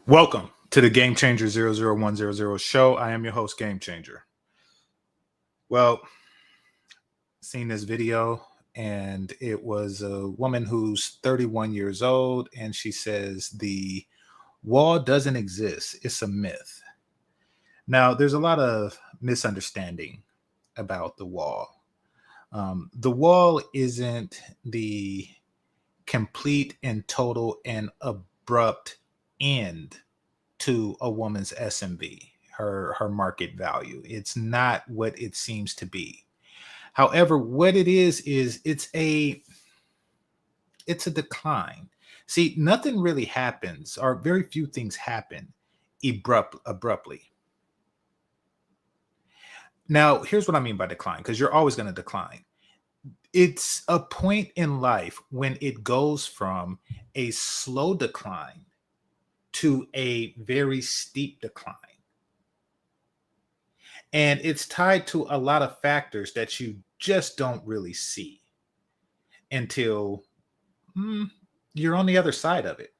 Welcome to the GameChanger 00100 show. I am your host, GameChanger. Well, seen this video, and it was a woman who's 31 years old, and she says the wall doesn't exist. It's a myth. Now, there's a lot of misunderstanding about the wall. The wall isn't the complete and total and abrupt end to a woman's SMV, her market value. It's not what it seems to be. However, what it is it's a decline. See, nothing really happens, or very few things happen abruptly. Now, here's what I mean by decline, because you're always going to decline. It's a point in life when it goes from a slow decline to a very steep decline. And it's tied to a lot of factors that you just don't really see until you're on the other side of it.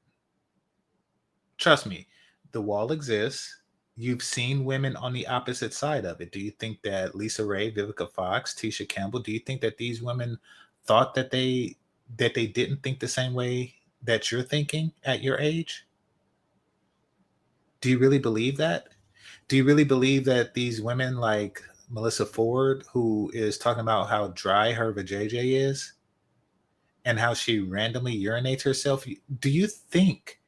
Trust me, the wall exists. You've seen women on the opposite side of it. Do you think that Lisa Ray, Vivica Fox, Tisha Campbell, do you think that these women thought that they didn't think the same way that you're thinking at your age? Do you really believe that? Do you really believe that these women like Melissa Ford, who is talking about how dry her vajayjay is and how she randomly urinates herself, do you think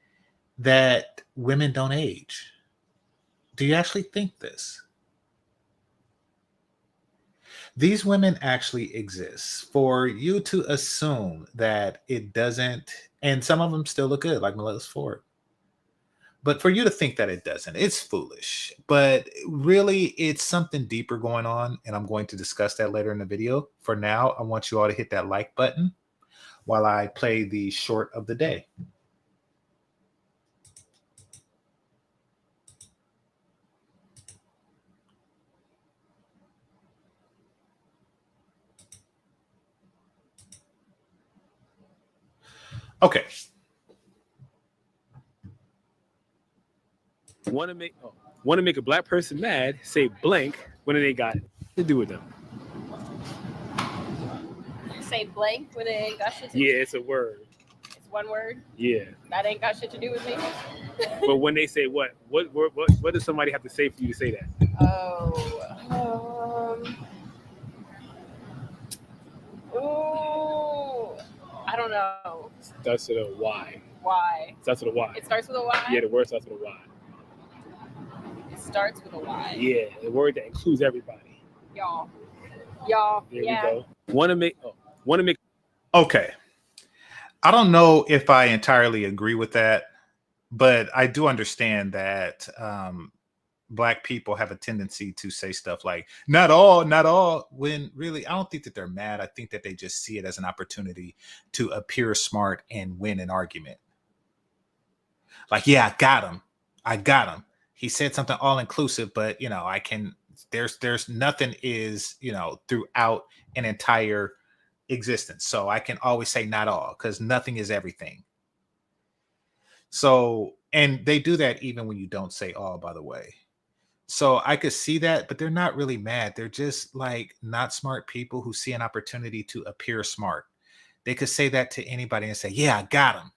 that women don't age? Do you actually think this? These women actually exist. For you to assume that it doesn't, and some of them still look good, like Melissa Ford. But for you to think that it doesn't, it's foolish. But really, it's something deeper going on, and I'm going to discuss that later in the video. For now, I want you all to hit that like button while I play the short of the day. Okay. Want to make a black person mad, say blank when it ain't got to do with them. Say blank when it ain't got shit to do. Yeah, it's a word. It's one word. Yeah. That ain't got shit to do with me. But when they say what does somebody have to say for you to say that? I don't know. Starts with a Y. Why? Starts with a Y. It starts with a Y? Yeah, the word starts with a Y. It starts with a Y. Yeah, the word that includes everybody. Y'all. There we go. Want to make. Okay. I don't know if I entirely agree with that, but I do understand that Black people have a tendency to say stuff like not all, when really I don't think that they're mad. I think that they just see it as an opportunity to appear smart and win an argument. Like, yeah, I got him. He said something all inclusive, but there's nothing is, throughout an entire existence. So I can always say not all, because nothing is everything. So, and they do that even when you don't say all, by the way. So I could see that, but they're not really mad. They're just like not smart people who see an opportunity to appear smart. They could say that to anybody and say, yeah, I got him.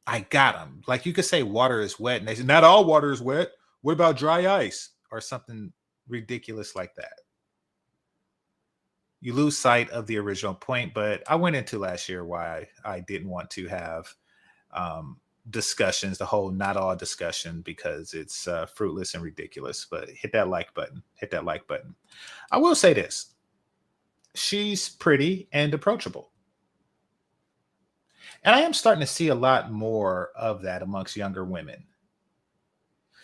I got him. Like you could say water is wet, and they say, not all water is wet. What about dry ice? Or something ridiculous like that. You lose sight of the original point, but I went into last year why I didn't want to have discussions, the whole not all discussion, because it's fruitless and ridiculous. But hit that like button. I will say this. She's pretty and approachable. And I am starting to see a lot more of that amongst younger women.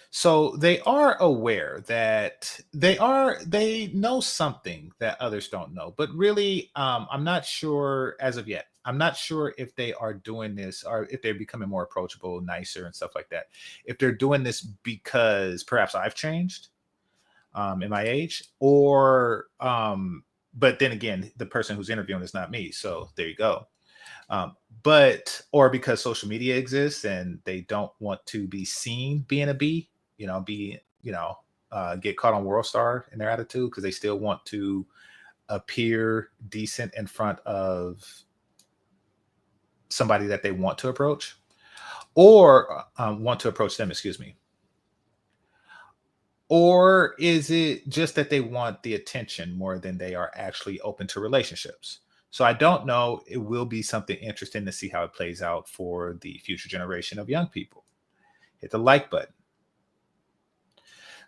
So they are aware that they know something that others don't know, but really, I'm not sure as of yet. I'm not sure if they are doing this or if they're becoming more approachable, nicer, and stuff like that. If they're doing this because perhaps I've changed in my age, or but then again, the person who's interviewing is not me. So there you go. But or because social media exists and they don't want to be seen being a B, get caught on World Star in their attitude because they still want to appear decent in front of somebody that they want to approach or want to approach them, excuse me. Or is it just that they want the attention more than they are actually open to relationships? So I don't know. It will be something interesting to see how it plays out for the future generation of young people. Hit the like button.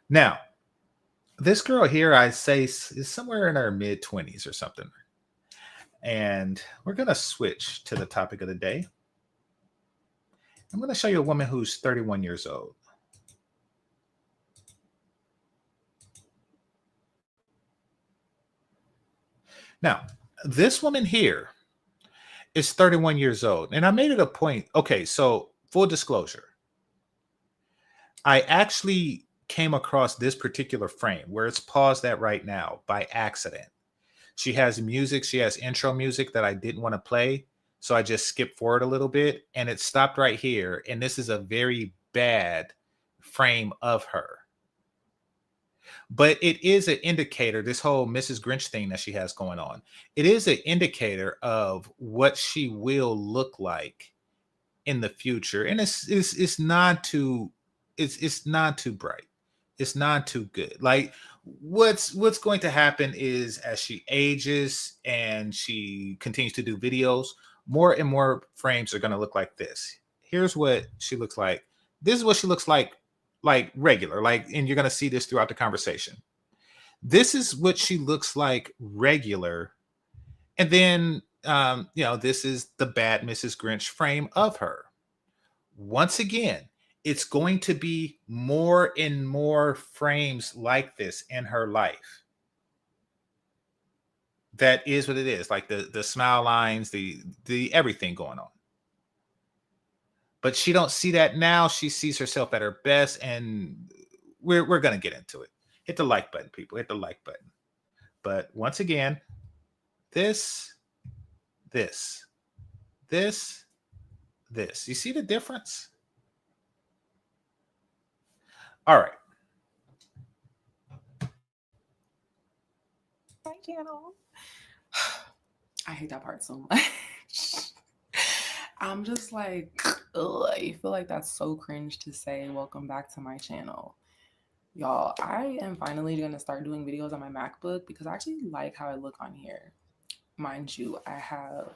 Now, this girl here, I say, is somewhere in her mid-20s or something. And we're going to switch to the topic of the day. I'm going to show you a woman who's 31 years old. Now, this woman here is 31 years old. And I made it a point. Okay, so full disclosure. I actually came across this particular frame where it's paused at right now by accident. She has music. She has intro music that I didn't want to play. So I just skipped forward a little bit and it stopped right here. And this is a very bad frame of her. But it is an indicator, this whole Mrs. Grinch thing that she has going on. It is an indicator of what she will look like in the future. And it's not too bright. It's not too good. Like what's going to happen is as she ages and she continues to do videos, more and more frames are going to look like this. Here's what she looks like. This is what she looks like regular, and you're going to see this throughout the conversation. This is what she looks like regular. And then, this is the bad Mrs. Grinch frame of her. Once again, it's going to be more and more frames like this in her life. That is what it is. Like the smile lines, the everything going on. But she don't see that now. She sees herself at her best, and we're going to get into it. Hit the like button, people. Hit the like button. But once again, this. You see the difference? All right. My channel. I hate that part so much. I'm just like, ugh, I feel like that's so cringe to say, welcome back to my channel. Y'all, I am finally going to start doing videos on my MacBook because I actually like how I look on here. Mind you, I have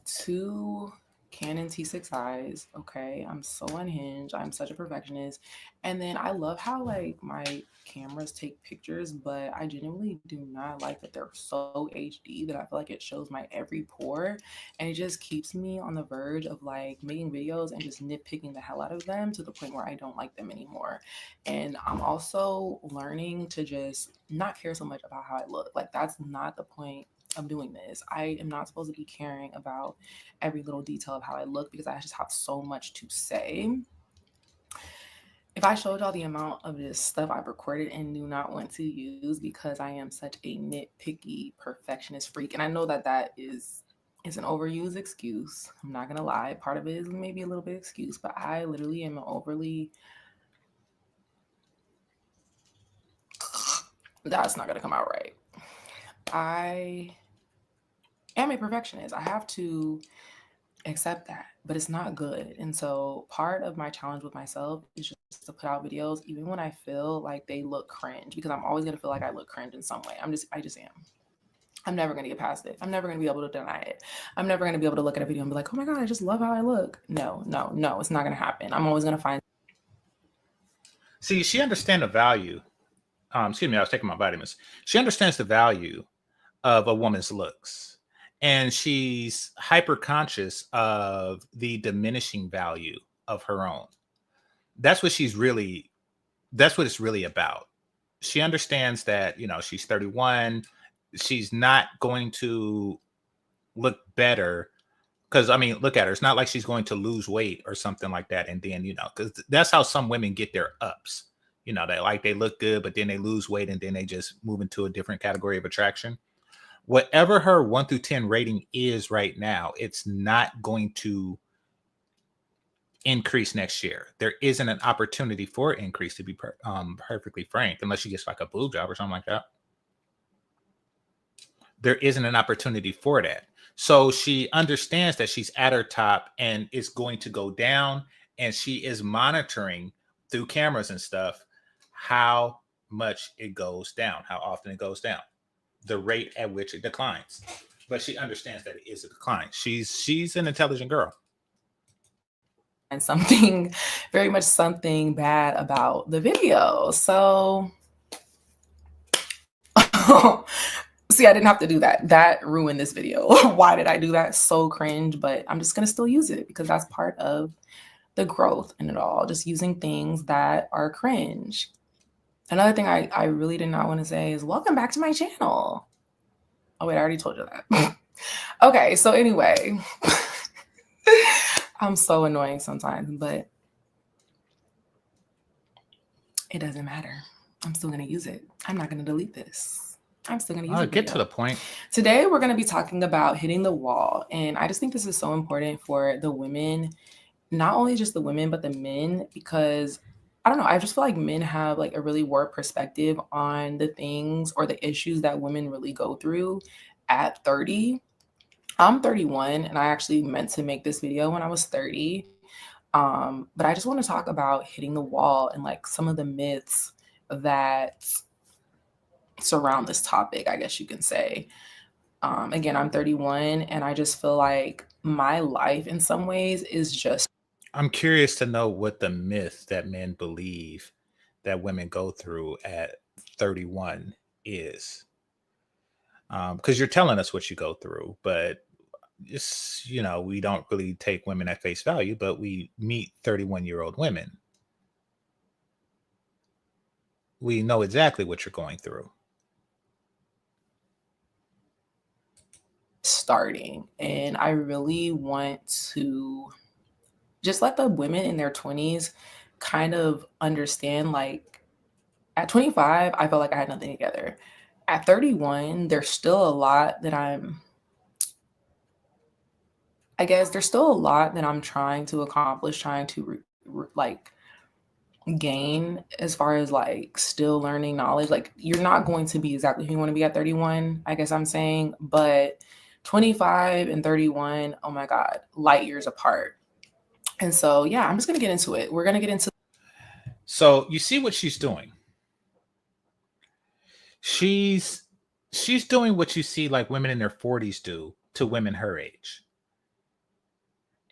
two Canon T6Is. Okay, I'm so unhinged. I'm such a perfectionist. And then I love how my cameras take pictures, but I genuinely do not like that they're so HD that I feel like it shows my every pore, and it just keeps me on the verge of making videos and just nitpicking the hell out of them to the point where I don't like them anymore. And I'm also learning to just not care so much about how I look. That's not the point of doing this. I am not supposed to be caring about every little detail of how I look because I just have so much to say. If I showed y'all the amount of this stuff I've recorded and do not want to use because I am such a nitpicky perfectionist freak, and I know that is an overused excuse. I'm not gonna lie. Part of it is maybe a little bit excuse, but I literally am overly. That's not gonna come out right. I am a perfectionist. I have to accept that, but it's not good. And so part of my challenge with myself is just to put out videos even when I feel like they look cringe, because I'm always going to feel like I look cringe in some way. I just am. I'm never going to get past it. I'm never going to be able to deny it. I'm never going to be able to look at a video and be like, oh my God, I just love how I look. No, it's not going to happen. I'm always going to find. See, she understands the value. Excuse me, I was taking my vitamins. She understands the value of a woman's looks. And she's hyper conscious of the diminishing value of her own. That's what it's really about. She understands that, she's 31. She's not going to look better because, look at her. It's not like she's going to lose weight or something like that. And then, because that's how some women get their ups. They look good, but then they lose weight and then they just move into a different category of attraction. Whatever her 1 through 10 rating is right now, it's not going to increase next year. There isn't an opportunity for increase, to be perfectly frank, unless she gets like a boob job or something like that. There isn't an opportunity for that. So she understands that she's at her top and it's going to go down, and she is monitoring through cameras and stuff how much it goes down, how often it goes down, the rate at which it declines. But she understands that it is a decline. She's an intelligent girl. And something, very much something bad about the video. So, see, I didn't have to do that. That ruined this video. Why did I do that? So cringe, but I'm just going to still use it because that's part of the growth in it all. Just using things that are cringe. Another thing I really did not want to say is welcome back to my channel. Oh, wait, I already told you that. Okay, so anyway, I'm so annoying sometimes, but it doesn't matter. I'm still going to use it. I'm not going to delete this. I'm still going to use it. Get to the point. Today, we're going to be talking about hitting the wall. And I just think this is so important for the women, not only just the women, but the men, because I don't know, I just feel like men have like a really warped perspective on the things or the issues that women really go through at 30. I'm 31 and I actually meant to make this video when I was 30. But I just want to talk about hitting the wall and like some of the myths that surround this topic, I guess you can say. Again, I'm 31 and I just feel like my life in some ways is just. I'm curious to know what the myth that men believe that women go through at 31 is. Because you're telling us what you go through, but it's, we don't really take women at face value, but we meet 31-year-old women. We know exactly what you're going through. Starting, and I really want to just let the women in their 20s kind of understand, like at 25, I felt like I had nothing together. At 31, there's still a lot that there's still a lot that I'm trying to accomplish, trying to like gain as far as like still learning knowledge. Like you're not going to be exactly who you want to be at 31, I guess I'm saying, but 25 and 31, oh my God, light years apart. And so, yeah, I'm just going to get into it. We're going to get into. So you see what she's doing. She's doing what you see like women in their 40s do to women her age.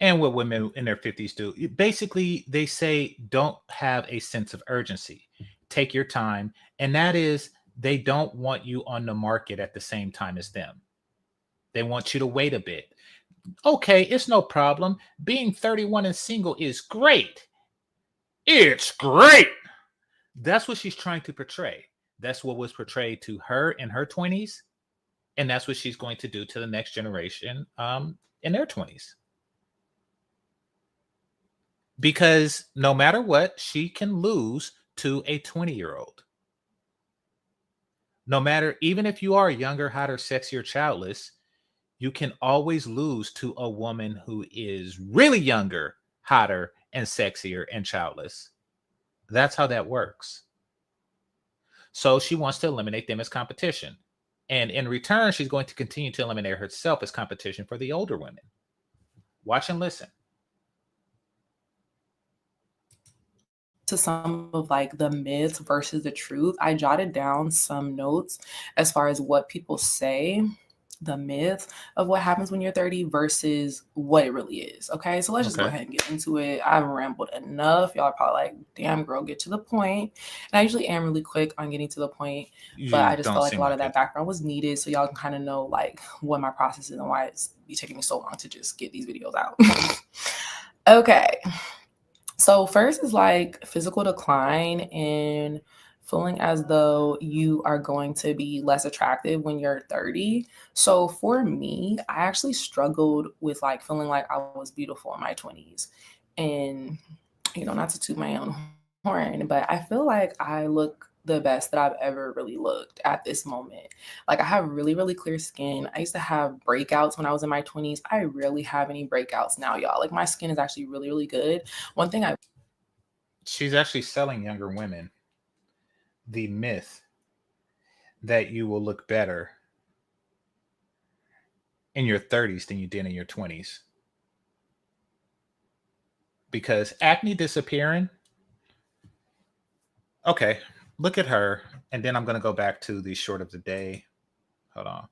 And what women in their 50s do. Basically, they say don't have a sense of urgency. Take your time. And that is, they don't want you on the market at the same time as them. They want you to wait a bit. Okay, it's no problem. Being 31 and single is great. It's great. That's what she's trying to portray. That's what was portrayed to her in her 20s. And that's what she's going to do to the next generation in their 20s. Because no matter what, she can lose to a 20-year-old. No matter, even if you are younger, hotter, sexier, childless, you can always lose to a woman who is really younger, hotter, and sexier and childless. That's how that works. So she wants to eliminate them as competition. And in return, she's going to continue to eliminate herself as competition for the older women. Watch and listen. To some of like the myths versus the truth. I jotted down some notes as far as what people say, the myth of what happens when you're 30 versus what it really is. Okay, so let's just go ahead and get into it. I've rambled enough. Y'all are probably like, damn girl, get to the point. And I usually am really quick on getting to the point, but I just felt like a lot of that background was needed so y'all can kind of know like what my process is and why it's be taking me so long to just get these videos out. Okay. So first is like physical decline and feeling as though you are going to be less attractive when you're 30. So for me, I actually struggled with like feeling like I was beautiful in my 20s. And, not to toot my own horn, but I feel like I look the best that I've ever really looked at this moment. Like, I have really, really clear skin. I used to have breakouts when I was in my 20s. I rarely have any breakouts now, y'all. Like, my skin is actually really, really good. One thing She's actually selling younger women the myth that you will look better in your 30s than you did in your 20s. Because acne disappearing, okay, look at her. And then I'm going to go back to the short of the day. Hold on.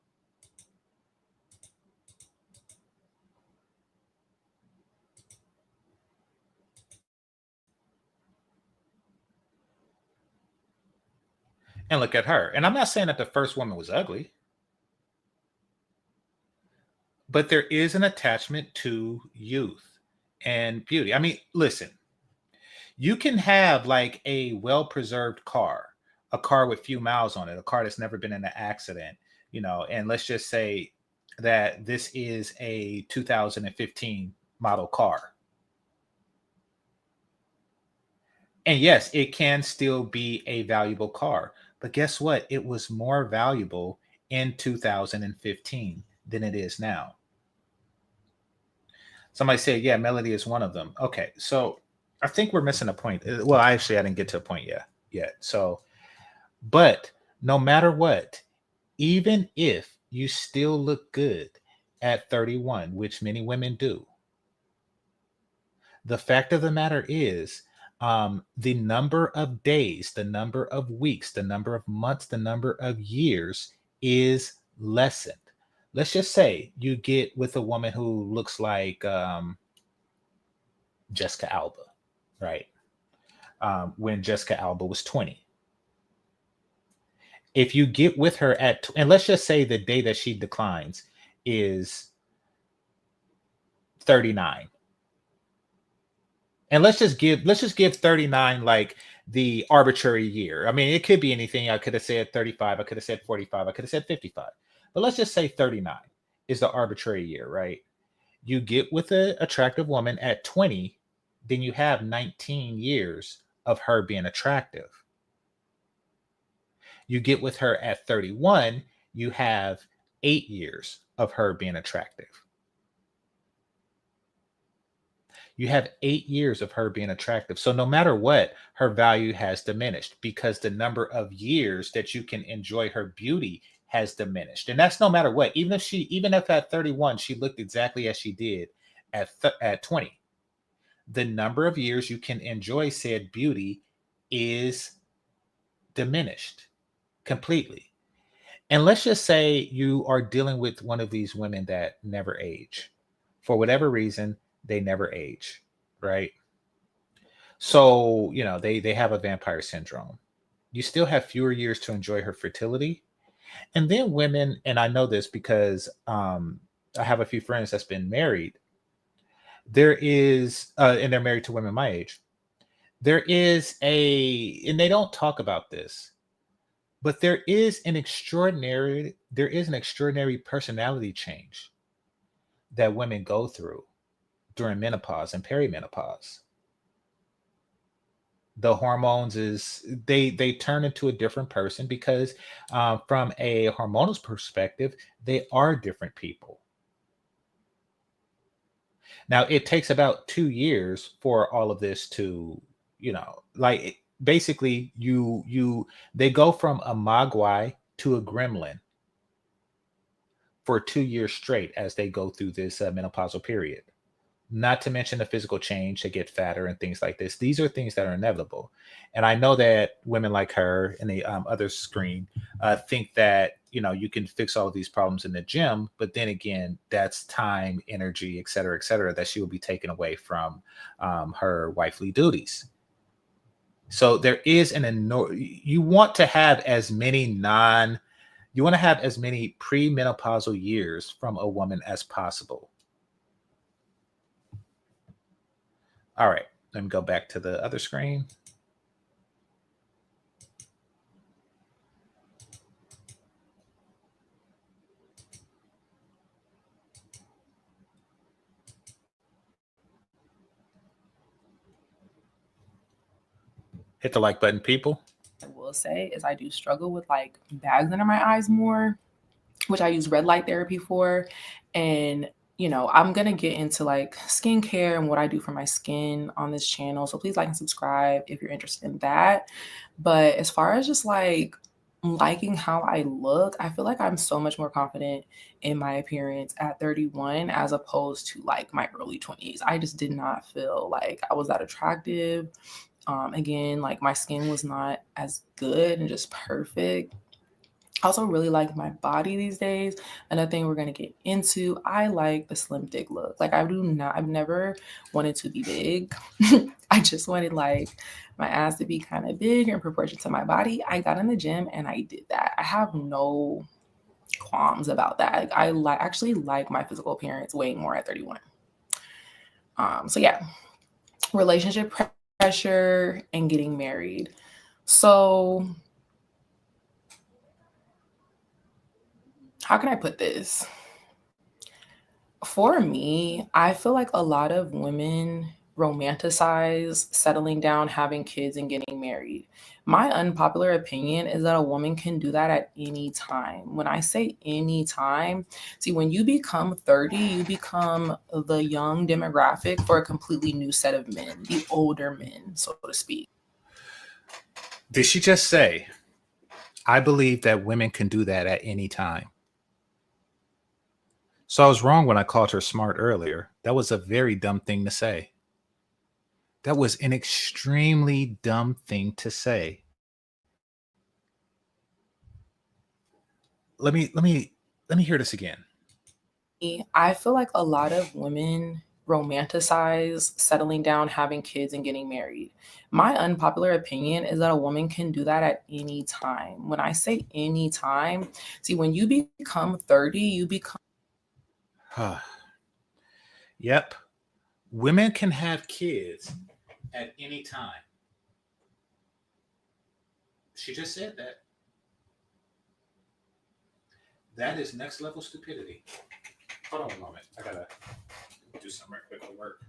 And look at her. And I'm not saying that the first woman was ugly, but there is an attachment to youth and beauty. I mean, listen, you can have like a well preserved car, a car with few miles on it, a car that's never been in an accident, you know, and let's just say that this is a 2015 model car. And yes, it can still be a valuable car. But guess what? It was more valuable in 2015 than it is now. Somebody said, yeah, Melody is one of them. Okay, so I think we're missing a point. Well, I didn't get to a point yet. So, but no matter what, even if you still look good at 31, which many women do, the fact of the matter is, the number of days, the number of weeks, the number of months, the number of years is lessened. Let's just say you get with a woman who looks like Jessica Alba, right? When Jessica Alba was 20. If you get with her and let's just say the day that she declines is 39. And let's just give 39 like the arbitrary year. I mean, it could be anything. I could have said 35, I could have said 45, I could have said 55. But let's just say 39 is the arbitrary year, right? You get with an attractive woman at 20, then you have 19 years of her being attractive. You get with her at 31, you have 8 years of her being attractive. You have 8 years of her being attractive. So no matter what, her value has diminished because the number of years that you can enjoy her beauty has diminished. And that's no matter what. Even if at 31 she looked exactly as she did at 20, the number of years you can enjoy said beauty is diminished completely. And let's just say you are dealing with one of these women that never age. For whatever reason, they never age, right? So, you know, they have a vampire syndrome. You still have fewer years to enjoy her fertility. And then women, and I know this because I have a few friends that's been married. There is, and they're married to women my age. There is and they don't talk about this, but there is an extraordinary personality change that women go through during menopause and perimenopause. The hormones they turn into a different person because from a hormonal perspective, they are different people. Now it takes about 2 years for all of this to, like basically they go from a mogwai to a gremlin for 2 years straight as they go through this menopausal period. Not to mention the physical change, to get fatter and things like this. These are things that are inevitable. And I know that women like her and the other screen think that, you can fix all of these problems in the gym. But then again, that's time, energy, et cetera, that she will be taken away from her wifely duties. So there is you want to have as many premenopausal years from a woman as possible. All right, let me go back to the other screen. Hit the like button, people. will will say is I do struggle with like bags under my eyes more, which I use red light therapy for. And, you know, I'm going to get into like skincare and what I do for my skin on this channel. So please like and subscribe if you're interested in that. But as far as just like liking how I look, I feel like I'm so much more confident in my appearance at 31 as opposed to like my early 20s. I just did not feel like I was that attractive. Again, like my skin was not as good and just perfect. I also really like my body these days. Another thing we're gonna get into, I like the slim thick look. Like I've never wanted to be big. I just wanted like my ass to be kind of big in proportion to my body. I got in the gym and I did that. I have no qualms about that. I actually like my physical appearance way more at 31. So yeah, relationship pressure and getting married. So how can I put this? For me, I feel like a lot of women romanticize settling down, having kids, and getting married. My unpopular opinion is that a woman can do that at any time. When I say any time, see, when you become 30, you become the young demographic for a completely new set of men, the older men, so to speak. Did she just say, I believe that women can do that at any time? So I was wrong when I called her smart earlier. That was a very dumb thing to say. That was an extremely dumb thing to say. Let me hear this again. I feel like a lot of women romanticize settling down, having kids, and getting married. My unpopular opinion is that a woman can do that at any time. When I say any time, see, when you become 30, you become. Yep. Women can have kids at any time. She just said that. That is next level stupidity. Hold on a moment. I gotta do something right quick for work.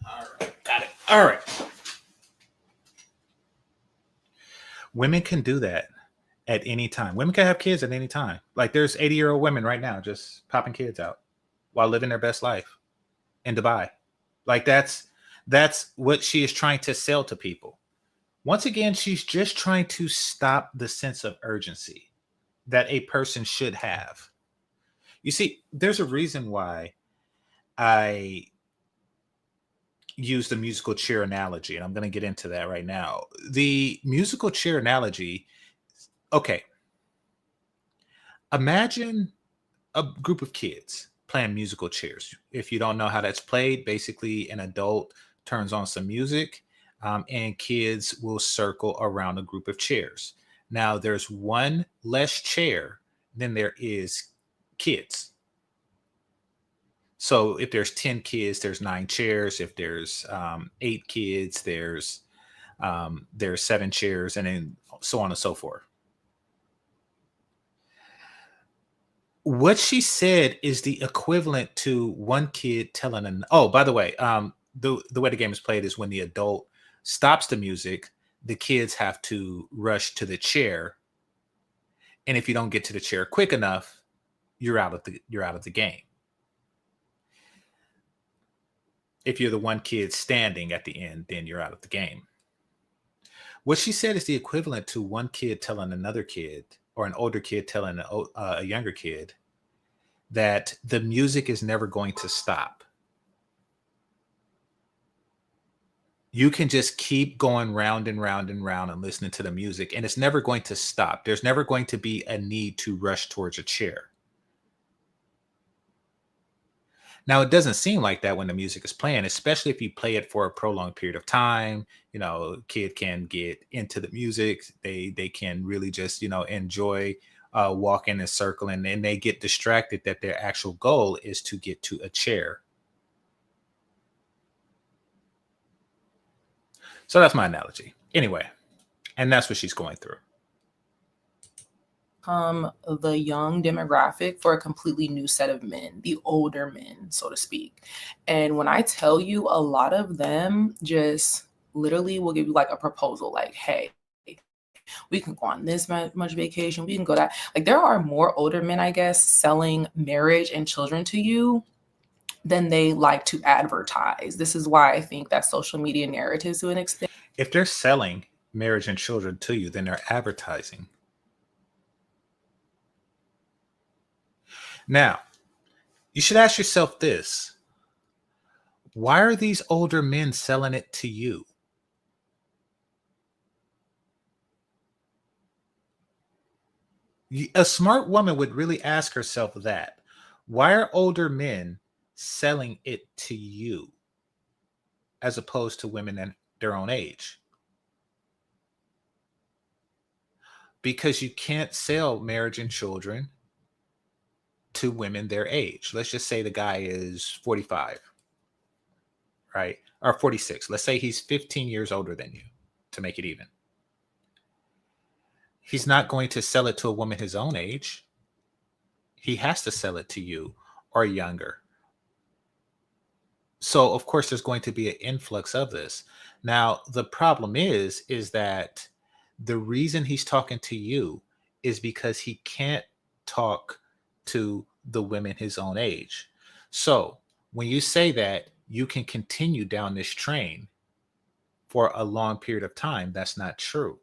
All right. Got it. All right. Women can do that at any time. Women can have kids at any time. Like there's 80-year-old women right now just popping kids out while living their best life in Dubai. Like that's what she is trying to sell to people. Once again, she's just trying to stop the sense of urgency that a person should have. You see, there's a reason why I use the musical chair analogy, and I'm going to get into that right now. The musical chair analogy, okay. Imagine a group of kids playing musical chairs. If you don't know how that's played, basically an adult turns on some music and kids will circle around a group of chairs. Now there's one less chair than there is kids. So if there's 10 kids, there's 9 chairs. If there's 8 kids, there's 7 chairs, and then so on and so forth. What she said is the equivalent to one kid telling an. Oh, by the way, the way the game is played is when the adult stops the music, the kids have to rush to the chair, and if you don't get to the chair quick enough, you're out of the game. If you're the one kid standing at the end, then you're out of the game. What she said is the equivalent to one kid telling another kid, or an older kid telling a younger kid, that the music is never going to stop. You can just keep going round and round and round and listening to the music, and it's never going to stop. There's never going to be a need to rush towards a chair. Now, it doesn't seem like that when the music is playing, especially if you play it for a prolonged period of time. You know, kid can get into the music. They can really just, enjoy walking and circling, and they get distracted that their actual goal is to get to a chair. So that's my analogy. Anyway, And that's what she's going through. The young demographic for a completely new set of men, the older men, so to speak. And when I tell you, a lot of them just literally will give you like a proposal, like, hey, we can go on this much vacation, we can go that. Like, there are more older men, I guess, selling marriage and children to you than they like to advertise. This is why I think that social media narratives, to an extent, If they're selling marriage and children to you, then they're advertising. Now, you should ask yourself this. Why are these older men selling it to you? A smart woman would really ask herself that. Why are older men selling it to you as opposed to women in their own age? Because you can't sell marriage and children to women their age. Let's just say the guy is 45, right? Or 46. Let's say he's 15 years older than you, to make it even. He's not going to sell it to a woman his own age. He has to sell it to you or younger. So, of course, there's going to be an influx of this. Now, the problem is that the reason he's talking to you is because he can't talk to the women his own age. So, when you say that you can continue down this train for a long period of time, that's not true.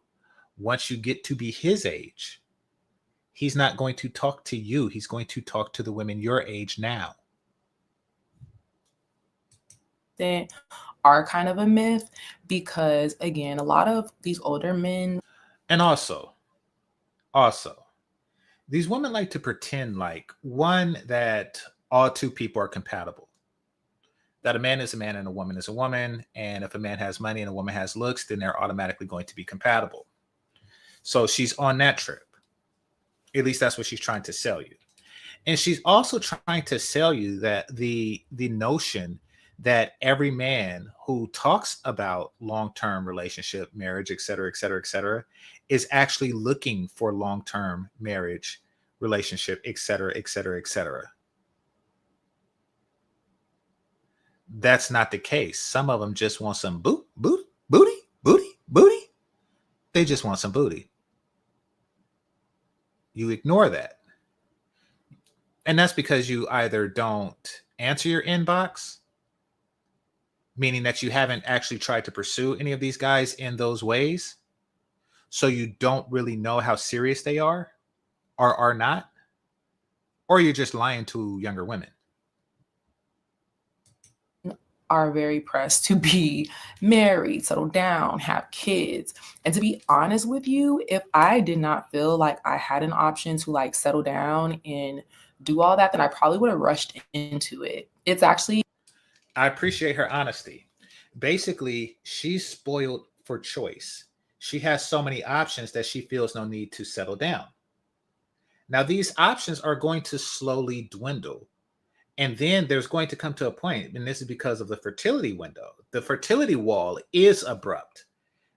Once you get to be his age, he's not going to talk to you. He's going to talk to the women your age now. that are kind of a myth, because again, a lot of these older men, And also, these women like to pretend like, one, that all two people are compatible. That a man is a man and a woman is a woman. And if a man has money and a woman has looks, then they're automatically going to be compatible. So she's on that trip. At least that's what she's trying to sell you. And she's also trying to sell you that the notion that every man who talks about long-term relationship, marriage, et cetera, is actually looking for long-term marriage, relationship, et cetera. That's not the case. Some of them just want some booty. They just want some booty. You ignore that. And that's because you either don't answer your inbox, meaning that you haven't actually tried to pursue any of these guys in those ways. So you don't really know how serious they are or are not, or you're just lying to younger women. are very pressed to be married, settle down, have kids. And to be honest with you, if I did not feel like I had an option to like settle down and do all that, then I probably would have rushed into it. It's actually, I appreciate her honesty. Basically, she's spoiled for choice. She has so many options that she feels no need to settle down. Now, these options are going to slowly dwindle. And then there's going to come to a point, and this is because of the fertility window. The fertility wall is abrupt.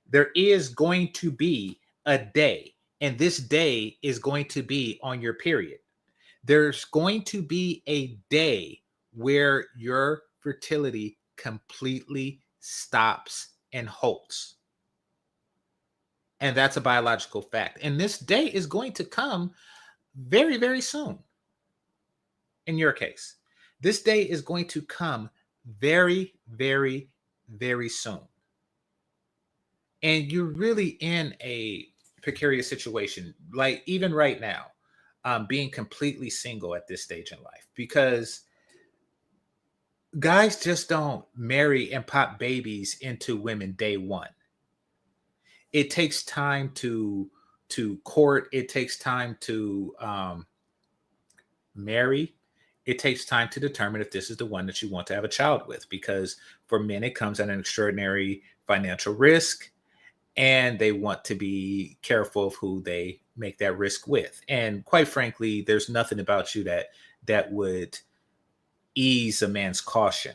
There is going to be a day, and this day is going to be on your period. There's going to be a day where your fertility completely stops and halts. And that's a biological fact. And this day is going to come very, very soon. In your case, this day is going to come very, very, very soon. And you're really in a precarious situation, like even right now, being completely single at this stage in life, because guys just don't marry and pop babies into women day one. It takes time to court. It takes time to marry. It takes time to determine if this is the one that you want to have a child with, because for men, it comes at an extraordinary financial risk, and they want to be careful of who they make that risk with. And quite frankly, there's nothing about you that would ease a man's caution.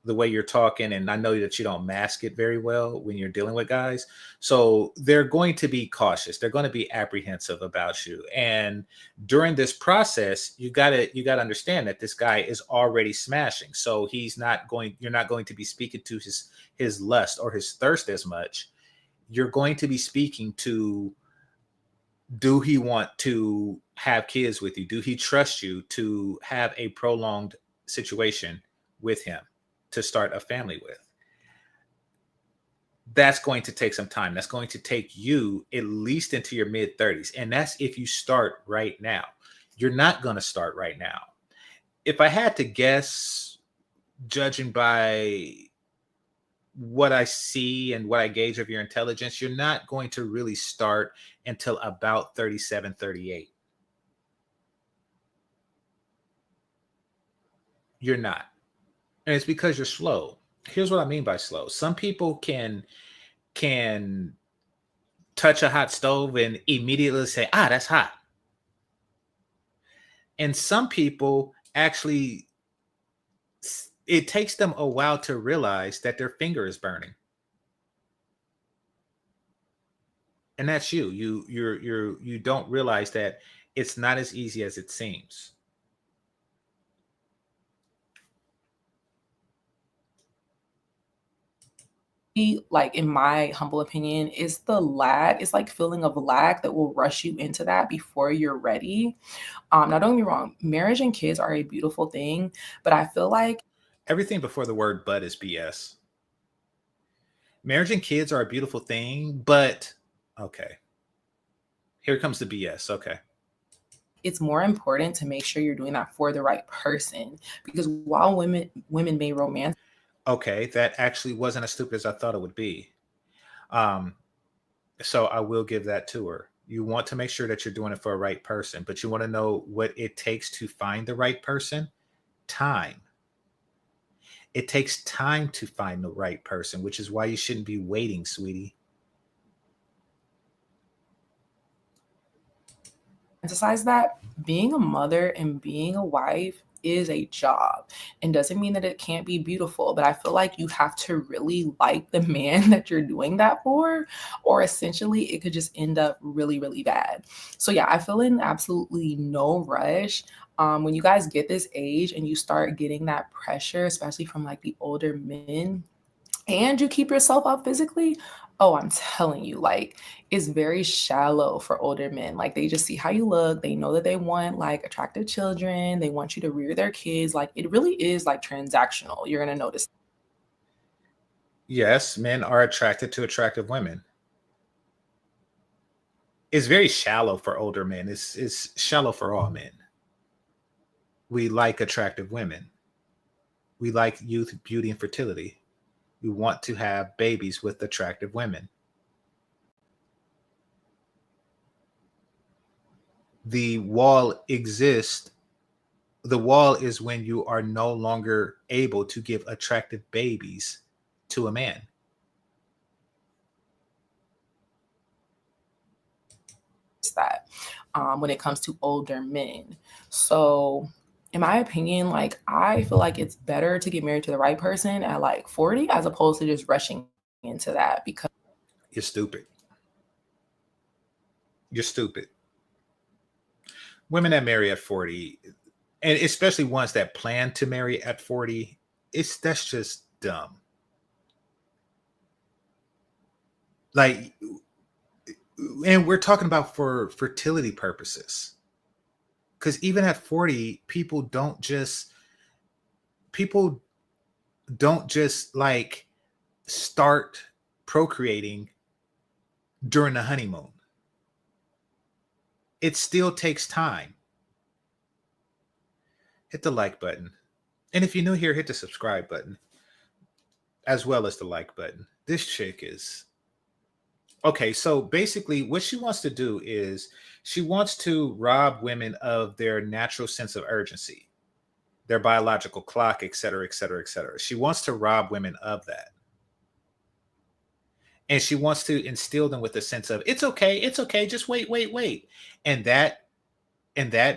the way you're talking, and I know that you don't mask it very well when you're dealing with guys. So they're going to be cautious. They're going to be apprehensive about you. And during this process, you gotta understand that this guy is already smashing. So you're not going to be speaking to his lust or his thirst as much. You're going to be speaking to, do he want to have kids with you? Do he trust you to have a prolonged situation with him, to start a family with? That's going to take some time. That's going to take you at least into your mid 30s. And that's if you start right now. You're not going to start right now. If I had to guess, judging by what I see and what I gauge of your intelligence, you're not going to really start until about 37, 38. You're not. And it's because you're slow. Here's what I mean by slow. Some people can touch a hot stove and immediately say, ah, that's hot. And some people actually, it takes them a while to realize that their finger is burning. And that's you. You don't realize that it's not as easy as it seems. Like, in my humble opinion, is the lag. It's like feeling of lag that will rush you into that before you're ready. Now don't get me wrong, marriage and kids are a beautiful thing, but I feel like Everything before the word but is BS. Marriage and kids are a beautiful thing, but okay. Here comes the BS. Okay. it's more important to make sure you're doing that for the right person, because while women may romance Okay, that actually wasn't as stupid as I thought it would be. Um, so I will give that to her. You want to make sure that you're doing it for a right person, but you want to know what it takes to find the right person? Time. It takes time to find the right person, which is why you shouldn't be waiting, sweetie. fantasize that being a mother and being a wife is a job, and doesn't mean that it can't be beautiful, but I feel like you have to really like the man that you're doing that for, or essentially it could just end up really, really bad. So yeah, I feel in absolutely no rush. When you guys get this age and you start getting that pressure, especially from like the older men, and you keep yourself up physically, oh, I'm telling you, like, it's very shallow for older men. Like, they just see how you look. They know that they want like attractive children. They want you to rear their kids. Like, it really is like transactional. You're gonna notice. Yes, men are attracted to attractive women. It's very shallow for older men. It's shallow for all men. We like attractive women. We like youth, beauty, and fertility. We want to have babies with attractive women. The wall exists. The wall is when you are no longer able to give attractive babies to a man. That when it comes to older men. So in my opinion, like, I feel like it's better to get married to the right person at like 40 as opposed to just rushing into that, because You're stupid. You're stupid. Women that marry at 40, and especially ones that plan to marry at 40, that's just dumb. Like, and we're talking about for fertility purposes. Because even at 40, people don't just like start procreating during the honeymoon. It still takes time. Hit the like button. And if you're new here, hit the subscribe button as well as the like button. This chick is okay. So basically, what she wants to do is she wants to rob women of their natural sense of urgency, their biological clock, et cetera, et cetera, et cetera. She wants to rob women of that. And she wants to instill them with a sense of it's okay, just wait. And that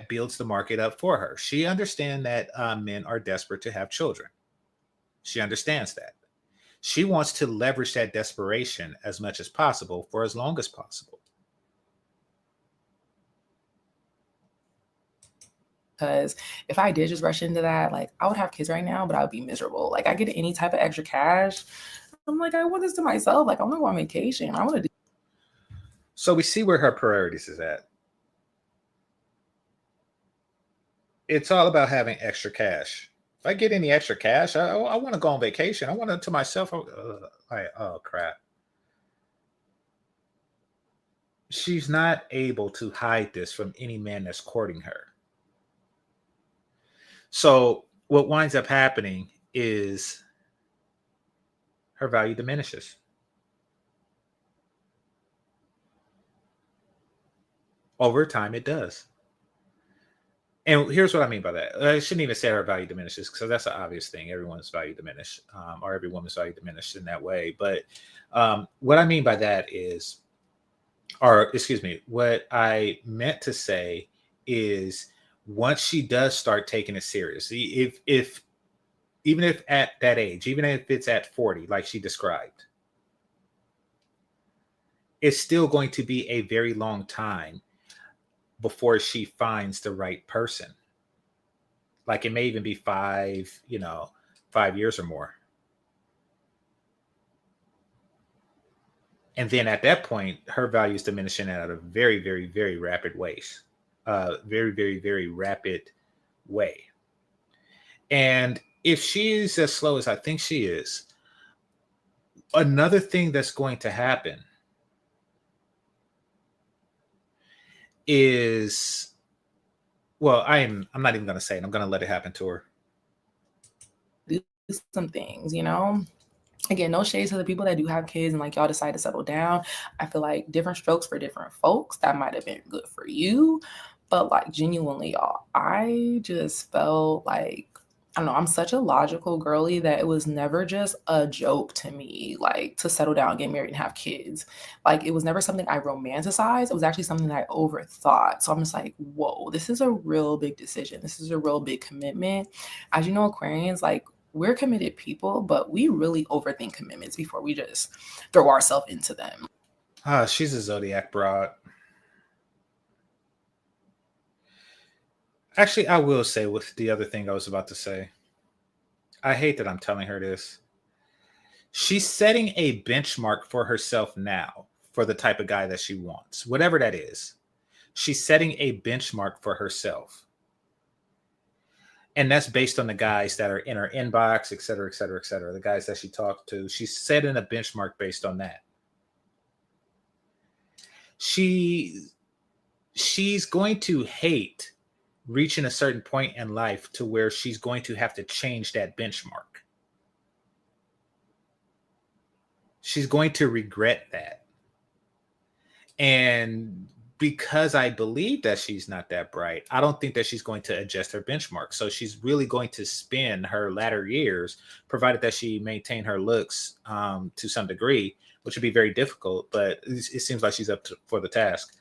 builds the market up for her. She understands that men are desperate to have children. She understands that. She wants to leverage that desperation as much as possible for as long as possible. Because if I did just rush into that, like I would have kids right now, but I would be miserable. Like I get any type of extra cash, I'm like, I want this to myself. Like I want to go on vacation. I want to do. So we see where her priorities is at. It's all about having extra cash. If I get any extra cash, I want to go on vacation. I want it to myself. Like, oh crap. She's not able to hide this from any man that's courting her. So what winds up happening is her value diminishes. Over time, it does. And here's what I mean by that. I shouldn't even say her value diminishes because that's an obvious thing. Everyone's value diminished, or every woman's value diminished in that way. But what I mean by that is, or excuse me, what I meant to say is once she does start taking it seriously, if even if at that age, even if it's at 40, like she described, it's still going to be a very long time before she finds the right person. Like it may even be 5 years or more. And then at that point, her value is diminishing at a very, very, very rapid ways. Very, very, very rapid way. And if she is as slow as I think she is, another thing that's going to happen is, well, I'm not even going to say it. I'm going to let it happen to her. Do some things, you know? Again, no shade to the people that do have kids and like y'all decide to settle down. I feel like different strokes for different folks. That might have been good for you. But like genuinely, y'all, I just felt like, I don't know, I'm such a logical girly that it was never just a joke to me, like to settle down, get married, and have kids. Like it was never something I romanticized. It was actually something that I overthought. So I'm just like, whoa, this is a real big decision. This is a real big commitment. As you know, Aquarians, like we're committed people, but we really overthink commitments before we just throw ourselves into them. She's a zodiac broad. Actually, I will say with the other thing I was about to say. I hate that I'm telling her this. She's setting a benchmark for herself now for the type of guy that she wants, whatever that is. She's setting a benchmark for herself. And that's based on the guys that are in her inbox, et cetera, et cetera, et cetera. The guys that she talked to. She's setting a benchmark based on that. She's going to hate reaching a certain point in life to where she's going to have to change that benchmark. She's going to regret that. And because I believe that she's not that bright, I don't think that she's going to adjust her benchmark. So she's really going to spend her latter years, provided that she maintain her looks to some degree, which would be very difficult, but it seems like she's up for the task.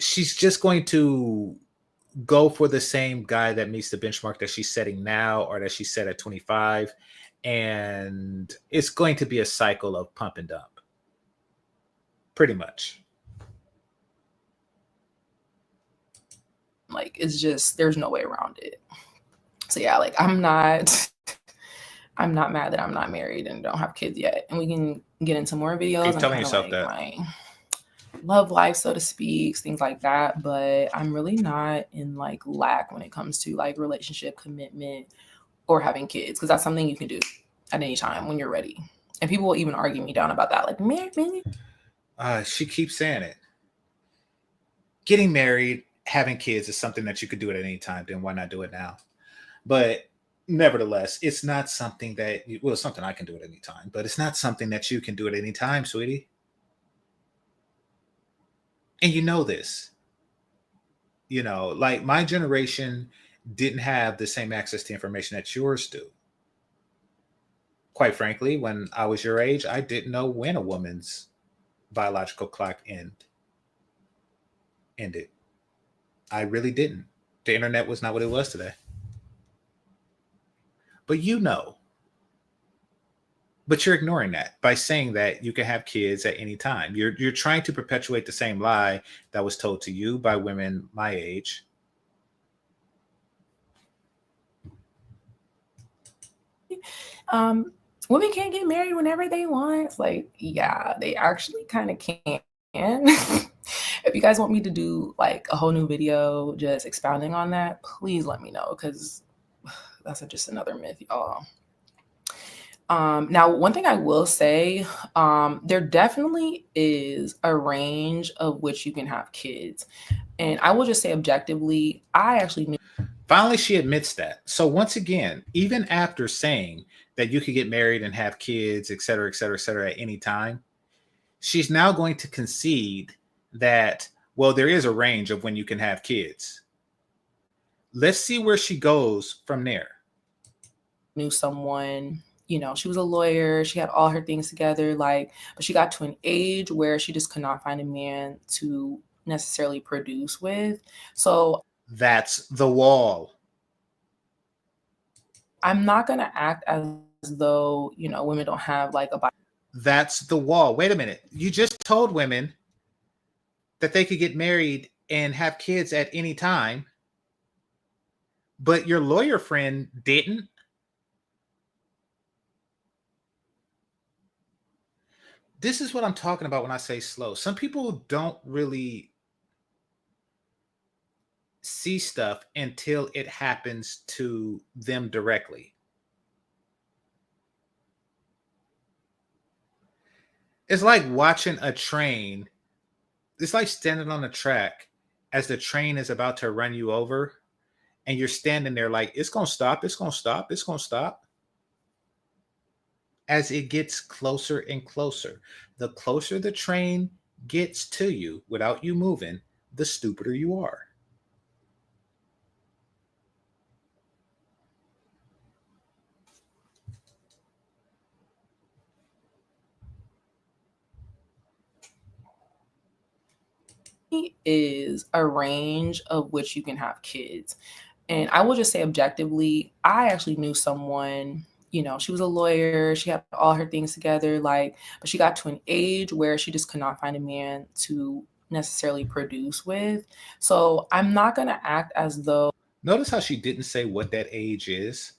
She's just going to go for the same guy that meets the benchmark that she's setting now or that she set at 25. And it's going to be a cycle of pump and dump. Pretty much. Like, it's just, there's no way around it. So yeah, like I'm not mad that I'm not married and don't have kids yet. And we can get into more videos. Keep telling yourself that. My love life, so to speak, things like that. But I'm really not in like lack when it comes to like relationship commitment or having kids, because that's something you can do at any time when you're ready. And people will even argue me down about that. Like, married. She keeps saying it. Getting married, having kids is something that you could do at any time. Then why not do it now? But nevertheless, it's not something that, well, it's something I can do at any time, but it's not something that you can do at any time, sweetie. And you know this. You know, like my generation didn't have the same access to information that yours do. Quite frankly, when I was your age, I didn't know when a woman's biological clock ended. I really didn't. The internet was not what it was today. but you know. But you're ignoring that by saying that you can have kids at any time. You're trying to perpetuate the same lie that was told to you by women my age. Women can't get married whenever they want. It's like, yeah, they actually kind of can. If you guys want me to do like a whole new video just expounding on that, please let me know, because that's just another myth, y'all. Now, one thing I will say, there definitely is a range of which you can have kids. And I will just say objectively, I actually knew. Finally, she admits that. So once again, even after saying that you could get married and have kids, et cetera, et cetera, et cetera, at any time, she's now going to concede that, well, there is a range of when you can have kids. Let's see where she goes from there. Knew someone, you know, she was a lawyer, she had all her things together, like, but she got to an age where she just could not find a man to necessarily produce with. So that's the wall. I'm not going to act as though, you know, women don't have like a. That's the wall. Wait a minute. You just told women that they could get married and have kids at any time, but your lawyer friend didn't. This is what I'm talking about when I say slow. Some people don't really see stuff until it happens to them directly. It's like watching a train. It's like standing on a track as the train is about to run you over, and you're standing there like, it's going to stop, it's going to stop, it's going to stop. As it gets closer and closer, the closer the train gets to you without you moving, the stupider you are. Is a range of which you can have kids. And I will just say objectively, I actually knew someone, you know, she was a lawyer, she had all her things together, like, but she got to an age where she just could not find a man to necessarily produce with. So I'm not going to act as though. Notice how she didn't say what that age is.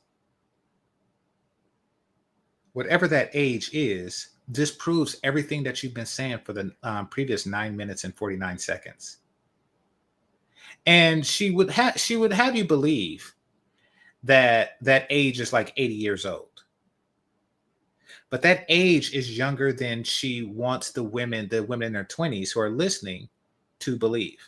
Whatever that age is, disproves everything that you've been saying for the previous 9 minutes and 49 seconds. And she would have you believe that that age is like 80 years old. But that age is younger than she wants the women in their 20s who are listening to believe.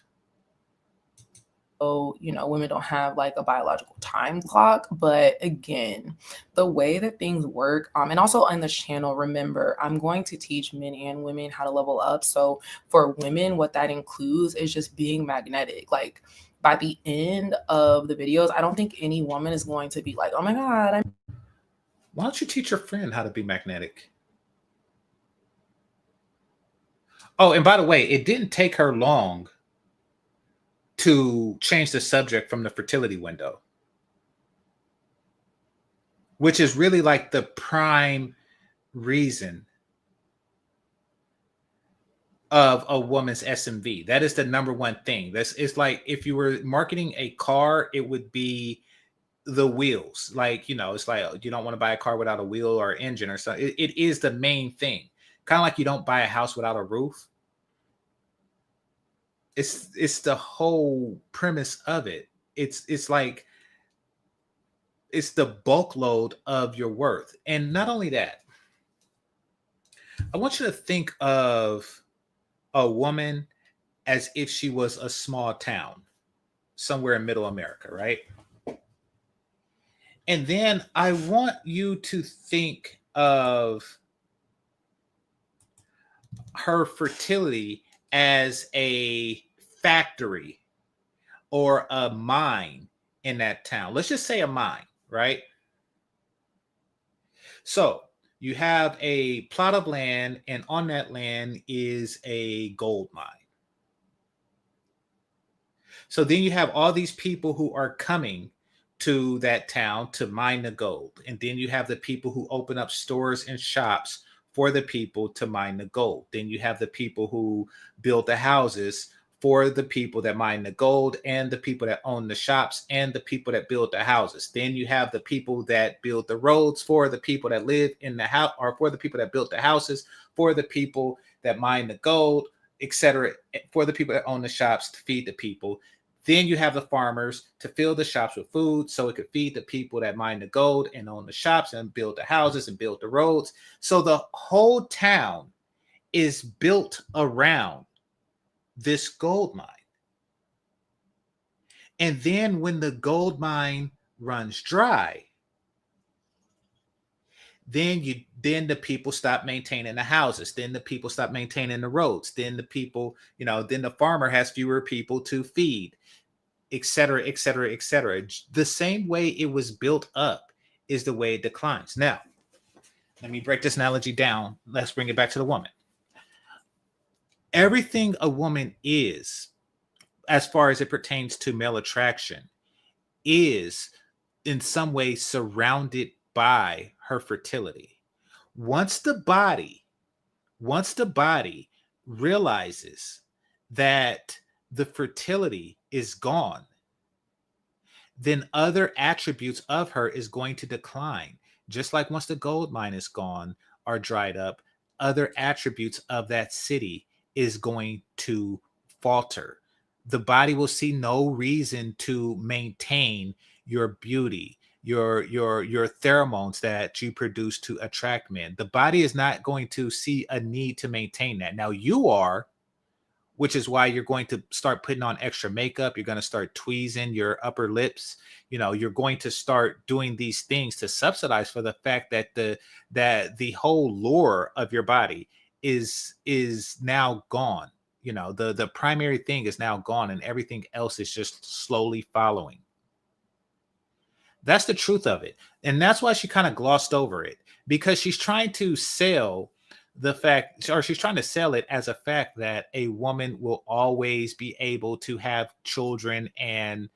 You know, women don't have like a biological time clock, but again, the way that things work, and also on this channel, remember, I'm going to teach men and women how to level up. So for women, what that includes is just being magnetic. Like by the end of the videos, I don't think any woman is going to be like, oh my God. Why don't you teach your friend how to be magnetic? Oh, and by the way, it didn't take her long to change the subject from the fertility window, which is really like the prime reason of a woman's SMV. That is the number one thing. It's like if you were marketing a car, it would be the wheels. Like, you know, it's like you don't want to buy a car without a wheel or engine or something. It is the main thing. Kind of like you don't buy a house without a roof. It's the whole premise of it. It's like it's the bulk load of your worth. And not only that, I want you to think of a woman as if she was a small town somewhere in middle America, right? And then I want you to think of her fertility as a factory or a mine in that town. Let's just say a mine, right? So you have a plot of land, and on that land is a gold mine. So then you have all these people who are coming to that town to mine the gold. And then you have the people who open up stores and shops for the people to mine the gold. Then you have the people who build the houses for the people that mine the gold, and the people that own the shops, and the people that build the houses. Then you have the people that build the roads for the people that live in the house, or for the people that built the houses, for the people that mine the gold, etc., for the people that own the shops to feed the people. Then you have the farmers to fill the shops with food so it could feed the people that mine the gold and own the shops and build the houses and build the roads. So the whole town is built around this gold mine. And then when the gold mine runs dry, then the people stop maintaining the houses, then the people stop maintaining the roads, then the people, then the farmer has fewer people to feed, etc., etc., etc. The same way it was built up is the way it declines. Now, let me break this analogy down. Let's bring it back to the woman. Everything a woman is, as far as it pertains to male attraction, is in some way surrounded by her fertility. Once the body realizes that the fertility is gone, then other attributes of her is going to decline. Just like once the gold mine is gone or dried up, other attributes of that city is going to falter. The body will see no reason to maintain your beauty, your pheromones that you produce to attract men. The body is not going to see a need to maintain that. Now you are, which is why you're going to start putting on extra makeup. You're going to start tweezing your upper lips. You're going to start doing these things to subsidize for the fact that the whole lure of your body is now gone. The primary thing is now gone, and everything else is just slowly following. That's the truth of it. And that's why she kind of glossed over it, because she's trying to sell the fact, or she's trying to sell it as a fact that a woman will always be able to have children, and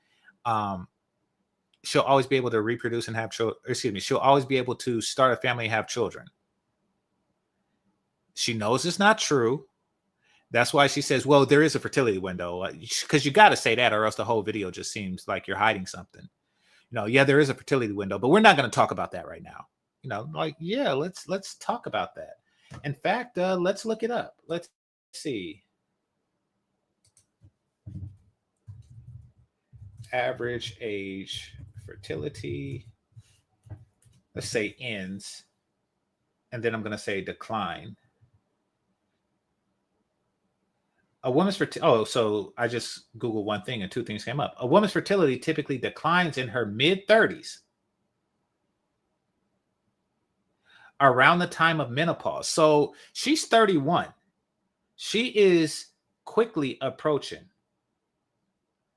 she'll always be able to reproduce and have children. Excuse me, she'll always be able to start a family and have children. She knows it's not true. That's why she says, well, there is a fertility window, because you got to say that, or else the whole video just seems like you're hiding something. Yeah, there is a fertility window, but we're not going to talk about that right now. Yeah, let's talk about that. In fact, let's look it up. Let's see. Average age fertility. Let's say ends. And then I'm going to say decline. A woman's fertility. So I just Googled one thing and two things came up. A woman's fertility typically declines in her mid-30s, around the time of menopause. So she's 31. She is quickly approaching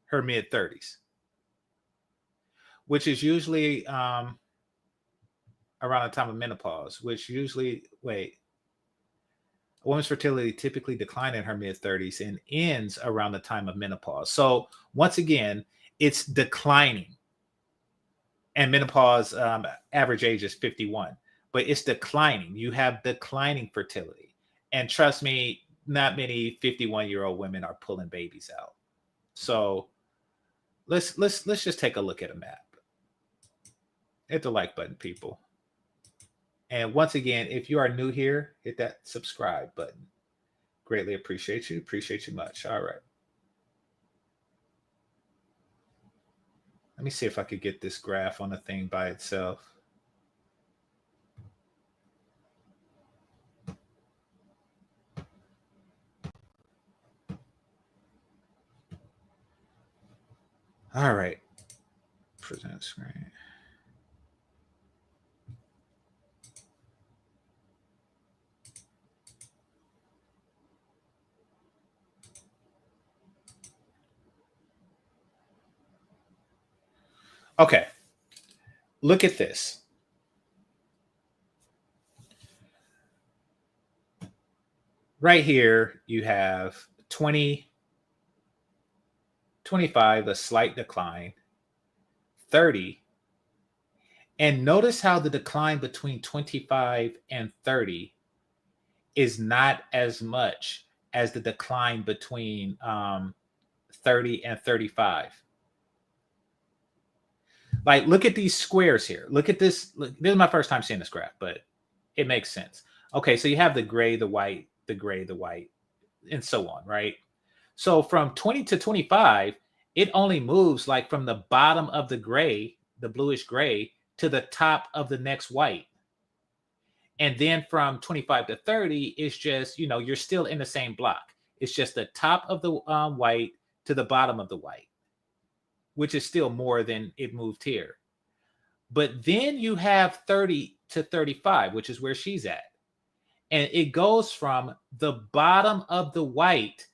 her mid-30s, which is usually around the time of menopause, which usually, a woman's fertility typically declines in her mid-30s and ends around the time of menopause. So once again, it's declining. And menopause average age is 51, but it's declining. You have declining fertility. And trust me, not many 51-year-old women are pulling babies out. So let's just take a look at a map. Hit the like button, people. And once again, if you are new here, hit that subscribe button. Greatly appreciate you. Appreciate you much. All right. Let me see if I could get this graph on the thing by itself. All right. Present screen. Okay. Look at this. Right here, you have 20, 25, a slight decline, 30. And notice how the decline between 25 and 30 is not as much as the decline between 30 and 35. Like, look at these squares here. Look at this. Look, this is my first time seeing this graph, but it makes sense. Okay, so you have the gray, the white, the gray, the white, and so on, right? So from 20 to 25, it only moves like from the bottom of the gray, the bluish gray, to the top of the next white. And then from 25 to 30, it's just, you're still in the same block. It's just the top of the white to the bottom of the white, which is still more than it moved here. But then you have 30 to 35, which is where she's at. And it goes from the bottom of the white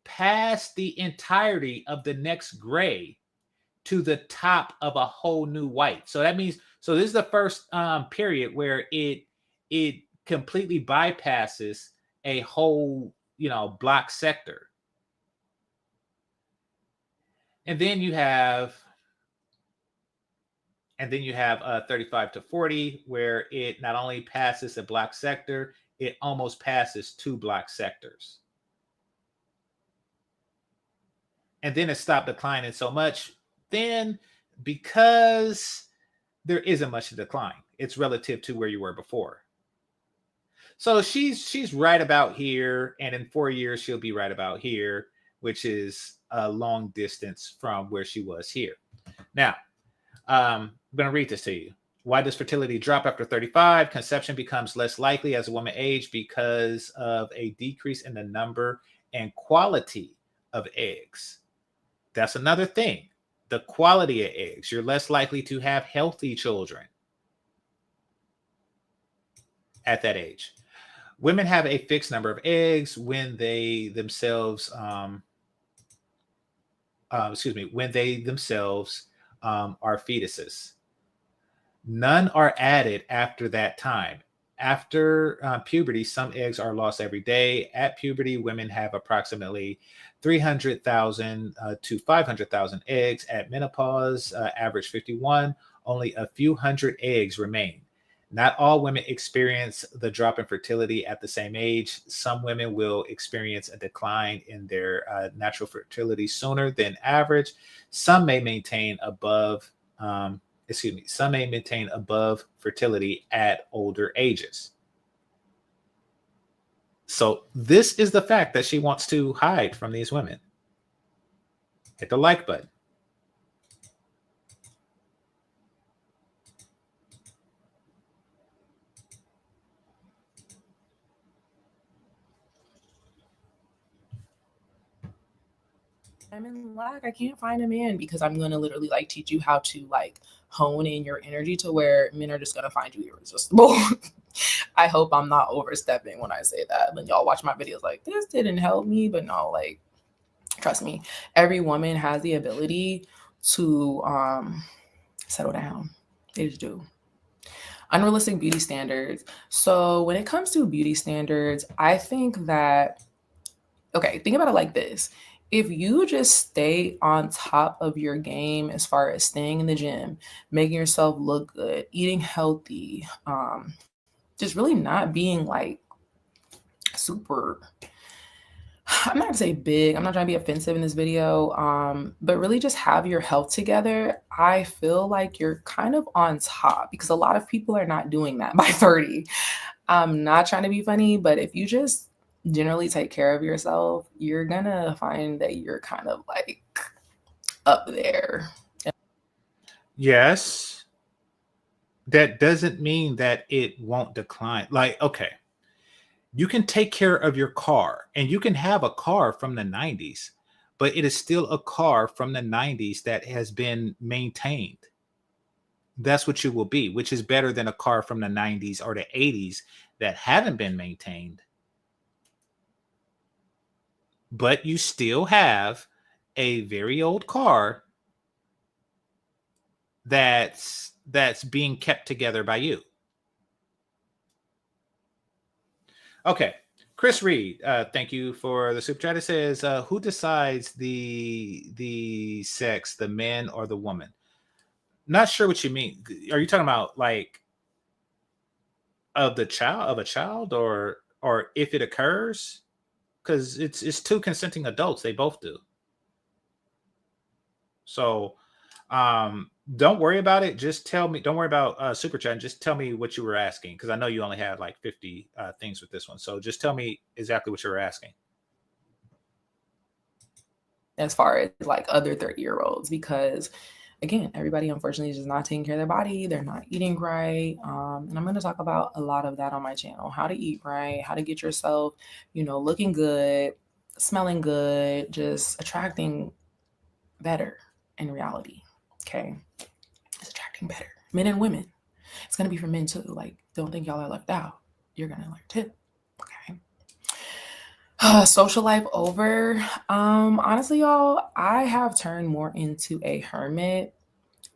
past the entirety of the next gray to the top of a whole new white. So that means, so this is the first period where it completely bypasses a whole, block sector. And then you have 35 to 40, where it not only passes a block sector, it almost passes 2 block sectors. And then it stopped declining so much. Then, because there isn't much to decline, it's relative to where you were before. So she's right about here, and in 4 years she'll be right about here, which is a long distance from where she was here. Now, I'm going to read this to you. Why does fertility drop after 35? Conception becomes less likely as a woman ages because of a decrease in the number and quality of eggs. That's another thing. The quality of eggs. You're less likely to have healthy children at that age. Women have a fixed number of eggs when they themselves, are fetuses. None are added after that time. After puberty, some eggs are lost every day. At puberty, women have approximately 300,000 to 500,000 eggs. At menopause, average 51, only a few hundred eggs remain. Not all women experience the drop in fertility at the same age. Some women will experience a decline in their natural fertility sooner than average. Some may maintain above fertility at older ages. So this is the fact that she wants to hide from these women. Hit the like button. I'm in lack. I can't find a man because I'm gonna literally teach you how to hone in your energy to where men are just gonna find you irresistible. I hope I'm not overstepping when I say that. When y'all watch my videos this didn't help me, but no, trust me, every woman has the ability to settle down. They just do. Unrealistic beauty standards. So when it comes to beauty standards, I think that, think about it like this. If you just stay on top of your game as far as staying in the gym, making yourself look good, eating healthy, just really not being super, I'm not gonna say big, I'm not trying to be offensive in this video, but really just have your health together, I feel like you're kind of on top, because a lot of people are not doing that by 30. I'm not trying to be funny, but if you just generally take care of yourself, you're gonna find that you're kind of up there. Yes. That doesn't mean that it won't decline. Okay, you can take care of your car, and you can have a car from the 90s, but it is still a car from the 90s that has been maintained. That's what you will be, which is better than a car from the 90s or the 80s that haven't been maintained. But you still have a very old car that's being kept together by you. Okay, Chris Reed, thank you for the super chat. It says, who decides the sex, the man or the woman? Not sure what you mean. Are you talking about like of a child, or if it occurs? Because it's two consenting adults. They both do. So don't worry about it. Just tell me. Don't worry about super chat. Just tell me what you were asking, because I know you only had like 50 things with this one. So just tell me exactly what you were asking. As far as like other 30-year-olds, because again, everybody unfortunately is just not taking care of their body. They're not eating right. And I'm going to talk about a lot of that on my channel: how to eat right, how to get yourself, looking good, smelling good, just attracting better in reality. Okay. It's attracting better men and women. It's going to be for men too. Like, don't think y'all are left out. You're going to learn too. Okay. Social life over. Honestly, y'all, I have turned more into a hermit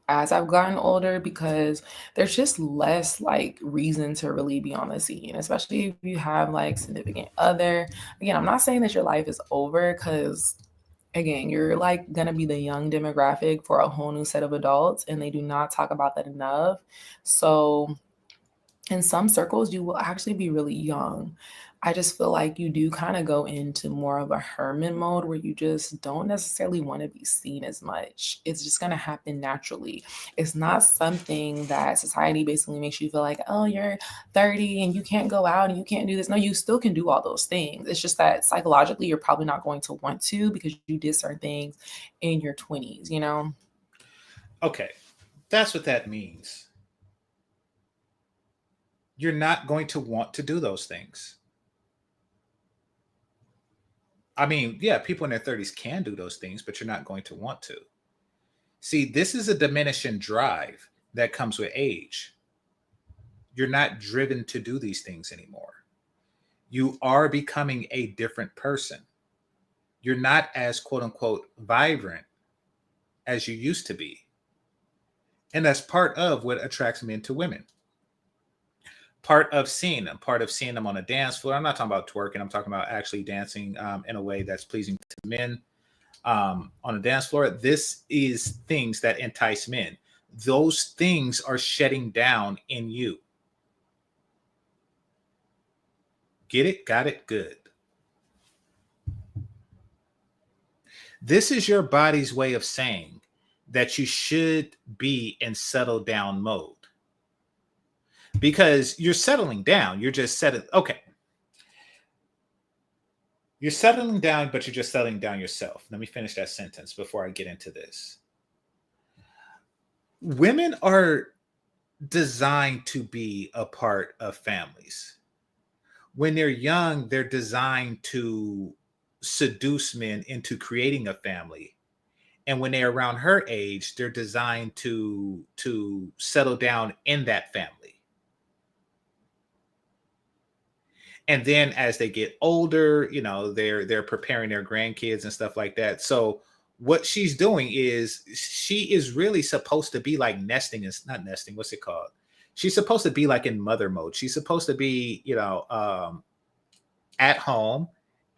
as I've gotten older, because there's just less like reason to really be on the scene, especially if you have like significant other. Again, I'm not saying that your life is over, because again, you're like gonna be the young demographic for a whole new set of adults, and they do not talk about that enough. So in some circles, you will actually be really young. I just feel like you do kind of go into more of a hermit mode where you just don't necessarily want to be seen as much. It's just going to happen naturally. It's not something that society basically makes you feel like, oh, you're 30 and you can't go out and you can't do this. No, you still can do all those things. It's just that psychologically, you're probably not going to want to, because you did certain things in your 20s, Okay, that's what that means. You're not going to want to do those things. I mean, yeah, people in their 30s can do those things, but you're not going to want to. See, this is a diminishing drive that comes with age. You're not driven to do these things anymore. You are becoming a different person. You're not as quote unquote vibrant as you used to be. And that's part of what attracts men to women. Part of seeing them on a dance floor. I'm not talking about twerking. I'm talking about actually dancing in a way that's pleasing to men on a dance floor. This is things that entice men. Those things are shedding down in you. Get it? Got it? Good. This is your body's way of saying that you should be in settle down mode. Because you're settling down. You're just settling. Okay. You're settling down, but you're just settling down yourself. Let me finish that sentence before I get into this. Women are designed to be a part of families. When they're young, they're designed to seduce men into creating a family. And when they're around her age, they're designed to settle down in that family. And then as they get older, they're preparing their grandkids and stuff like that. So what she's doing is she is really supposed to be like nesting. Is not nesting. What's it called? She's supposed to be like in mother mode. She's supposed to be, at home,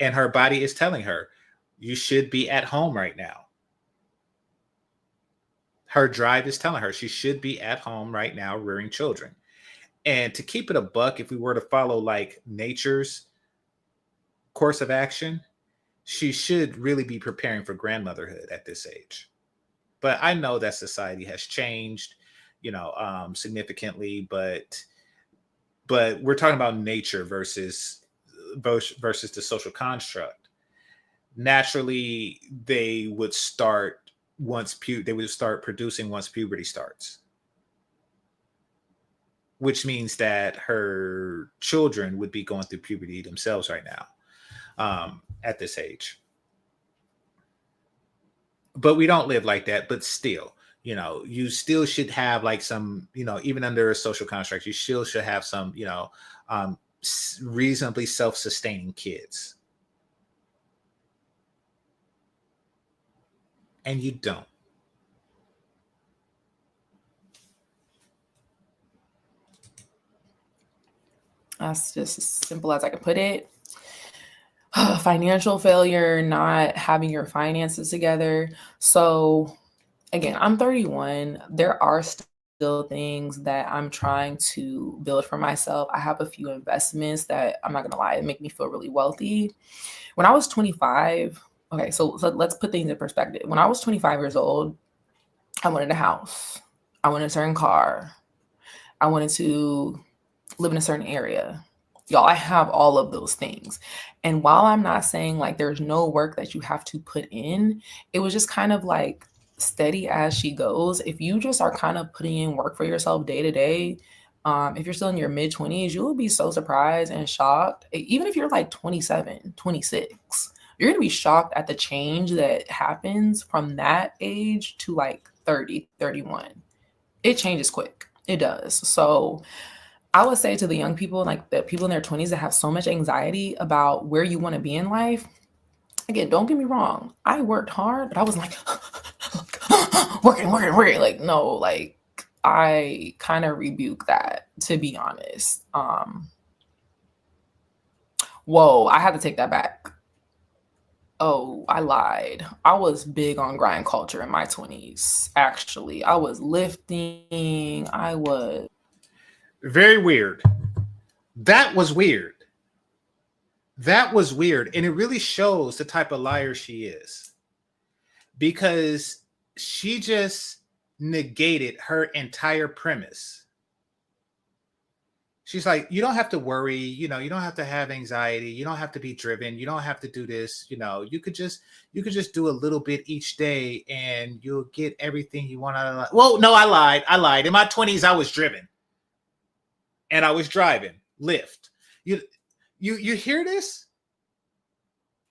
and her body is telling her, you should be at home right now. Her drive is telling her she should be at home right now rearing children. And to keep it a buck, if we were to follow like nature's course of action, she should really be preparing for grandmotherhood at this age. But I know that society has changed, significantly. But we're talking about nature versus the social construct. Naturally, they would start producing once puberty starts, which means that her children would be going through puberty themselves right now at this age. But we don't live like that. But still, you still should have like some, even under a social construct, you still should have some, reasonably self-sustaining kids. And you don't. That's just as simple as I can put it. Financial failure, not having your finances together. So again, I'm 31. There are still things that I'm trying to build for myself. I have a few investments that I'm not gonna lie, make me feel really wealthy. When I was 25, okay, so let's put things in perspective. When I was 25 years old, I wanted a house. I wanted a certain car. I wanted to live in a certain area. Y'all, I have all of those things. And while I'm not saying like there's no work that you have to put in, it was just kind of like steady as she goes. If you just are kind of putting in work for yourself day to day, if you're still in your mid 20s, you will be so surprised and shocked. Even if you're like 27, 26, you're going to be shocked at the change that happens from that age to like 30, 31. It changes quick. It does. So I would say to the young people, like the people in their 20s that have so much anxiety about where you want to be in life, again, don't get me wrong. I worked hard, but I was like, working. Like, no, like I kind of rebuke that, to be honest. Whoa, I had to take that back. Oh, I lied. I was big on grind culture in my 20s, actually. I was lifting. I was. Very weird. That was weird. That was weird. And it really shows the type of liar she is. Because she just negated her entire premise. She's like, you don't have to worry, you don't have to have anxiety, you don't have to be driven, you don't have to do this, you could just do a little bit each day and you'll get everything you want out of life. Well, no, I lied. In my 20s, I was driven. And I was driving, Lyft. You hear this?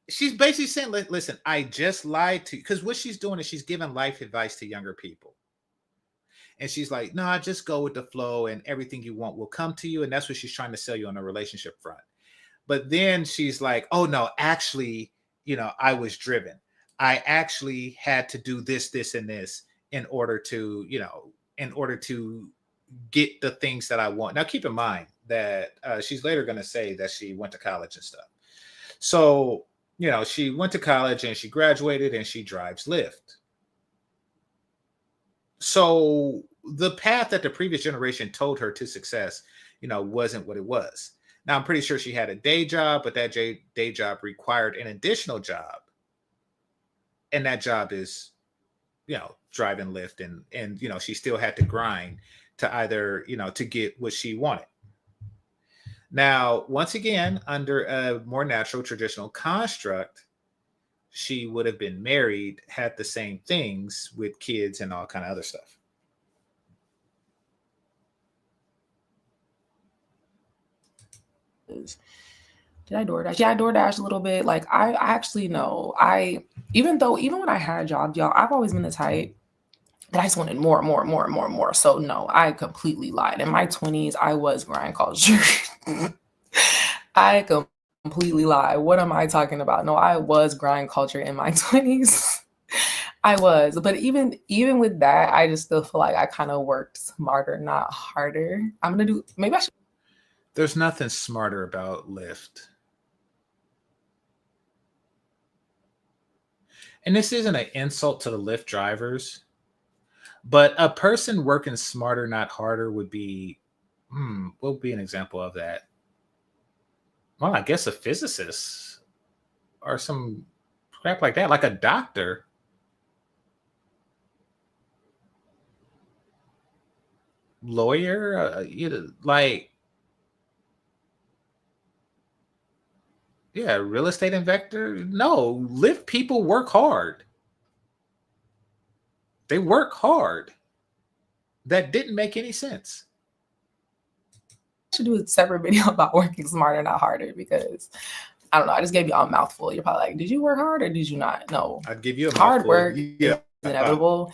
She's basically saying, listen, I just lied to you. Because what she's doing is she's giving life advice to younger people. And she's like, no, just go with the flow and everything you want will come to you. And that's what she's trying to sell you on a relationship front. But then she's like, oh, no, actually, I was driven. I actually had to do this, and this in order to get the things that I want. Now, keep in mind that she's later going to say that she went to college and stuff. So, she went to college and she graduated and she drives Lyft. So the path that the previous generation told her to success, wasn't what it was. Now, I'm pretty sure she had a day job, but that day job required an additional job. And that job is, driving Lyft. And she still had to grind to either, to get what she wanted. Now, once again, under a more natural traditional construct, she would have been married, had the same things with kids and all kind of other stuff. Did I DoorDash? Yeah, I DoorDash a little bit. Like I actually know. Even when I had a job, y'all, I've always been the type that I just wanted more. So no, I completely lied. In my 20s, I was grind culture. I completely lied. What am I talking about? No, I was grind culture in my 20s. I was. But even with that, I just still feel like I kind of worked smarter, not harder. Maybe I should. There's nothing smarter about Lyft. And this isn't an insult to the Lyft drivers, but a person working smarter, not harder would be, what would be an example of that? Well, I guess a physicist or some crap like that, like a doctor. Lawyer, real estate investor. No, Lyft people work hard. They work hard. That didn't make any sense. Should do a separate video about working smarter, not harder, because I don't know. I just gave you all a mouthful. You're probably like, did you work hard or did you not? No. I'd give you a hard mouthful. Work is inevitable.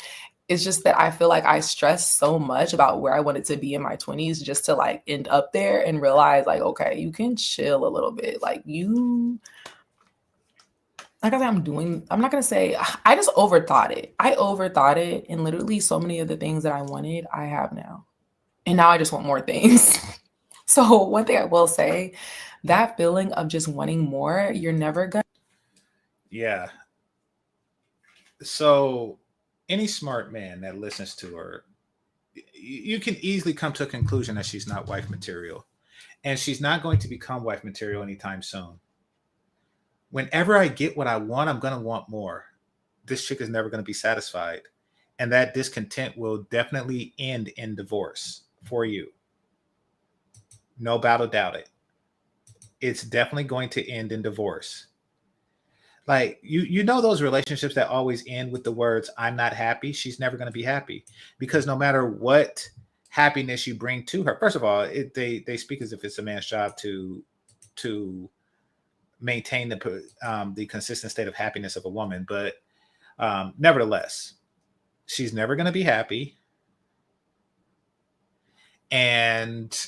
It's just that I feel like I stressed so much about where I wanted to be in my 20s just to like end up there and realize like, okay, you can chill a little bit. Like I said, I'm not going to say, I just overthought it. I overthought it. And literally so many of the things that I wanted, I have now. And now I just want more things. So one thing I will say, that feeling of just wanting more, you're never going to. Yeah. So Any smart man that listens to her, you can easily come to a conclusion that she's not wife material. And she's not going to become wife material anytime soon. Whenever I get what I want, I'm going to want more. This chick is never going to be satisfied. And that discontent will definitely end in divorce for you. No doubt it. It's definitely going to end in divorce. Like you know those relationships that always end with the words "I'm not happy." She's never going to be happy because no matter what happiness you bring to her, first of all, they speak as if it's a man's job to maintain the consistent state of happiness of a woman, but nevertheless, she's never going to be happy, and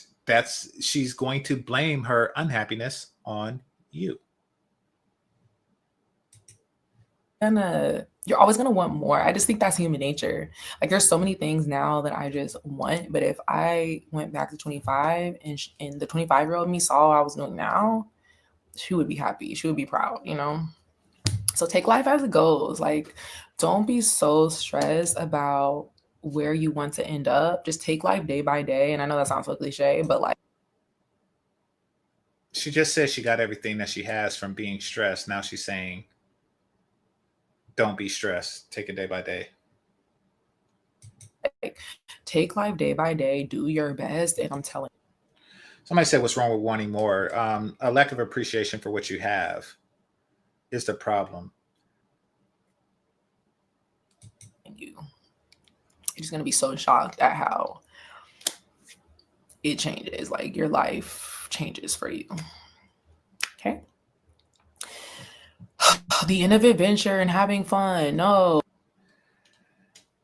she's going to blame her unhappiness on you. You're always gonna want more. I just think that's human nature. Like there's so many things now that I just want, but if I went back to 25 and the 25-year-old me saw what I was doing now, she would be happy. She would be proud, you know? So take life as it goes. Like don't be so stressed about where you want to end up. Just take life day by day. And I know that sounds so cliche, but like she just said she got everything that she has from being stressed. Now she's saying don't be stressed. Take it day by day. Take life day by day. Do your best. And I'm telling you. Somebody said, what's wrong with wanting more? A lack of appreciation for what you have is the problem. You're just going to be so shocked at how it changes. Like your life changes for you. Okay. The end of adventure and having fun. No.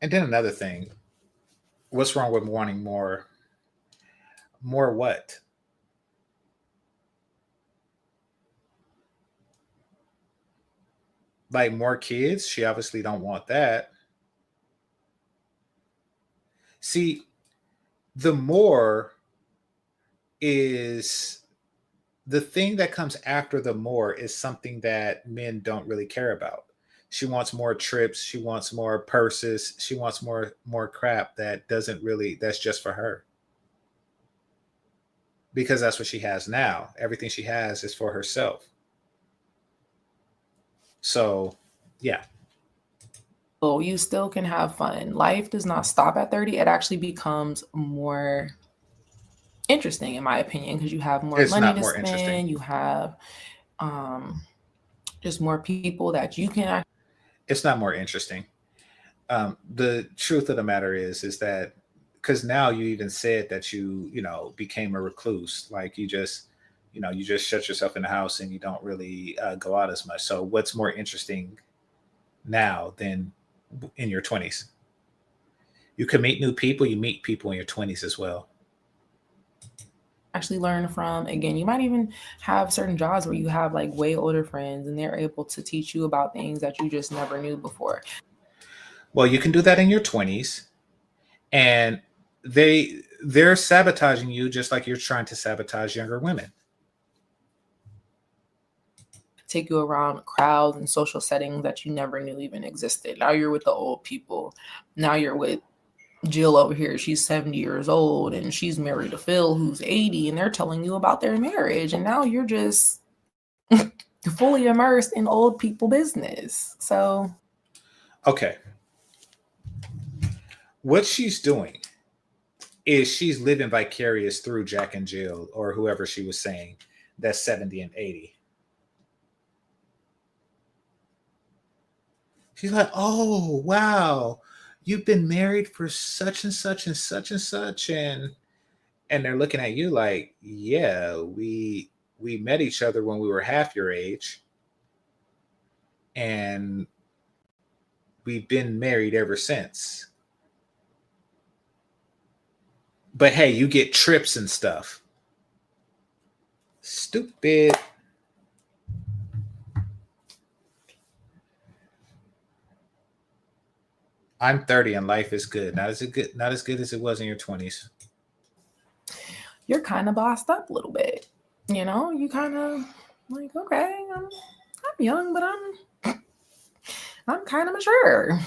And then another thing, what's wrong with wanting more? More what? Like more kids? She obviously don't want that. See, the more is the thing that comes after the more is something that men don't really care about. She wants more trips, she wants more purses, she wants more crap that doesn't really that's just for her. Because that's what she has now. Everything she has is for herself. So, yeah. So you still can have fun. Life does not stop at 30. It actually becomes more interesting, in my opinion, because you have more money to spend. You have just more people that you can. It's not more interesting. The truth of the matter is that because now you even said that you became a recluse, like you just shut yourself in the house and you don't really go out as much. So what's more interesting now than in your 20s? You can meet new people. You meet people in your 20s as well. Actually learn from. Again, you might even have certain jobs where you have like way older friends and they're able to teach you about things that you just never knew before. Well, you can do that in your 20s, and they're sabotaging you just like you're trying to sabotage younger women. Take you around crowds and social settings that you never knew even existed. Now you're with the old people. Now you're with Jill over here. She's 70 years old and she's married to Phil who's 80, and they're telling you about their marriage, and now you're just fully immersed in old people business. So okay, what she's doing is she's living vicarious through Jack and Jill or whoever she was saying that's 70 and 80. She's like, oh wow, you've been married for such and such and such and such, and they're looking at you like, yeah, we met each other when we were half your age, and we've been married ever since. But hey, you get trips and stuff. Stupid. I'm 30 and life is good. Not as good as it was in your 20s. You're kind of bossed up a little bit. You know, you kind of like, okay, I'm young, but I'm kind of mature.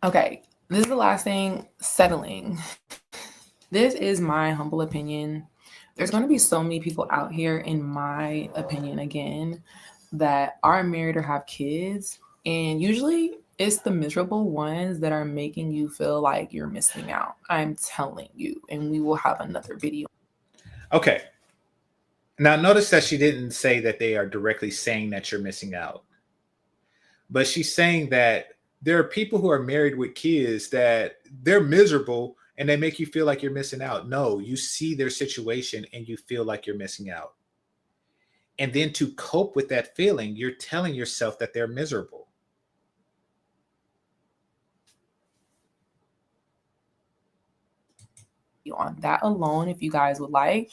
Okay, this is the last thing, settling. This is my humble opinion. There's going to be so many people out here, in my opinion, again, that are married or have kids. And usually it's the miserable ones that are making you feel like you're missing out. I'm telling you. And we will have another video. Okay. Now, notice that she didn't say that they are directly saying that you're missing out. But she's saying that there are people who are married with kids that they're miserable and they make you feel like you're missing out. No, you see their situation and you feel like you're missing out. And then to cope with that feeling, you're telling yourself that they're miserable. On that alone, if you guys would like.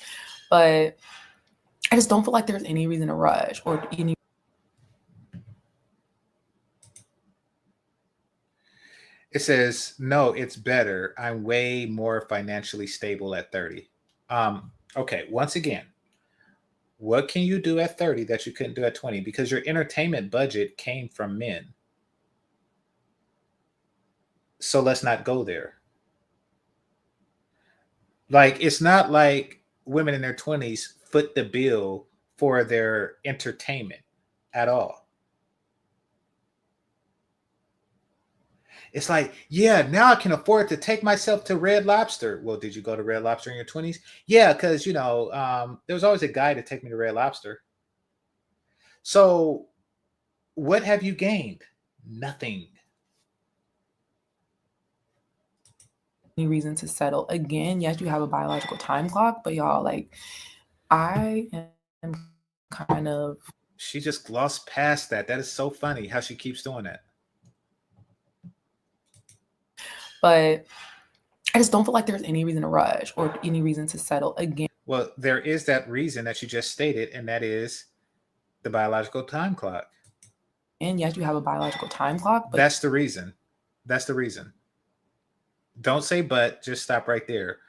But I just don't feel like there's any reason to rush or any. It says, no, it's better. I'm way more financially stable at 30. Okay, once again, what can you do at 30 that you couldn't do at 20? Because your entertainment budget came from men. So let's not go there. Like, it's not like women in their 20s foot the bill for their entertainment at all. It's like, yeah, now I can afford to take myself to Red Lobster. Well, did you go to Red Lobster in your 20s? Yeah, because, there was always a guy to take me to Red Lobster. So what have you gained? Nothing. Any reason to settle. Again, yes, you have a biological time clock, but y'all, like, I am kind of. She just glossed past that. That is so funny how she keeps doing that. But I just don't feel like there's any reason to rush or any reason to settle. Again. Well, there is that reason that you just stated, and that is the biological time clock. And yes, you have a biological time clock. But that's the reason. That's the reason. Don't say but, just stop right there.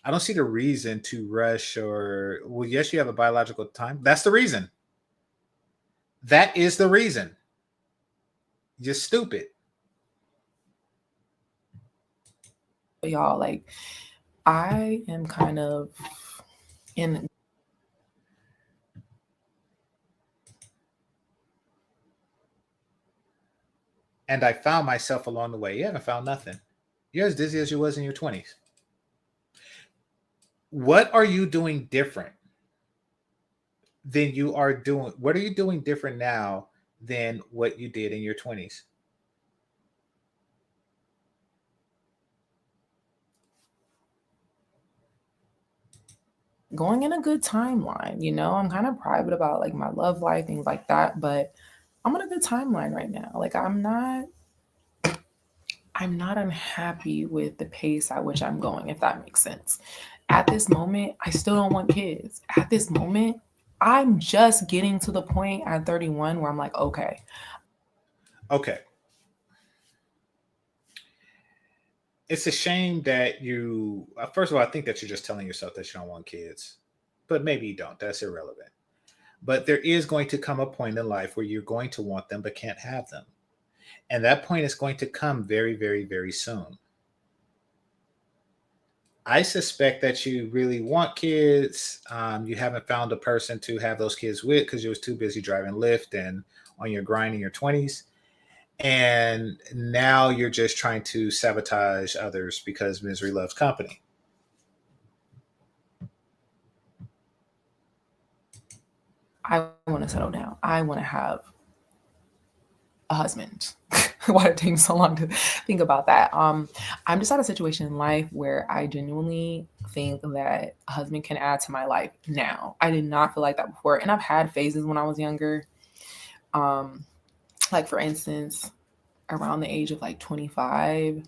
I don't see the reason to rush or, well, yes, you have a biological time. That's the reason. That is the reason. You're stupid. Y'all, like, I am kind of in. And I found myself along the way. You haven't found nothing. You're as dizzy as you was in your 20s. What are you doing different than you are doing? What are you doing different now than what you did in your 20s? Going in a good timeline, I'm kind of private about like my love life, things like that, but I'm on a good timeline right now. Like, I'm not unhappy with the pace at which I'm going, if that makes sense. At this moment, I still don't want kids. At this moment, I'm just getting to the point at 31 where I'm like, okay. It's a shame that you, first of all, I think that you're just telling yourself that you don't want kids, but maybe you don't. That's irrelevant. But there is going to come a point in life where you're going to want them, but can't have them. And that point is going to come very, very, very soon. I suspect that you really want kids. You haven't found a person to have those kids with because you was too busy driving Lyft and on your grind in your 20s. And now you're just trying to sabotage others because misery loves company. I want to settle down. I want to have a husband. Why did it take me so long to think about that? I'm just at a situation in life where I genuinely think that a husband can add to my life now. I did not feel like that before. And I've had phases when I was younger. Like, for instance, around the age of like 25,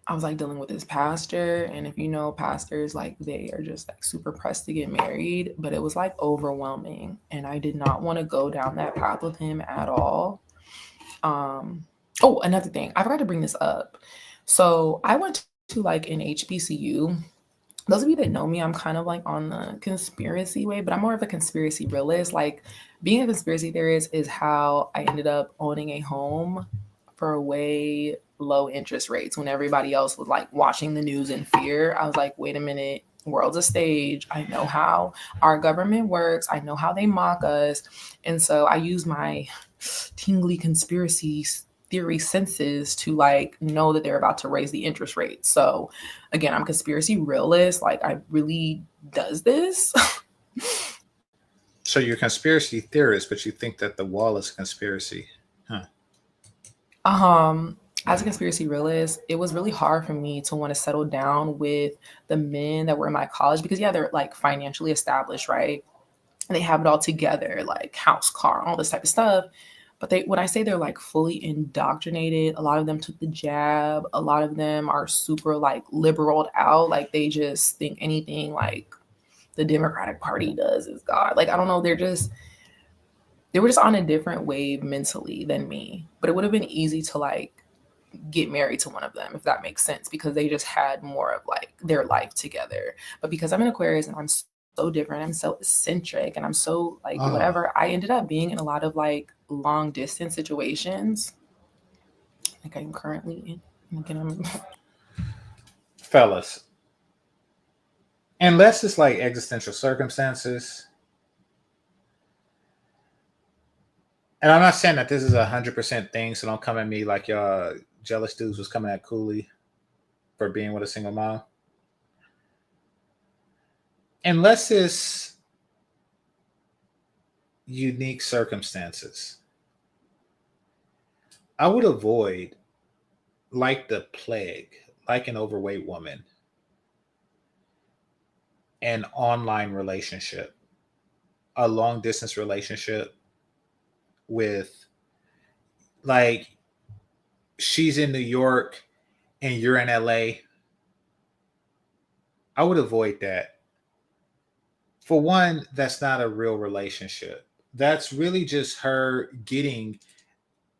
I was like dealing with this pastor. And if you know pastors, like, they are just like super pressed to get married, but it was like overwhelming. And I did not want to go down that path with him at all. Oh, another thing, I forgot to bring this up. So I went to like an HBCU. Those of you that know me, I'm kind of like on the conspiracy way, but I'm more of a conspiracy realist. Like, being a conspiracy theorist is how I ended up owning a home for way low interest rates when everybody else was like watching the news in fear. I was like, wait a minute, world's a stage. I know how our government works. I know how they mock us. And so I use my tingly conspiracy theory senses to like know that they're about to raise the interest rate. So again, I'm a conspiracy realist. Like, I really does this. So you're a conspiracy theorist, but you think that the wall is a conspiracy. Huh. As a conspiracy realist, it was really hard for me to want to settle down with the men that were in my college because yeah, they're like financially established, right? And they have it all together, like house, car, all this type of stuff. But when I say they're like fully indoctrinated, a lot of them took the jab. A lot of them are super like liberaled out. Like, they just think anything like the Democratic Party does is God. Like, I don't know. They were just on a different wave mentally than me. But it would have been easy to like get married to one of them, if that makes sense, because they just had more of like their life together. But because I'm an Aquarius and I'm so different, I'm so eccentric, and I'm so like whatever, I ended up being in a lot of like long distance situations like I'm currently in. Again, Fellas, unless it's like existential circumstances, and I'm not saying that this is 100% thing, so don't come at me like y'all jealous dudes was coming at Cooley for being with a single mom. Unless it's unique circumstances, I would avoid, like the plague, like an overweight woman, an online relationship, a long distance relationship with, like, she's in New York and you're in LA. I would avoid that. For one, that's not a real relationship. That's really just her getting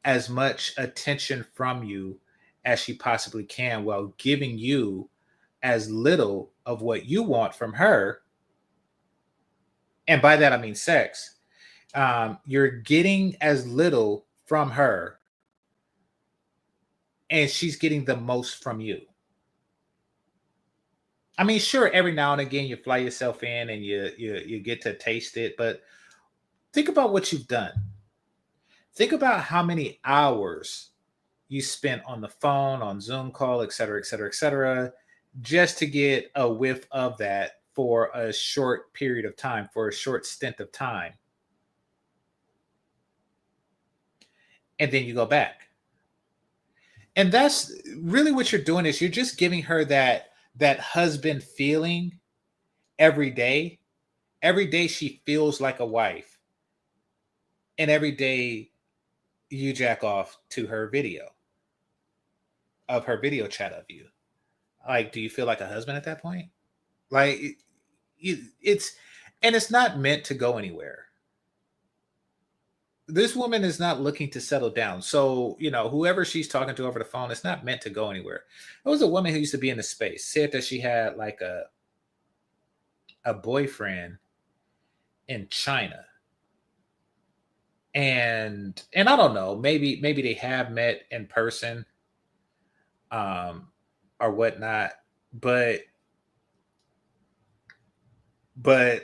as much attention from you as she possibly can while giving you as little of what you want from her. And by that, I mean sex. You're getting as little from her, and she's getting the most from you. I mean, sure, every now and again you fly yourself in and you get to taste it, but think about what you've done. Think about how many hours you spent on the phone, on Zoom call, et cetera, et cetera, et cetera, just to get a whiff of that for a short period of time, for a short stint of time. And then you go back. And that's really what you're doing, is you're just giving her that husband feeling every day. Every day she feels like a wife. And every day you jack off to her video chat of you. Like, do you feel like a husband at that point? Like, it's, and it's not meant to go anywhere. This woman is not looking to settle down. So, whoever she's talking to over the phone, it's not meant to go anywhere. There was a woman who used to be in the space, said that she had like a boyfriend in China. And I don't know, maybe they have met in person, or whatnot, but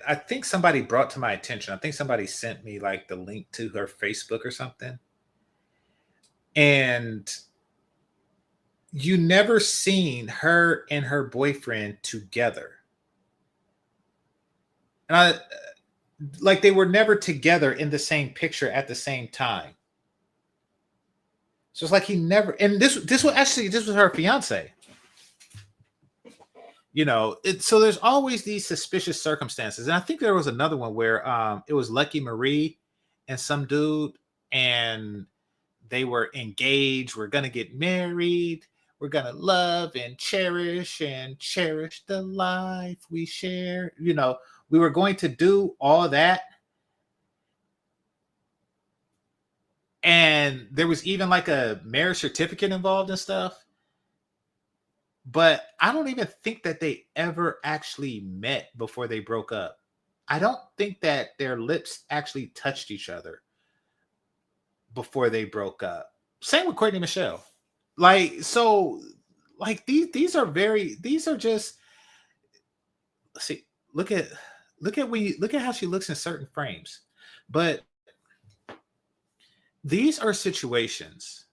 I think somebody brought to my attention. I think somebody sent me like the link to her Facebook or something. And you never seen her and her boyfriend together. And like, they were never together in the same picture at the same time. So it's like he never, and this was her fiance. So there's always these suspicious circumstances. And I think there was another one where it was Lucky Marie and some dude, and they were engaged. We're gonna get married. We're gonna love and cherish the life we share. We were going to do all that. And there was even like a marriage certificate involved and stuff. But I don't even think that they ever actually met before they broke up. I don't think that their lips actually touched each other before they broke up. Same with Courtney Michelle. Like, so like these are just, see, look at look at how she looks in certain frames. But these are situations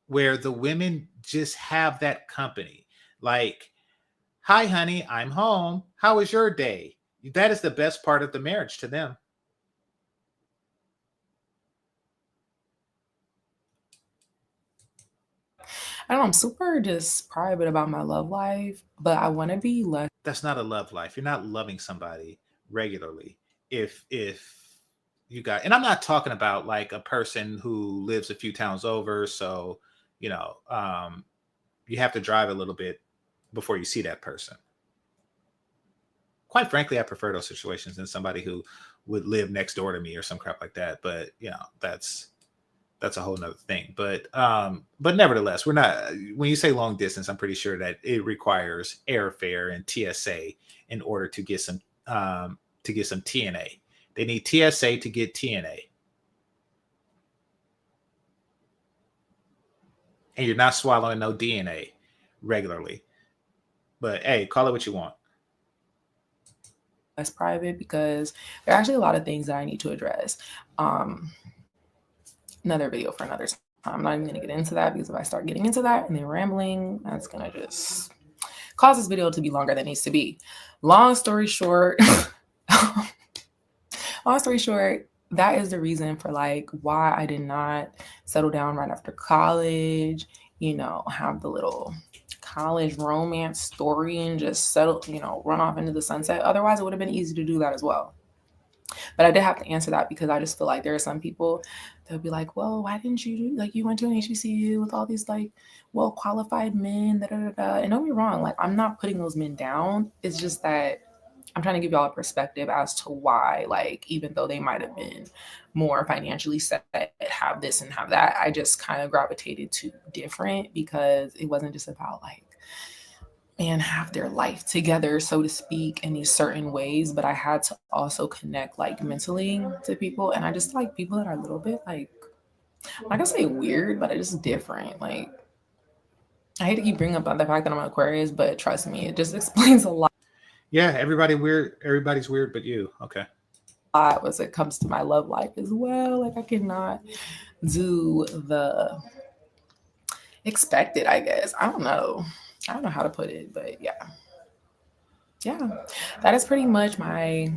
where the women just have that company. Like, hi honey, I'm home. How was your day? That is the best part of the marriage to them. I don't know, I'm super just private about my love life, but I want to be less. That's not a love life. You're not loving somebody regularly. If you got, and I'm not talking about like a person who lives a few towns over, so you know, you have to drive a little bit before you see that person. Quite frankly, I prefer those situations than somebody who would live next door to me or some crap like that. But you know, that's a whole nother thing. But nevertheless, we're not, when you say long distance, I'm pretty sure that it requires airfare and TSA in order to get some TNA. They need TSA to get TNA. And you're not swallowing no DNA regularly. But hey, call it what you want. Less private because there are actually a lot of things that I need to address. Another video for another time. I'm not even going to get into that because if I start getting into that and then rambling, that's going to just cause this video to be longer than it needs to be. Long story short, that is the reason for like why I did not settle down right after college, you know, have the little college romance story and just settle, you know, run off into the sunset. Otherwise, it would have been easy to do that as well. But I did have to answer that because I just feel like there are some people that'll be like, well, why didn't you, like, you went to an HBCU with all these like well-qualified men, da, da, da, da. And don't be wrong, like, I'm not putting those men down. It's just that I'm trying to give y'all a perspective as to why, like, even though they might have been more financially set, have this and have that, I just kind of gravitated to different because it wasn't just about like, and have their life together, so to speak, in these certain ways. But I had to also connect like mentally to people. And I just like people that are a little bit like, I'm not gonna say weird, but it's just different. Like, I hate to keep bringing up the fact that I'm an Aquarius, but trust me, it just explains a lot Yeah, everybody's weird but you. Okay. as it comes to my love life as well. Like, I cannot do the expected, I guess. I don't know how to put it, but yeah, that is pretty much my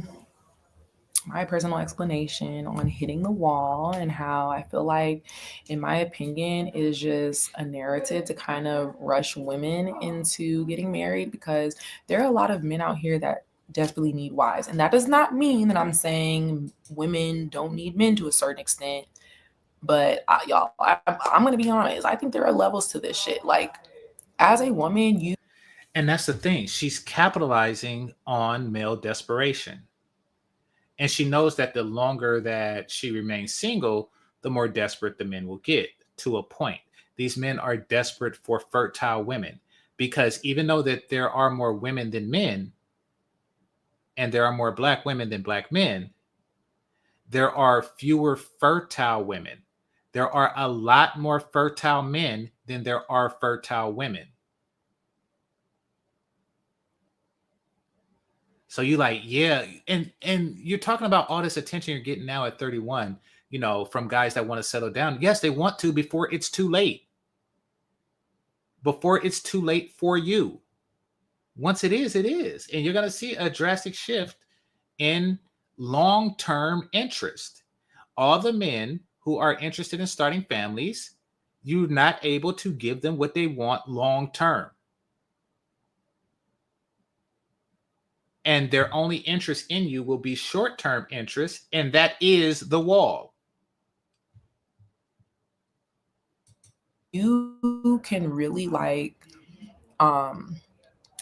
personal explanation on hitting the wall and how I feel like, in my opinion, is just a narrative to kind of rush women into getting married because there are a lot of men out here that desperately need wives. And that does not mean that I'm saying women don't need men to a certain extent. But y'all, I'm going to be honest. I think there are levels to this shit. Like, as a woman, And that's the thing. She's capitalizing on male desperation. And she knows that the longer that she remains single, the more desperate the men will get, to a point. These men are desperate for fertile women because even though that there are more women than men and there are more black women than black men, there are fewer fertile women. There are a lot more fertile men than there are fertile women. So you like, yeah, and you're talking about all this attention you're getting now at 31, you know, from guys that want to settle down. Yes, they want to before it's too late. Before it's too late for you. Once it is, it is. And you're going to see a drastic shift in long-term interest. All the men who are interested in starting families, you're not able to give them what they want long-term. And their only interest in you will be short-term interest, and that is the wall. You can really like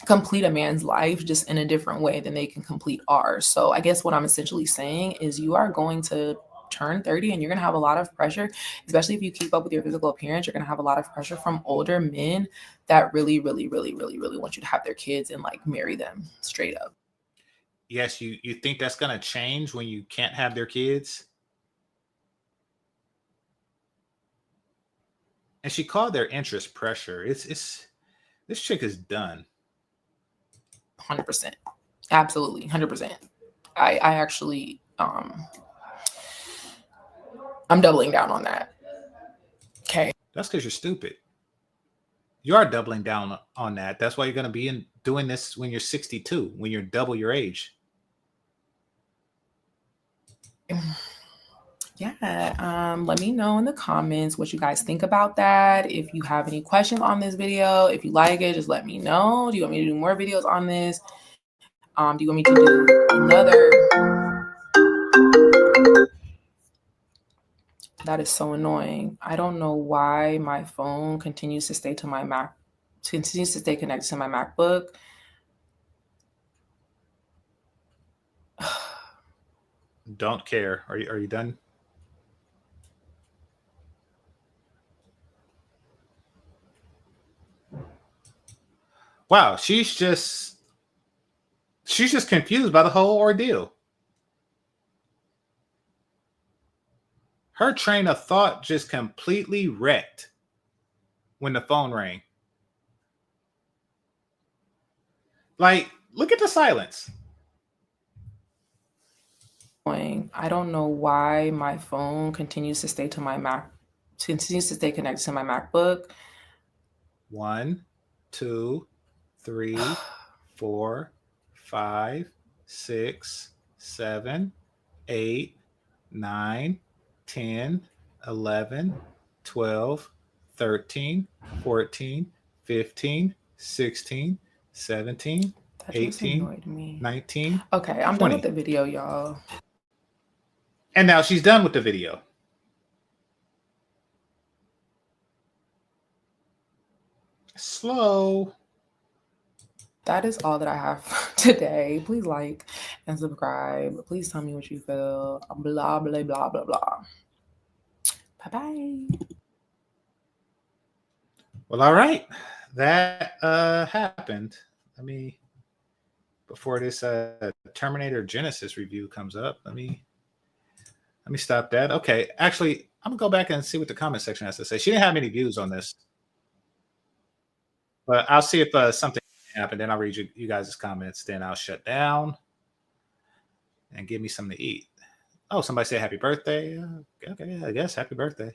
complete a man's life just in a different way than they can complete ours. So I guess what I'm essentially saying is you are going to turn 30 and you're going to have a lot of pressure, especially if you keep up with your physical appearance. You're going to have a lot of pressure from older men that really, really, really, really, really want you to have their kids and like marry them straight up. Yes, you think that's going to change when you can't have their kids? And she called their interest pressure. It's this chick is done. 100%. Absolutely, 100%. I actually, I'm doubling down on that. Okay. That's because you're stupid. You are doubling down on that. That's why you're going to be doing this when you're 62, when you're double your age. Yeah, let me know in the comments what you guys think about that. If you have any questions on this video, if you like it, just let me know. Do you want me to do more videos on this? Do you want me to do another? That is so annoying. I don't know why my phone continues to stay connected to my MacBook. Don't care. Are you done? Wow, she's just confused by the whole ordeal. Her train of thought just completely wrecked when the phone rang. Like, look at the silence. I don't know why my phone continues to stay connected to my MacBook. 1, 2, 3, 4, 5, 6, 7, 8, 9, 10, 11, 12, 13, 14, 15, 16, 17, That just 18, annoyed me. 19. Okay, I'm 20. done with the video, y'all. And now she's done with the video. Slow. That is all that I have today. Please like and subscribe. Please tell me what you feel. Blah, blah, blah, blah, blah. Bye-bye. Well, all right. That happened. Before this Terminator Genesis review comes up, let me stop that. Okay, actually, I'm gonna go back and see what the comment section has to say. She didn't have many views on this, but I'll see if something happened. Then I'll read you guys' comments. Then I'll shut down and give me something to eat. Oh, somebody said happy birthday. Okay, I guess happy birthday.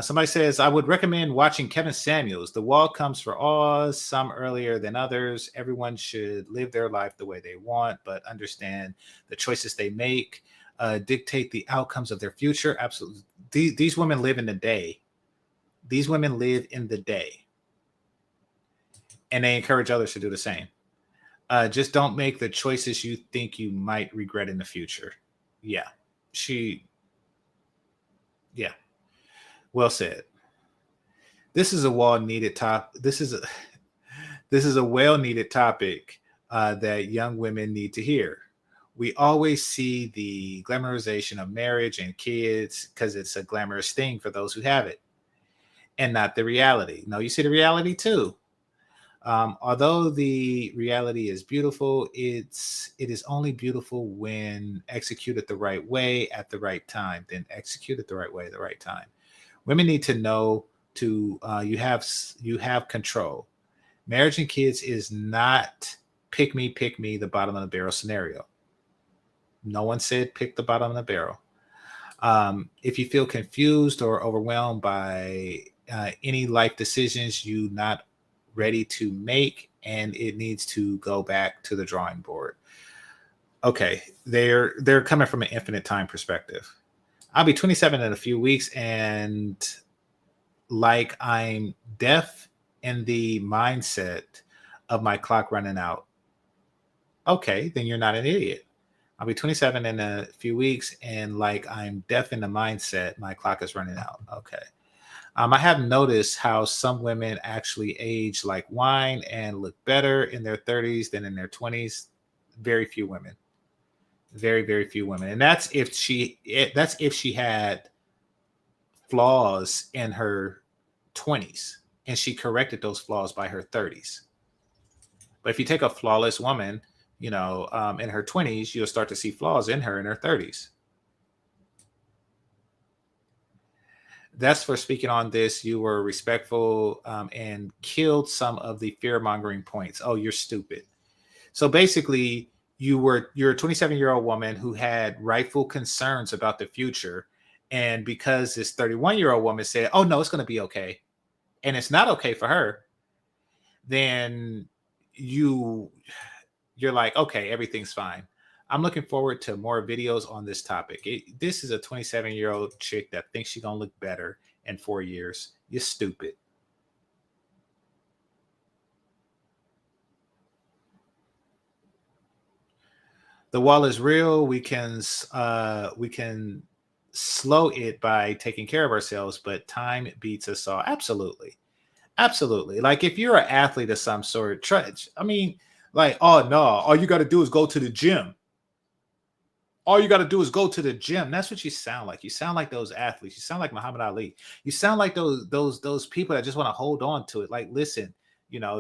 Somebody says, I would recommend watching Kevin Samuels. The Wall Comes for All, some earlier than others. Everyone should live their life the way they want, but understand the choices they make dictate the outcomes of their future. Absolutely. These women live in the day. These women live in the day. And they encourage others to do the same. Just don't make the choices you think you might regret in the future. Yeah. Yeah. Well said. This is a well-needed topic. This is a well-needed topic that young women need to hear. We always see the glamorization of marriage and kids because it's a glamorous thing for those who have it, and not the reality. No, you see the reality too. Although the reality is beautiful, it is only beautiful when executed the right way at the right time. Then execute it the right way at the right time. Women need to know you have control. Marriage and kids is not pick me, the bottom of the barrel scenario. No one said pick the bottom of the barrel. If you feel confused or overwhelmed by any life decisions you're not ready to make, and it needs to go back to the drawing board. Okay, they're coming from an infinite time perspective. I'll be 27 in a few weeks, and like I'm deaf in the mindset of my clock running out. Okay, then you're not an idiot. I'll be 27 in a few weeks, and like I'm deaf in the mindset, my clock is running out. Okay. I have noticed how some women actually age like wine and look better in their 30s than in their 20s. Very few women. Very, very few women. And that's if she had flaws in her 20s and she corrected those flaws by her 30s. But if you take a flawless woman, in her 20s, you'll start to see flaws in her 30s. That's for speaking on this. You were respectful and killed some of the fear mongering points. Oh, you're stupid. So basically, you're a 27-year-old woman who had rightful concerns about the future, and because this 31-year-old woman said, "Oh no, it's going to be okay," and it's not okay for her, then you're like, okay, everything's fine. I'm looking forward to more videos on this topic. This is a 27-year-old chick that thinks she's gonna look better in 4 years. You're stupid. The wall is real. We can slow it by taking care of ourselves, but time beats us all. Absolutely. Absolutely. Like if you're an athlete of some sort, I mean, like, oh no, all you got to do is go to the gym. All you got to do is go to the gym. That's what you sound like. You sound like those athletes. You sound like Muhammad Ali. You sound like those people that just want to hold on to it. Like, listen,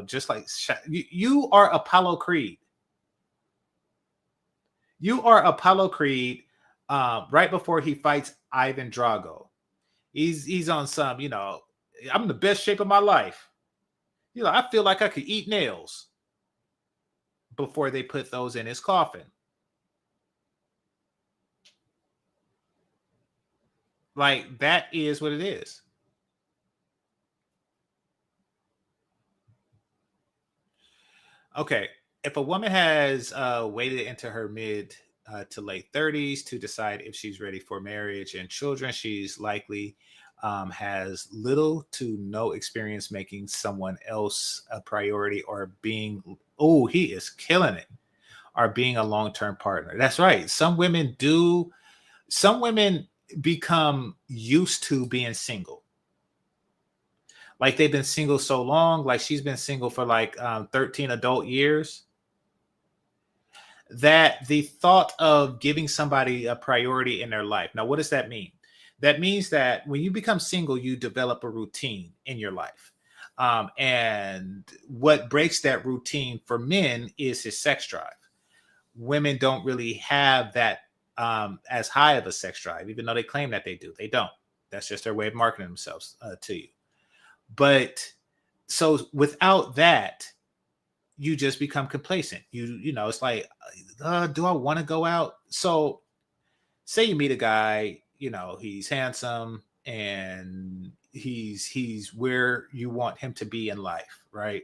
just like you are Apollo Creed. You are Apollo Creed. Right before he fights Ivan Drago, he's on some. I'm in the best shape of my life. I feel like I could eat nails before they put those in his coffin. Like, that is what it is. Okay. If a woman has waited into her mid to late 30s to decide if she's ready for marriage and children, she's likely has little to no experience making someone else a priority or being, oh, he is killing it, or being a long-term partner. That's right. Some women become used to being single. Like they've been single so long, like she's been single for like 13 adult years, that the thought of giving somebody a priority in their life. Now, what does that mean? That means that when you become single, you develop a routine in your life. And what breaks that routine for men is his sex drive. Women don't really have that as high of a sex drive, even though they claim that they do. They don't. That's just their way of marketing themselves to you. But so without that, you just become complacent. It's like, do I want to go out? So say you meet a guy, he's handsome and he's where you want him to be in life, right?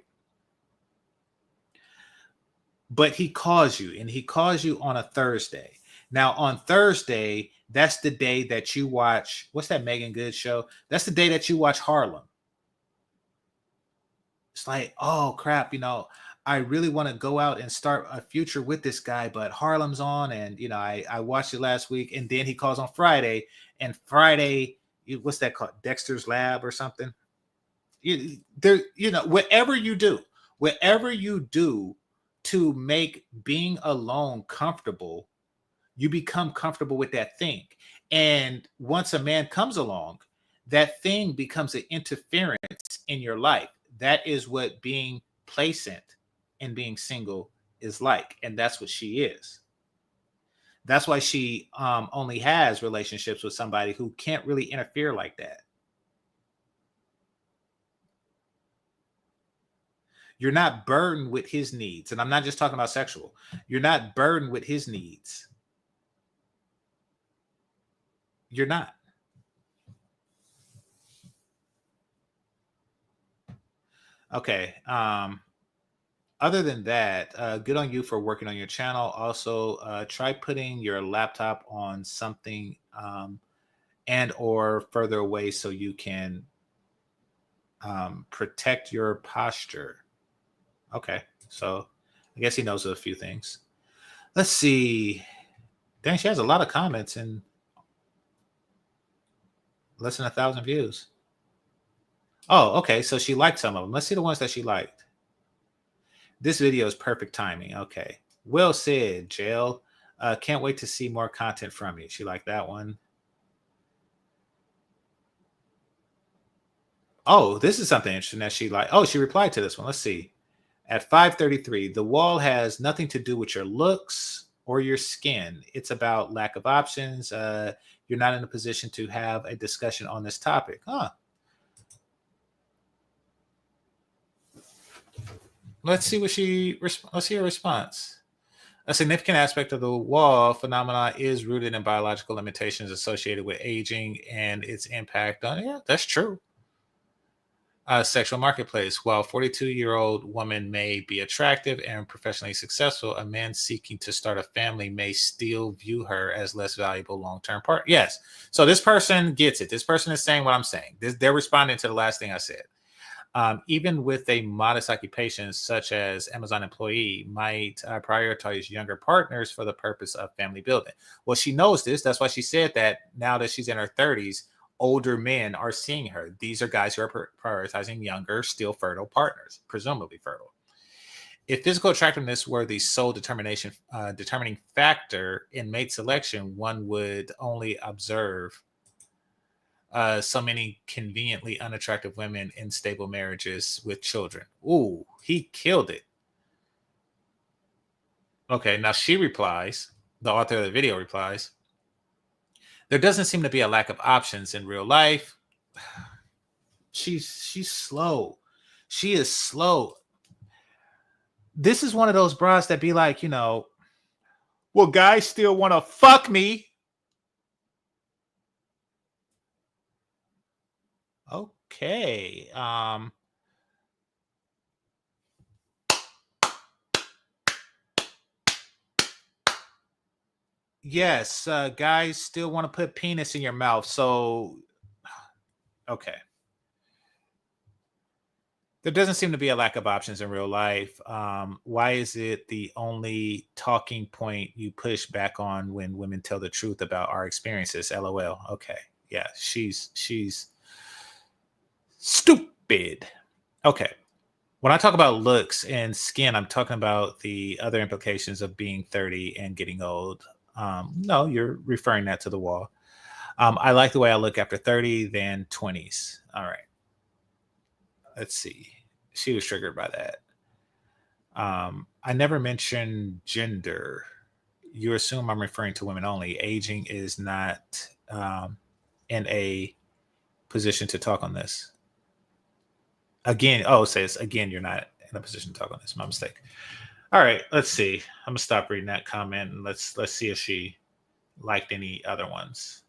But he calls you on a Thursday. Now on Thursday, that's the day that you watch, what's that Megan Good show? That's the day that you watch Harlem. It's like, oh crap, I really want to go out and start a future with this guy, but Harlem's on, and I watched it last week, and then he calls on Friday, and Friday, what's that called? Dexter's Lab or something. Whatever you do to make being alone comfortable, you become comfortable with that thing. And once a man comes along, that thing becomes an interference in your life. That is what being placent and being single is like. And that's what she is. That's why she only has relationships with somebody who can't really interfere like that. You're not burdened with his needs. And I'm not just talking about sexual. You're not burdened with his needs. You're not. Okay. Other than that, good on you for working on your channel. Also, try putting your laptop on something and or further away so you can protect your posture. Okay, so I guess he knows a few things. Let's see. Dang, she has a lot of comments and less than 1,000 views. Oh, okay, so she liked some of them. Let's see the ones that she liked. This video is perfect timing. Okay. Well said, Jail. Can't wait to see more content from you. She liked that one. Oh, this is something interesting that she liked. Oh, she replied to this one. Let's see. At 5:33, the wall has nothing to do with your looks or your skin. It's about lack of options. you're not in a position to have a discussion on this topic. Let's see what let's see her response. A significant aspect of the wall phenomena is rooted in biological limitations associated with aging and its impact on, yeah, that's true. Sexual marketplace. While 42-year-old woman may be attractive and professionally successful, a man seeking to start a family may still view her as less valuable long-term partner. Yes. So this person gets it. This person is saying what I'm saying. They're responding to the last thing I said. Even with a modest occupation such as Amazon employee might prioritize younger partners for the purpose of family building. Well, she knows this. That's why she said that now that she's in her 30s, older men are seeing her. These are guys who are prioritizing younger, still fertile partners, presumably fertile. If physical attractiveness were the sole determining factor in mate selection, one would only observe so many conveniently unattractive women in stable marriages with children. Ooh, he killed it. Okay, now she replies, the author of the video replies, there doesn't seem to be a lack of options in real life. She's slow. She is slow. This is one of those bras that be like, well, guys still want to fuck me. Okay. Yes, guys still want to put penis in your mouth. So, okay. There doesn't seem to be a lack of options in real life. Why is it the only talking point you push back on when women tell the truth about our experiences? LOL. Okay. Yeah, she's stupid. Okay. When I talk about looks and skin, I'm talking about the other implications of being 30 and getting old. No, you're referring that to the wall. I like the way I look after 30 than 20s. All right. Let's see. She was triggered by that. I never mentioned gender. You assume I'm referring to women only. Aging is not in a position to talk on this. Again, it says again, you're not in a position to talk on this. My mistake. All right, let's see. I'm gonna stop reading that comment and let's see if she liked any other ones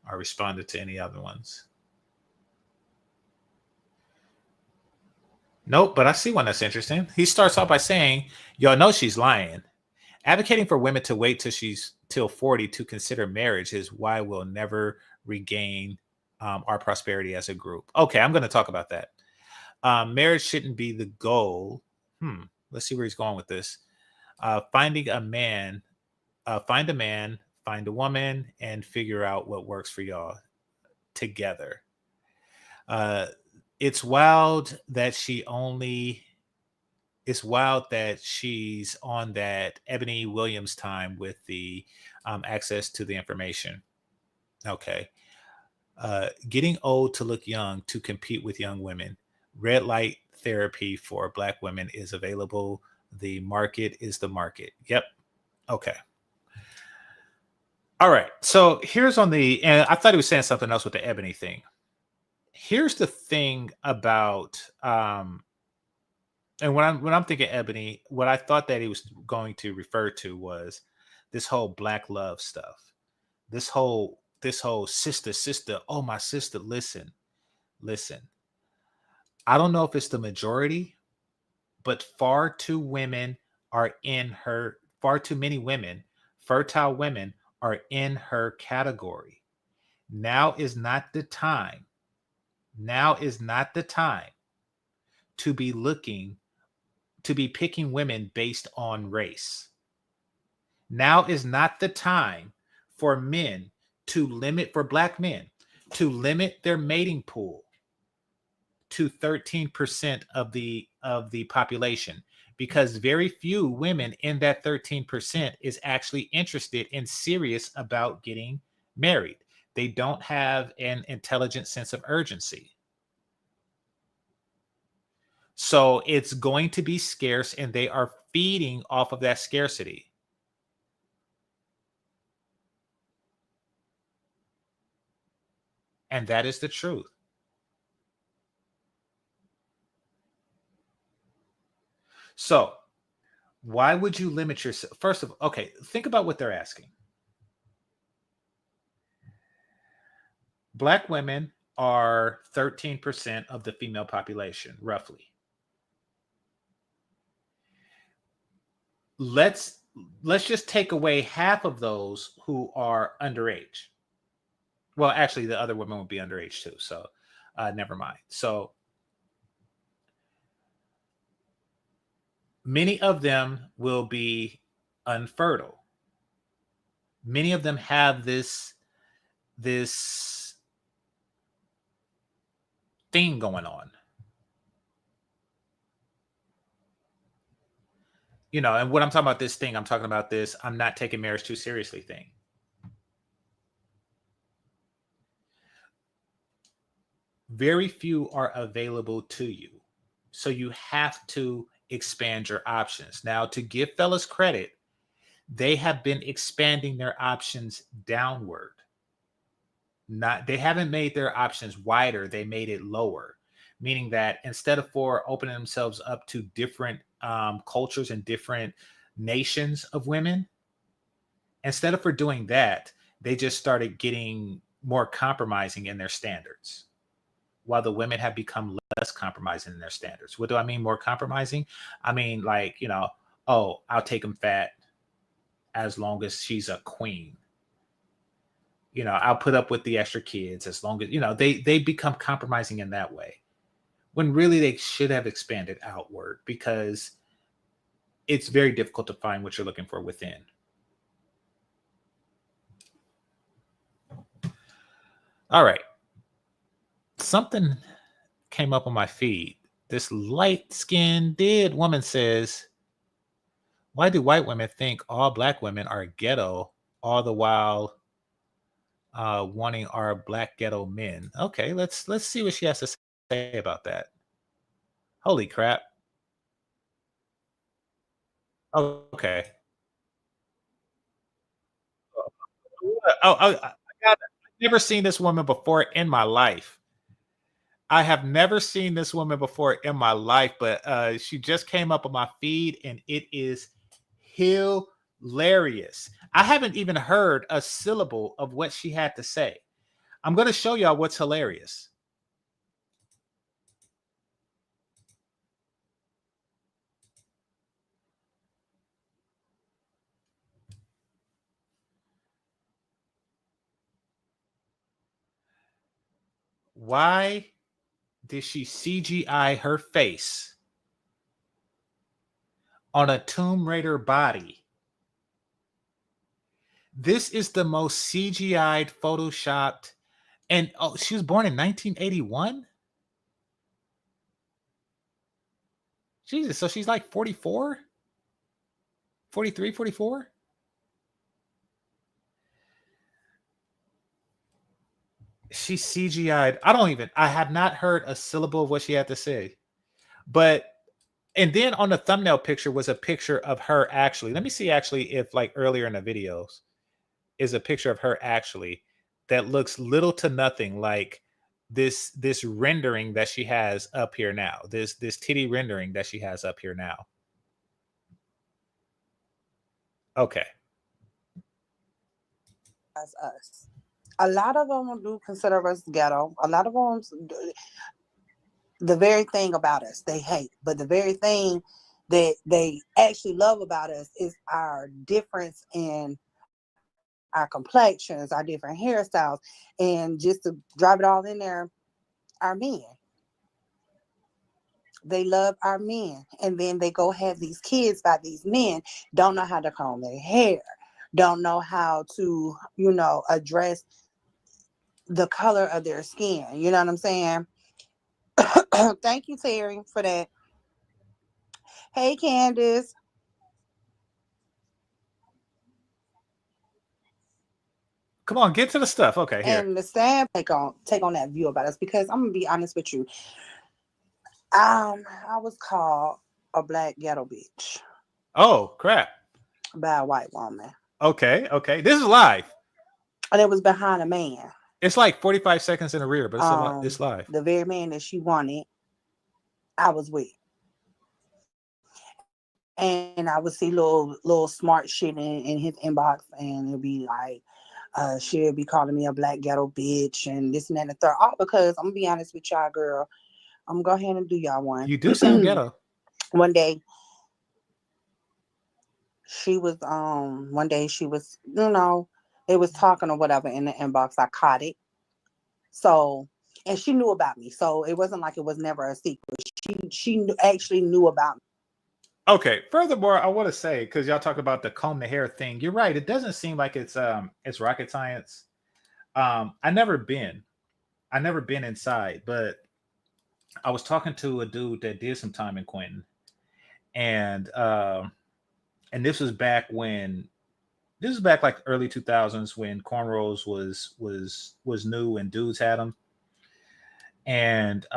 or responded to any other ones. Nope, but I see one that's interesting. He starts off by saying, y'all know she's lying. Advocating for women to wait till 40 to consider marriage is why we'll never regain our prosperity as a group. Okay, I'm going to talk about that. Marriage shouldn't be the goal. Let's see where he's going with this. Find a man, find a woman, and figure out what works for y'all together. It's wild that she's on that Ebony Williams time with the access to the information. Okay. Getting old to look young to compete with young women. Red light therapy for Black women is available. The market is the market. Yep. Okay. All right. So here's and I thought he was saying something else with the Ebony thing. Here's the thing about, and when I'm thinking Ebony, what I thought that he was going to refer to was this whole Black love stuff. This whole sister. Oh, my sister, listen. I don't know if it's the majority, but far too many women, fertile women, are in her category. Now is not the time to be picking women based on race. Now is not the time for Black men to limit their mating pool to 13% of the population, because very few women in that 13% is actually interested and serious about getting married. They don't have an intelligent sense of urgency. So it's going to be scarce, and they are feeding off of that scarcity. And that is the truth. So why would you limit yourself? First of all, okay, think about what they're asking. Black women are 13% of the female population, roughly. Let's just take away half of those who are underage. Well, actually, the other women would be underage too. So never mind. So many of them will be unfertile. Many of them have this thing going on. You know, and when I'm talking about this thing, I'm talking about this I'm not taking marriage too seriously thing. Very few are available to you. So you have to expand your options. Now, to give fellas credit, they have been expanding their options downward. They haven't made their options wider, they made it lower. Meaning that instead of opening themselves up to different cultures and different nations of women, instead of doing that, they just started getting more compromising in their standards, while the women have become less compromising in their standards. What do I mean more compromising? I mean, like, you know, oh, I'll take them fat as long as she's a queen. You know, I'll put up with the extra kids as long as, you know, they become compromising in that way. When really they should have expanded outward, because it's very difficult to find what you're looking for within. All right. Something came up on my feed. This light-skinned woman says, why do white women think all black women are ghetto, all the while wanting our black ghetto men? Okay, let's see what she has to say about that. Holy crap. Okay. I've never seen this woman before in my life. I have never seen this woman before in my life, but she just came up on my feed and it is hilarious. I haven't even heard a syllable of what she had to say. I'm going to show y'all what's hilarious. Why did she CGI her face on a Tomb Raider body? This is the most CGI'd, photoshopped, and oh, she was born in 1981? Jesus, so she's like 44? 43, 44? She CGI'd. I have not heard a syllable of what she had to say. But, and then on the thumbnail picture was a picture of her actually. Let me see actually if like earlier in the videos is a picture of her actually that looks little to nothing like this rendering that she has up here now. This titty rendering that she has up here now. Okay. As us. A lot of them do consider us ghetto. A lot of them, the very thing about us they hate, but the very thing that they actually love about us is our difference in our complexions, our different hairstyles, and just to drive it all in there, our men. They love our men, and then they go have these kids by these men, don't know how to comb their hair, don't know how to, you know, address the color of their skin. You know what I'm saying? Thank you, Terry, for that. Hey, Candace. Come on, get to the stuff. Okay, here. And the staff take on that view about us, because I'm gonna be honest with you. I was called a black ghetto bitch Oh, crap. by a white woman. Okay. This is live. And it was behind a man. It's like 45 seconds in the rear, but it's live. The very man that she wanted, I was with. And I would see little smart shit in his inbox, and it'd be like, she'll be calling me a black ghetto bitch and this and that and the third. All because I'm gonna be honest with y'all, girl. I'm gonna go ahead and do y'all one. You do sound ghetto. One day she was, they was talking or whatever in the inbox. I caught it. So, and she knew about me. So it wasn't like it was never a secret. She actually knew about me. Okay. Furthermore, I want to say, because y'all talk about the comb the hair thing, you're right. It doesn't seem like it's rocket science. I never been inside, but I was talking to a dude that did some time in Quentin, and this was back like early 2000s when cornrows was new and dudes had them, and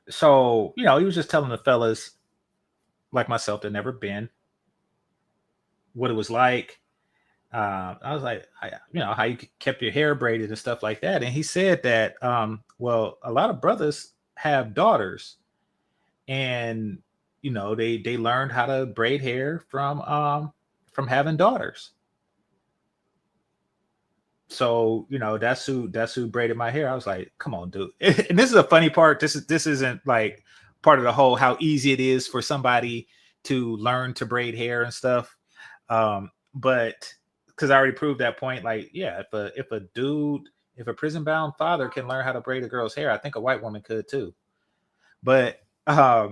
so he was just telling the fellas like myself that never been what it was like. I was like, how you kept your hair braided and stuff like that. And he said that, well, a lot of brothers have daughters, and they learned how to braid hair from having daughters. So that's who braided my hair. I was like, come on, dude. And this is a funny part. This isn't like part of the whole how easy it is for somebody to learn to braid hair and stuff. But because I already proved that point, like, yeah, if a prison bound father can learn how to braid a girl's hair, I think a white woman could too. But I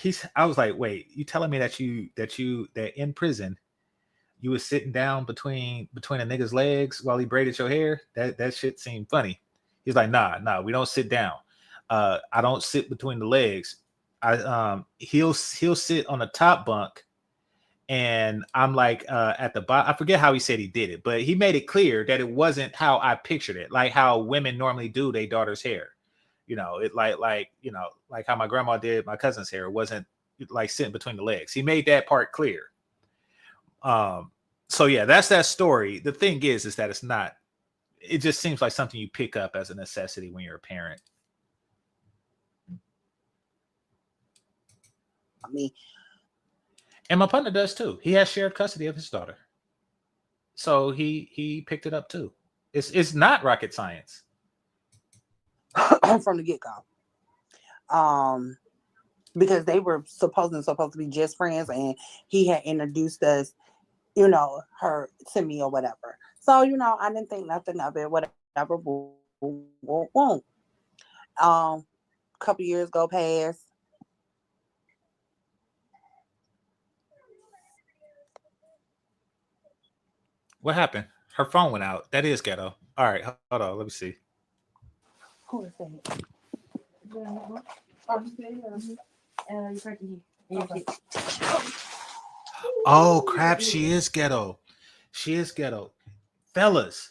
was like, wait, you telling me that in prison you was sitting down between a nigga's legs while he braided your hair? That shit seemed funny. He's like, nah, we don't sit down. I don't sit between the legs. He'll sit on the top bunk, and I'm like at the bottom. I forget how he said he did it, but he made it clear that it wasn't how I pictured it, like how women normally do their daughter's hair. It like how my grandma did my cousin's hair. It wasn't like sitting between the legs. He made that part clear. So yeah, that's that story. The thing is that it's not. It just seems like something you pick up as a necessity when you're a parent. I mean, and my partner does too. He has shared custody of his daughter, so he picked it up too. It's not rocket science from the get-go. Because they were supposed to be just friends, and he had introduced us, her to me or whatever. So, I didn't think nothing of it, whatever. Boom. Couple years go past. What happened? Her phone went out. That is ghetto. All right, hold on. Let me see. Who is that? Oh crap, she is ghetto. Fellas,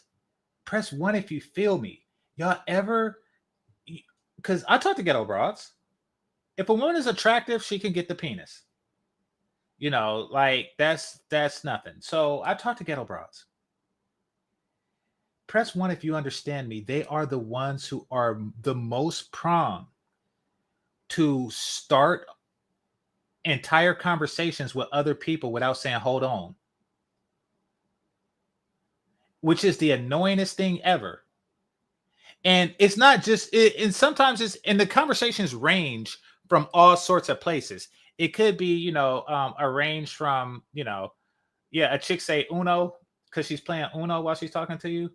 press 1 if you feel me. Y'all ever, because I talk to ghetto broads. If a woman is attractive, she can get the penis. Like that's nothing. So I talk to ghetto broads. Press 1 if you understand me. They are the ones who are the most prone to start entire conversations with other people without saying, hold on. Which is the annoyingest thing ever. And it's not just, and sometimes it's, and the conversations range from all sorts of places. It could be, arranged from, a chick say Uno because she's playing Uno while she's talking to you.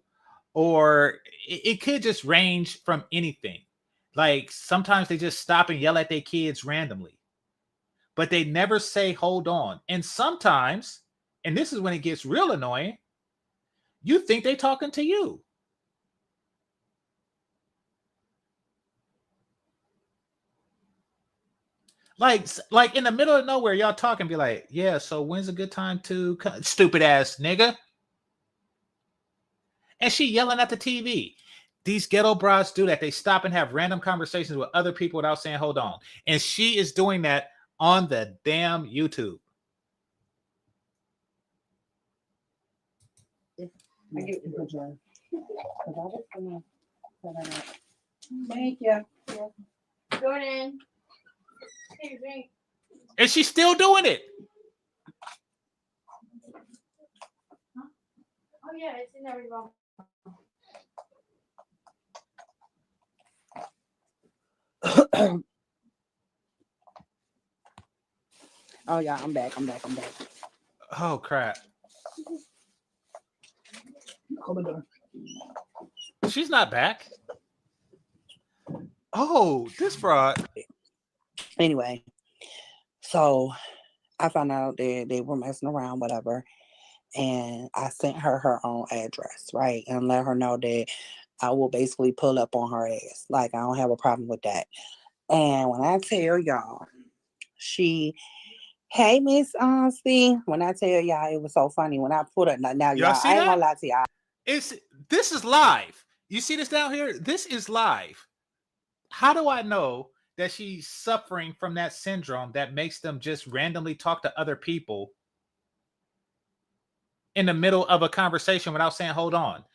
Or it could just range from anything. Like sometimes they just stop and yell at their kids randomly, but they never say, hold on. And sometimes, and this is when it gets real annoying, you think they talking to you. Like in the middle of nowhere, y'all talking, be like, yeah, so when's a good time to come? Stupid ass nigga. And she yelling at the TV. These ghetto broads do that. They stop and have random conversations with other people without saying, hold on. And she is doing that on the damn YouTube. Thank you. Jordan. Take a drink. And she's still doing it. Oh yeah, it's in every room. Oh yeah, I'm back. Oh crap. Open the door. She's not back. Oh, this fraud. Anyway, so I found out that they were messing around, whatever, and I sent her own address, right, and let her know that I will basically pull up on her ass. Like I don't have a problem with that. And when I tell y'all, hey Miss C, when I tell y'all, it was so funny when I put it. Now Y'all y'all, see I ain't that? gonna lie to y'all. This is live. You see this down here? This is live. How do I know that she's suffering from that syndrome that makes them just randomly talk to other people in the middle of a conversation without saying, hold on?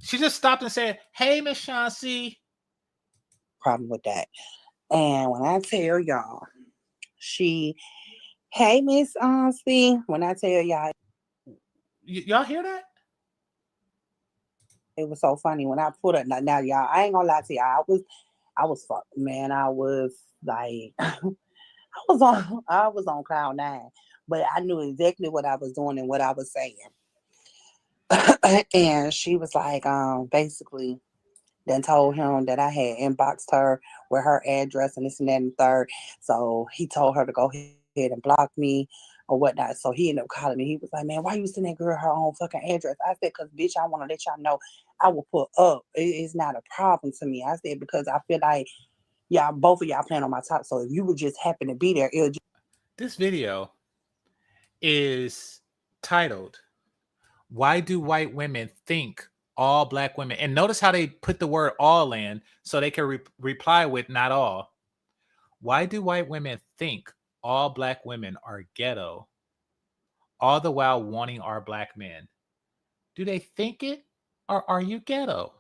She just stopped and said, hey, Miss Chauncey. Problem with that. And when I tell y'all, hey Miss C, when I tell y'all, Y'all hear that? it was so funny when I put it. Now y'all, I ain't gonna lie to y'all. I was fucked, man. I was like, I was on cloud nine, but I knew exactly what I was doing and what I was saying. And she was like, basically, then told him that I had inboxed her with her address and this and that and third. So he told her to go ahead and block me or whatnot. So he ended up calling me. He was like, man, why you sending that girl her own fucking address? I said, because bitch, I want to let y'all know I will put up. It's not a problem to me. I said, because I feel like y'all, both of y'all playing on my top. So if you would just happen to be there, it'll just. This video is titled, Why Do White Women Think All Black Women? And notice how they put the word all in so they can reply with not all. Why do white women think all black women are ghetto, all the while wanting our black men? Do they think it, or are you ghetto?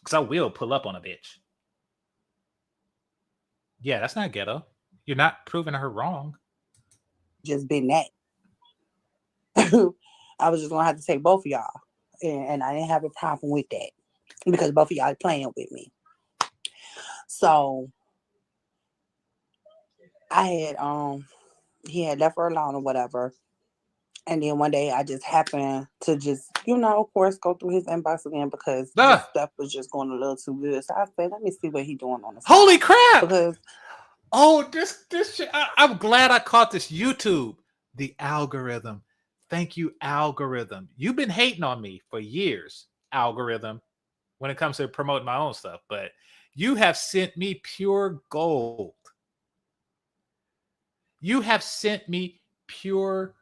Because I will pull up on a bitch. Yeah, that's not ghetto. You're not proving her wrong. Just been that. I was just gonna have to take both of y'all, and I didn't have a problem with that because both of y'all playing with me. So I had he had left her alone or whatever, and then one day I just happened to just of course go through his inbox again because the stuff was just going a little too good. So I said, let me see what he's doing on the side. Holy crap! Because this shit, I'm glad I caught this. YouTube, the algorithm. Thank you, algorithm. You've been hating on me for years, algorithm, when it comes to promoting my own stuff, but you have sent me pure gold. You have sent me pure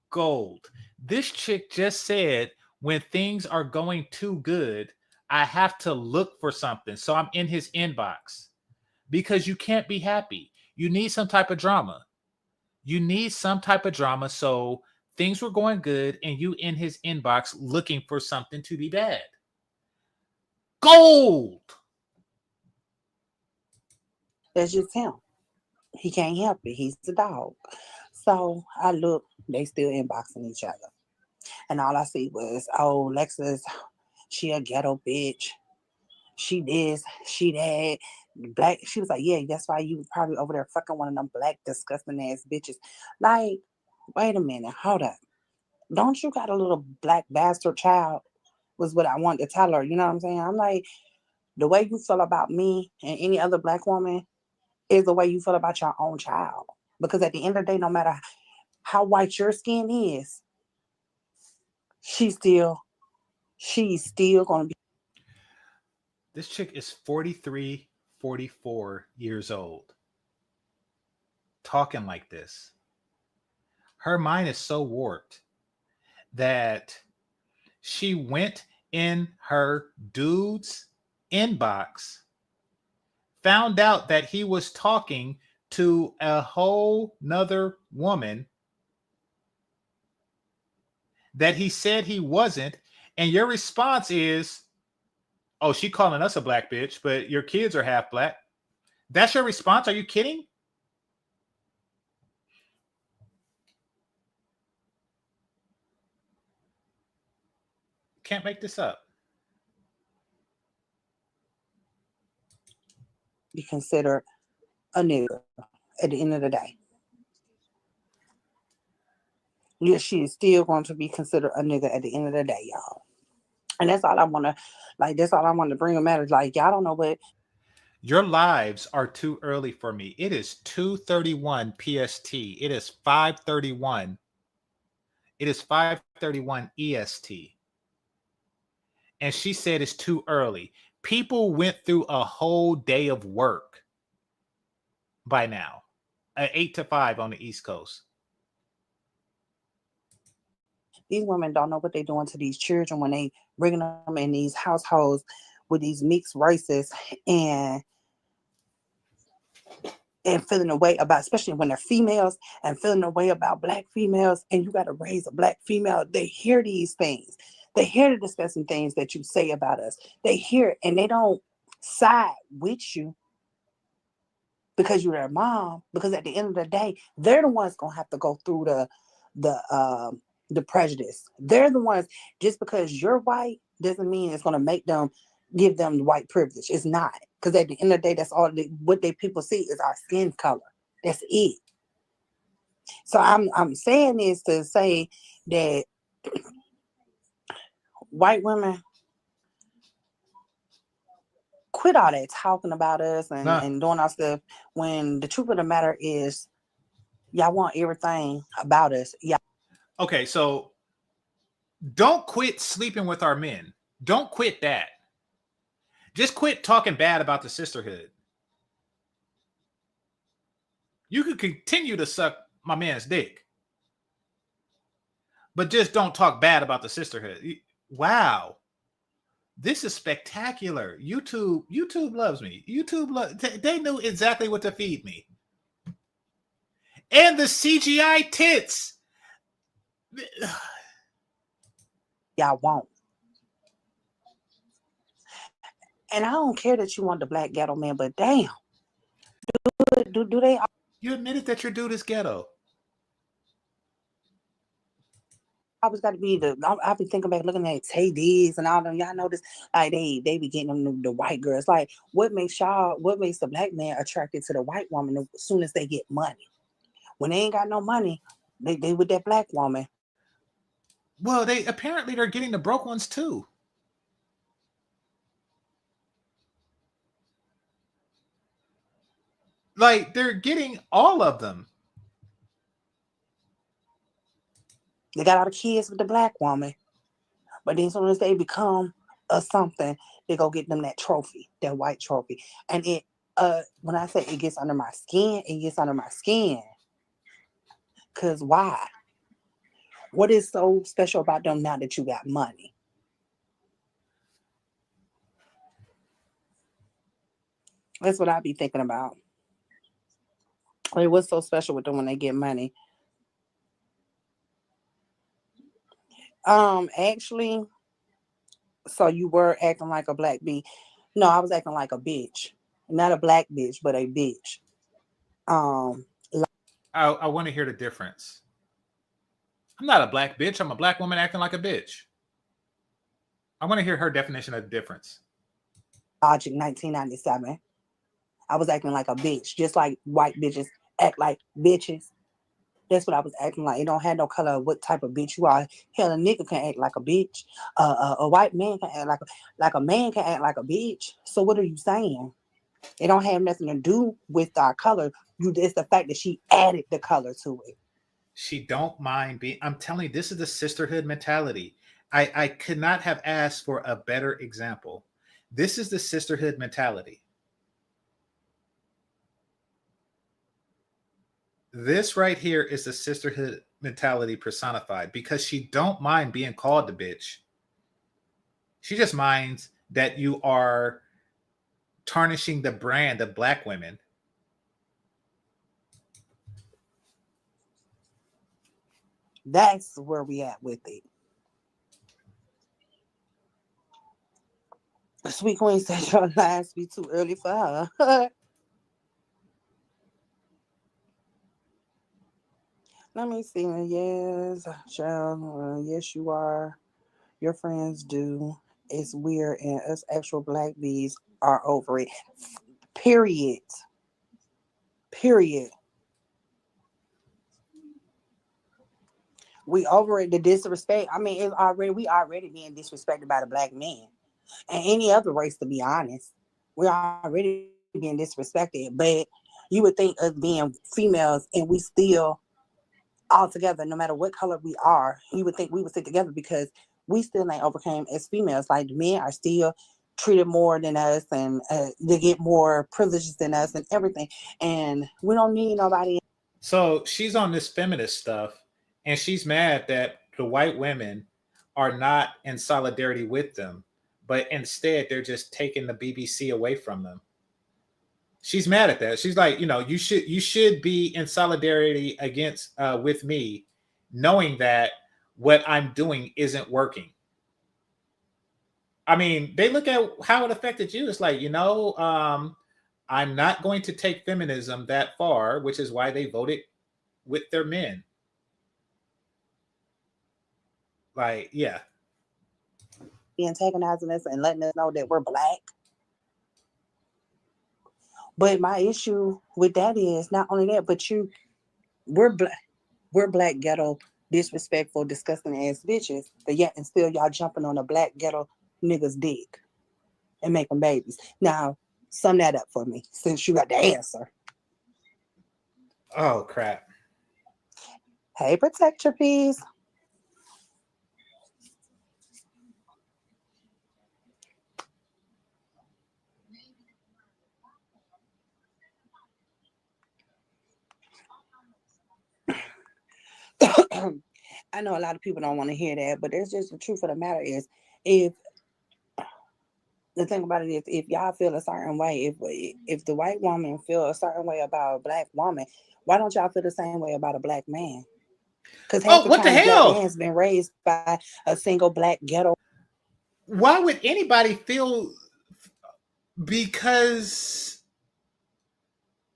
gold. This chick just said, when things are going too good, I have to look for something. So I'm in his inbox. Because you can't be happy. You need some type of drama. So things were going good and you in his inbox looking for something to be bad. Gold! that's just him. He can't help it. He's the dog. So I look, they still inboxing each other. And all I see was, oh, Lexus, she a ghetto bitch. She this, she that. Black. She was like, yeah, that's why you probably over there fucking one of them black disgusting ass bitches. Like, wait a minute, hold up. Don't you got a little black bastard child? Was what I wanted to tell her. You know what I'm saying? I'm like, the way you feel about me and any other black woman is the way you feel about your own child. Because at the end of the day, no matter how white your skin is, she's still gonna be. This chick is 43, 44 years old. Talking like this. Her mind is so warped that she went in her dude's inbox, found out that he was talking to a whole nother woman that he said he wasn't, And your response is, oh, she calling us a black bitch, but your kids are half black. That's your response? Are you kidding? Can't make this up. Be considered a nigger at the end of the day. Yes, she is still going to be considered a nigger at the end of the day, y'all. And that's all I want to, like, that's all I want to bring them out. Is like, y'all don't know what. Your lives are too early for me. It is 2:31 PST. It is 5:31. It is 5:31 EST. And she said it's too early. People went through a whole day of work by now, 8 to 5 on the East Coast. These women don't know what they're doing to these children when they bring them in these households with these mixed races and feeling a way about, especially when they're females, and feeling a way about black females, and you got to raise a black female. They hear these things. They hear the disgusting things that you say about us. They hear it, and they don't side with you because you're their mom. Because at the end of the day, they're the ones gonna have to go through the prejudice. They're the ones. Just because you're white doesn't mean it's gonna make them give them the white privilege. It's not. Because at the end of the day, that's all what they people see is our skin color. That's it. So I'm saying this to say that white women, quit all that talking about us and doing our stuff, when the truth of the matter is y'all want everything about us. Yeah. Okay, so don't quit sleeping with our men. Don't quit that. Just quit talking bad about the sisterhood. You can continue to suck my man's dick, but just don't talk bad about the sisterhood. Wow. This is spectacular. YouTube loves me. They knew exactly what to feed me. And the CGI tits. Y'all won't. And I don't care that you want the black ghetto man, but damn. Do they? You admitted that your dude is ghetto. Always got to be I've been thinking back, looking at Tay Diggs and all them. Y'all know this, like they be getting them the white girls. Like, what makes the black man attracted to the white woman as soon as they get money? When they ain't got no money, they with that black woman. Well, they're getting the broke ones too. Like, they're getting all of them. They got all the kids with the black woman, but then as soon as they become something, they go get them that trophy, that white trophy. And it when I say it gets under my skin, it gets under my skin. Cause why? What is so special about them now that you got money? That's what I be thinking about. Like, what's so special with them when they get money? Actually, so you were acting like a black bee. No, I was acting like a bitch. Not a black bitch, but a bitch. I want to hear the difference. I'm not a black bitch. I'm a black woman acting like a bitch. I want to hear her definition of the difference. Logic 1997. I was acting like a bitch, just like white bitches act like bitches. That's what I was acting like. It don't have no color of what type of bitch you are. Hell, a nigga can act like a bitch. A white man can act like a man can act like a bitch. So what are you saying? It don't have nothing to do with our color. It's the fact that she added the color to it. She don't mind being. I'm telling you, this is the sisterhood mentality. I could not have asked for a better example. This is the sisterhood mentality. This right here is the sisterhood mentality personified, because she don't mind being called the bitch. She just minds that you are tarnishing the brand of black women. That's where we at with it. Sweet Queen said your lines be too early for her. Let me see. Yes, child. Yes, you are. Your friends do. It's weird, and us actual black bees are over it. Period. Period. We over it. The disrespect. I mean, we already being disrespected by the black men and any other race. To be honest, we already being disrespected. But you would think us being females and we still all together, no matter what color we are, you would think we would stick together because we still ain't overcame as females. Like the men are still treated more than us, and they get more privileges than us and everything. And we don't need nobody. So she's on this feminist stuff, and she's mad that the white women are not in solidarity with them, but instead they're just taking the BBC away from them. She's mad at that. She's like, you should be in solidarity against with me, knowing that what I'm doing isn't working. I mean, they look at how it affected you. It's like, I'm not going to take feminism that far, which is why they voted with their men. Like, yeah. Antagonizing us and letting us know that we're black. But my issue with that is not only that, but we're black ghetto, disrespectful, disgusting ass bitches. But yet and still y'all jumping on a black ghetto nigga's dick and making babies. Now, sum that up for me since you got the answer. Oh crap. Hey, protect your peace. I know a lot of people don't want to hear that, but it's just the truth of the matter is if the thing about it is if y'all feel a certain way, if the white woman feel a certain way about a black woman, why don't y'all feel the same way about a black man? Because half Oh, the what the time the black hell? man's been raised by a single black ghetto. Why would anybody feel, because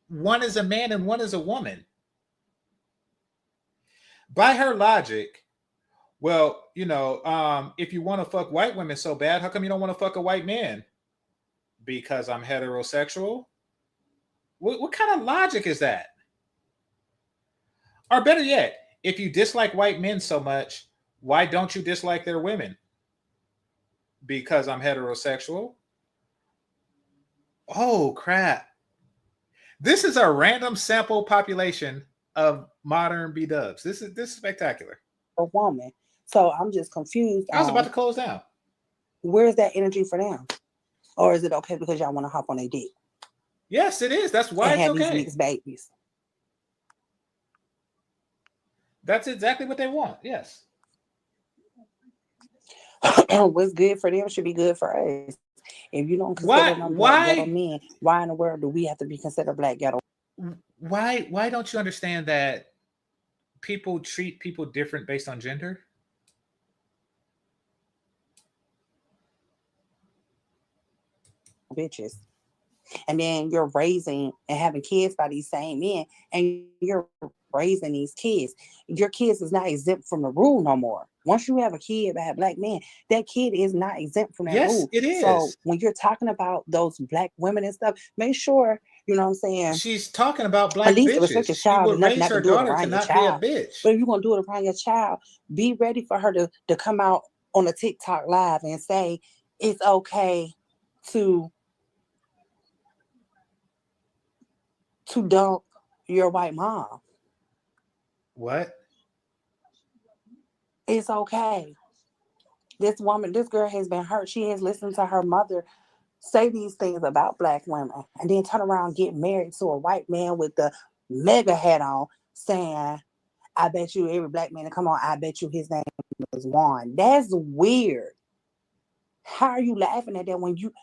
one is a man and one is a woman? By her logic, well, if you want to fuck white women so bad, how come you don't want to fuck a white man? Because I'm heterosexual? What kind of logic is that? Or better yet, if you dislike white men so much, why don't you dislike their women? Because I'm heterosexual? Oh, crap. This is a random sample population of modern B dubs. This is spectacular. A woman. So I'm just confused I was about to on close down. where's that energy for them? Or is it okay because y'all want to hop on a dick Yes, it is. That's why and it's have these okay. mixed babies? That's exactly what they want. Yes. What's good for them should be good for us. If you don't consider Why? them black ghetto Why? men, why in the world do we have to be considered black ghetto Why don't you understand that people treat people different based on gender? bitches? And then you're raising and having kids by these same men, and you're raising these kids. Your kids is not exempt from the rule no more. Once you have a kid by a black man, that kid is not exempt from that Yes, rule. it So is. when you're talking about those black women and stuff, make sure you know what I'm saying. She's talking about At black least respect bitches. your She child would enough raise not to her do it daughter to around your not be a child. bitch. But if you're gonna do it around your child, be ready for her to come out on a TikTok live and say it's okay to dump your white mom. What? It's okay. This girl has been hurt. She has listened to her mother say these things about black women and then turn around and get married to a white man with the mega hat on saying, I bet you every black man to come on, I bet you his name is Juan. That's weird. How are you laughing at that when you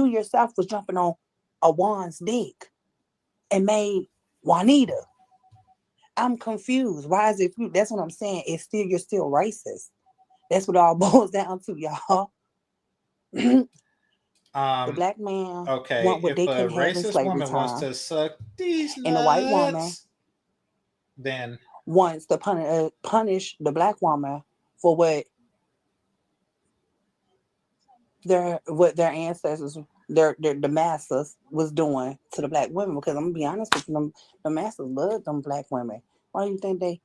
yourself was jumping on a Juan's dick and made Juanita? I'm confused. Why is it you? That's what I'm saying. You're still racist. That's what it all boils down to, y'all. The black man Okay, want what if they a couldn't have in racist slavery woman wants time, to suck these and the white woman nuts, then wants to punish the black woman for what their ancestors, the masters was doing to the black women. Because I'm gonna be honest with you, the masters loved them black women. Why do you think they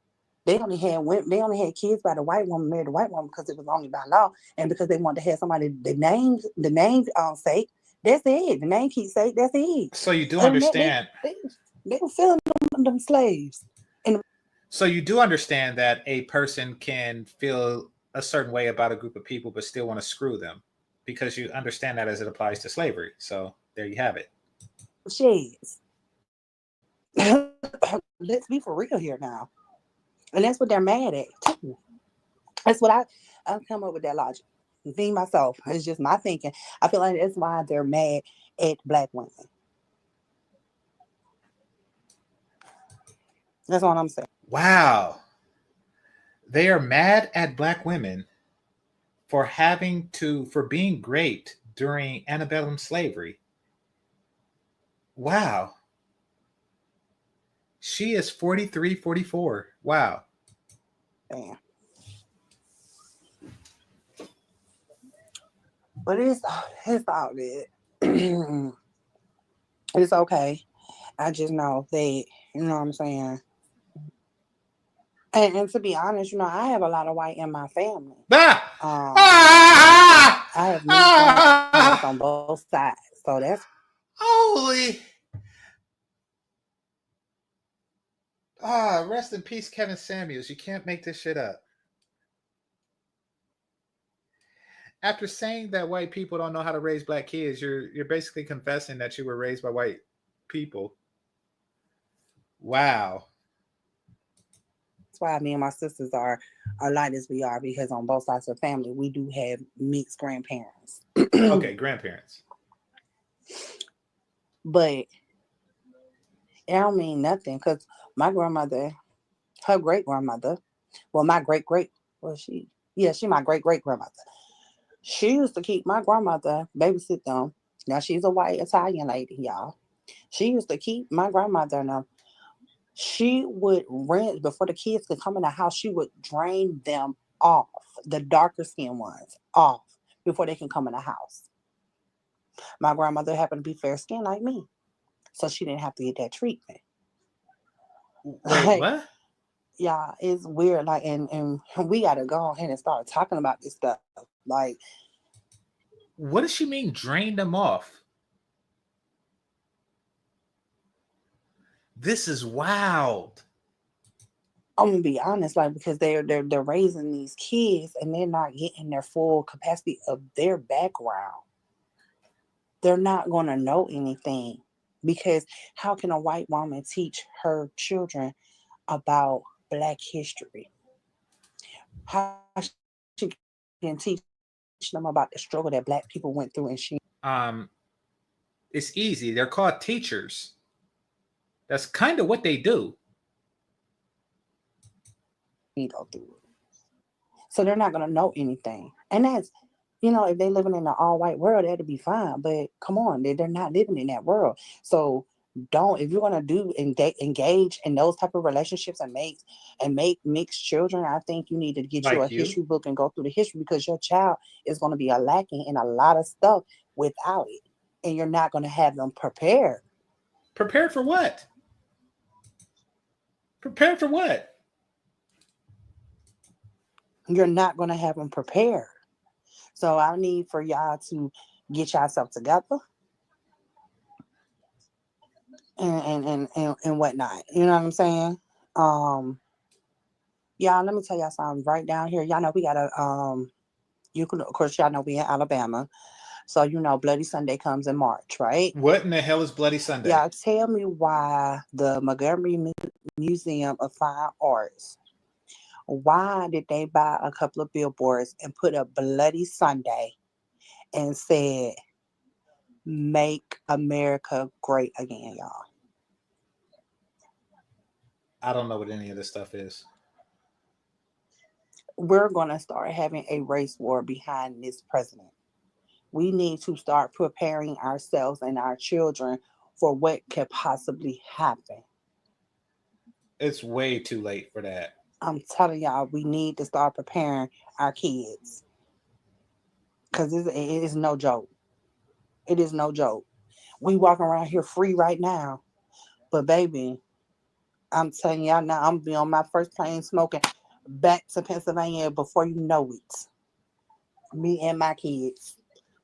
only had women, they only had kids by the white woman, married the white woman because it was only by law, and because they wanted to have somebody the name sake. That's it. The name keep sake. That's it. so you do Other than that, understand. they were feeling them slaves. And So you do understand that a person can feel a certain way about a group of people, but still want to screw them, because you understand that as it applies to slavery. So there you have it. sheds. Let's be for real here now. And that's what they're mad at too. That's what I come up with that logic. Me myself, it's just my thinking. I feel like that's why they're mad at black women. That's all I'm saying. Wow, they are mad at black women for being great during antebellum slavery. Wow. She is 43, 44. Wow. Damn. But it's all good. It's okay. I just know that, you know what I'm saying. And to be honest, I have a lot of white in my family. Ah! I have many grandparents Ah! on both sides, so that's Holy. Rest in peace, Kevin Samuels. You can't make this shit up. After saying that white people don't know how to raise black kids, you're basically confessing that you were raised by white people. Wow. why me and my sisters are like as we are, because on both sides of the family we do have mixed grandparents. Okay, grandparents. But it don't mean nothing, because my grandmother, her great grandmother, well, my great great, well, she my great great grandmother. She used to keep my grandmother, babysit them. Now she's a white Italian lady, y'all. She used to keep my grandmother and them. She would rinse before the kids could come in the house. She would drain them off, the darker skinned ones off, before they can come in the house. My grandmother happened to be fair skinned like me, so she didn't have to get that treatment. Wait, Like, what? yeah, it's weird. Like, and we gotta go ahead and start talking about this stuff. Like, What does she mean drain them off? This is wild. I'm gonna be honest, like, because they're raising these kids and they're not getting their full capacity of their background. They're not gonna know anything, because how can a white woman teach her children about Black history? How she can teach them about the struggle that Black people went through, and she Um, it's easy. They're called teachers. That's kind of what they do. go through it. So they're not gonna know anything, and that's, if they living in an all white world, that'd be fine. But come on, they're not living in that world. So don't, if you're gonna engage in those type of relationships and make mixed children, I think you need to get you a Like you. history book and go through the history, because your child is gonna be a lacking in a lot of stuff without it, and you're not gonna have them prepared. Prepared for what? Prepared for what? You're not gonna have them prepared. So I need for y'all to get yourself together and whatnot. You know what I'm saying? Y'all, let me tell y'all something right down here. Y'all know we got you can, of course, y'all know we in Alabama. So, Bloody Sunday comes in March, right? What in the hell is Bloody Sunday? Y'all tell me why the Montgomery Museum of Fine Arts, why did they buy a couple of billboards and put a Bloody Sunday and said, "Make America Great Again," y'all? I don't know what any of this stuff is. We're going to start having a race war behind this president. We need to start preparing ourselves and our children for what could possibly happen. It's way too late for that. I'm telling y'all, we need to start preparing our kids because it is no joke. It is no joke. We walking around here free right now, but baby, I'm telling y'all now, I'm be on my first plane smoking back to Pennsylvania before you know it. Me and my kids,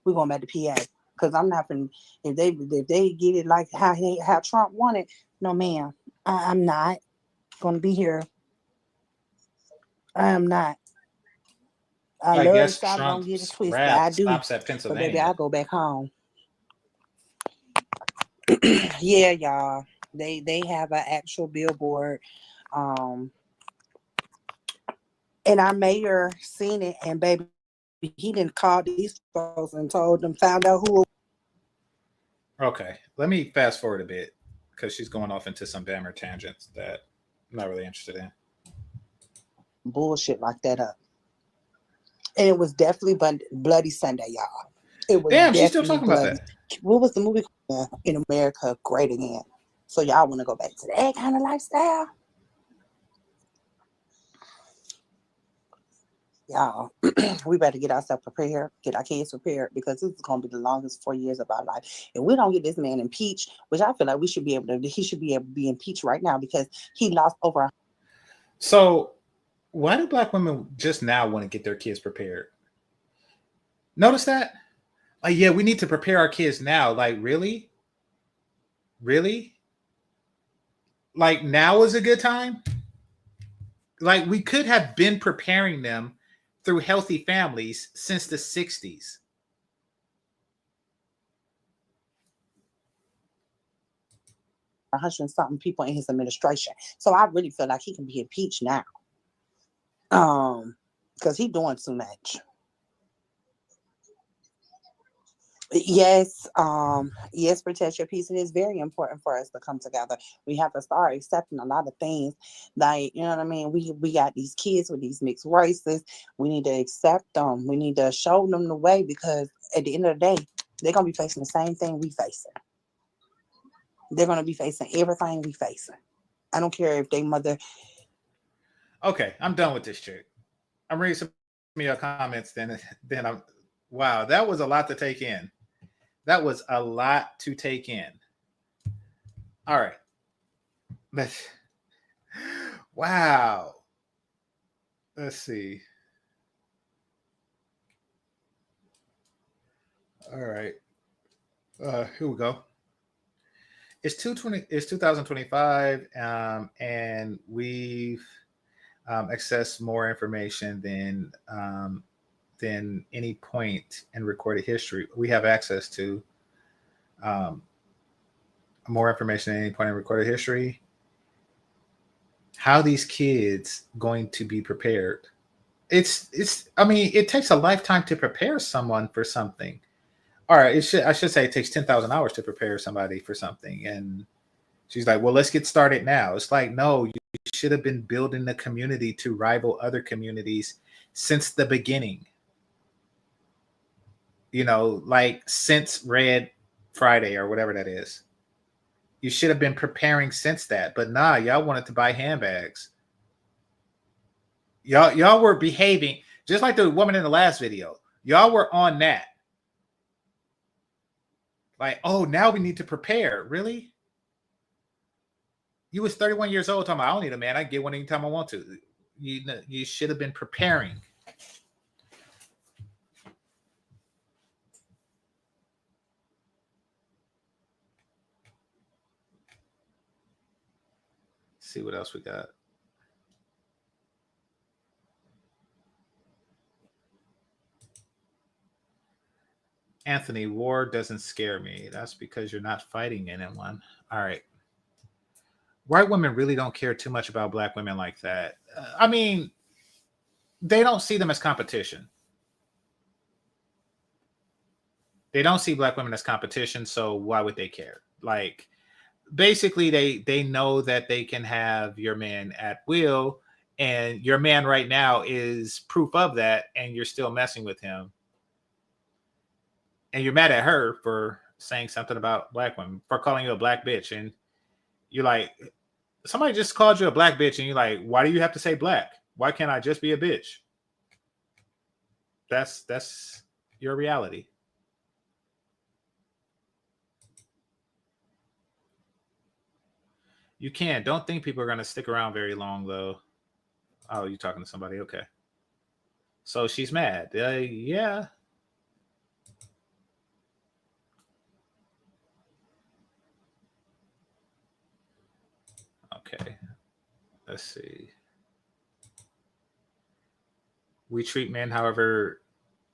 we going back to PA because I'm not finna, if they get it like how Trump wanted. No, ma'am, I'm not gonna be here. I am not. I I love the guess South. Don't get it Trump's twisted. I wrath do, stops at but baby, I Pennsylvania. go back home. Yeah, y'all. They have an actual billboard. Um, and our mayor seen it, and baby, he didn't call these folks and told them, found out who. Okay, let me fast forward a bit because she's going off into some Bammer tangents that I'm not really interested in. Bullshit like that up. And it was definitely Bloody Sunday, y'all. It was Damn, she's still definitely talking about bloody. that. What was the movie called? In America, Great Again. So y'all want to go back to that kind of lifestyle? Y'all, we better get ourselves prepared, get our kids prepared, because this is going to be the longest 4 years of our life. If we don't get this man impeached, which I feel like he should be able to be impeached right now because he lost over. So, why do black women just now want to get their kids prepared? Notice that? Like, yeah, we need to prepare our kids now. Like, really? Really? Like, now is a good time? Like, we could have been preparing them through healthy families since the 60s. 100 and something people in his administration. So I really feel like he can be impeached now. Because he's doing too much. Yes, protect your peace. It is very important for us to come together. We have to start accepting a lot of things. Like, you know what I mean? We got these kids with these mixed races. We need to accept them. We need to show them the way because at the end of the day, they're gonna be facing the same thing we facing. They're gonna be facing everything we facing. I don't care if they mother. Okay, I'm done with this chick. I'm reading some of your comments. Then I'm. Wow, that was a lot to take in. That was a lot to take in. All right. Wow. Let's see. All right. Here we go. It's 2025, and we've accessed more information than any point in recorded history. We have access to um, more information than any point in recorded history. How these kids going to be prepared? It's. I mean, it takes a lifetime to prepare someone for something. All right, I should say it takes 10,000 hours to prepare somebody for something. And she's like, well, let's get started now. It's like, no, you should have been building the community to rival other communities since the beginning. You know, like since Red Friday or whatever that is. You should have been preparing since that. But nah, y'all wanted to buy handbags. Y'all were behaving just like the woman in the last video. Y'all were on that. Like, oh, now we need to prepare. Really? You was 31 years old talking about, I don't need a man. I can get one anytime I want to. You should have been preparing. See what else we got. Anthony, war doesn't scare me. That's because you're not fighting anyone. All right. White women really don't care too much about black women like that. I mean, they don't see them as competition. They don't see black women as competition, so why would they care? Like, basically, they know that they can have your man at will, and your man right now is proof of that, and you're still messing with him. and you're mad at her for saying something about black women, for calling you a black bitch, and you're like, somebody just called you a black bitch, and you're like, why do you have to say black? Why can't I just be a bitch? That's your reality. You can't. Don't think people are going to stick around very long, though. Oh, you're talking to somebody? Okay. So she's mad. Yeah. Okay. Let's see. We treat men however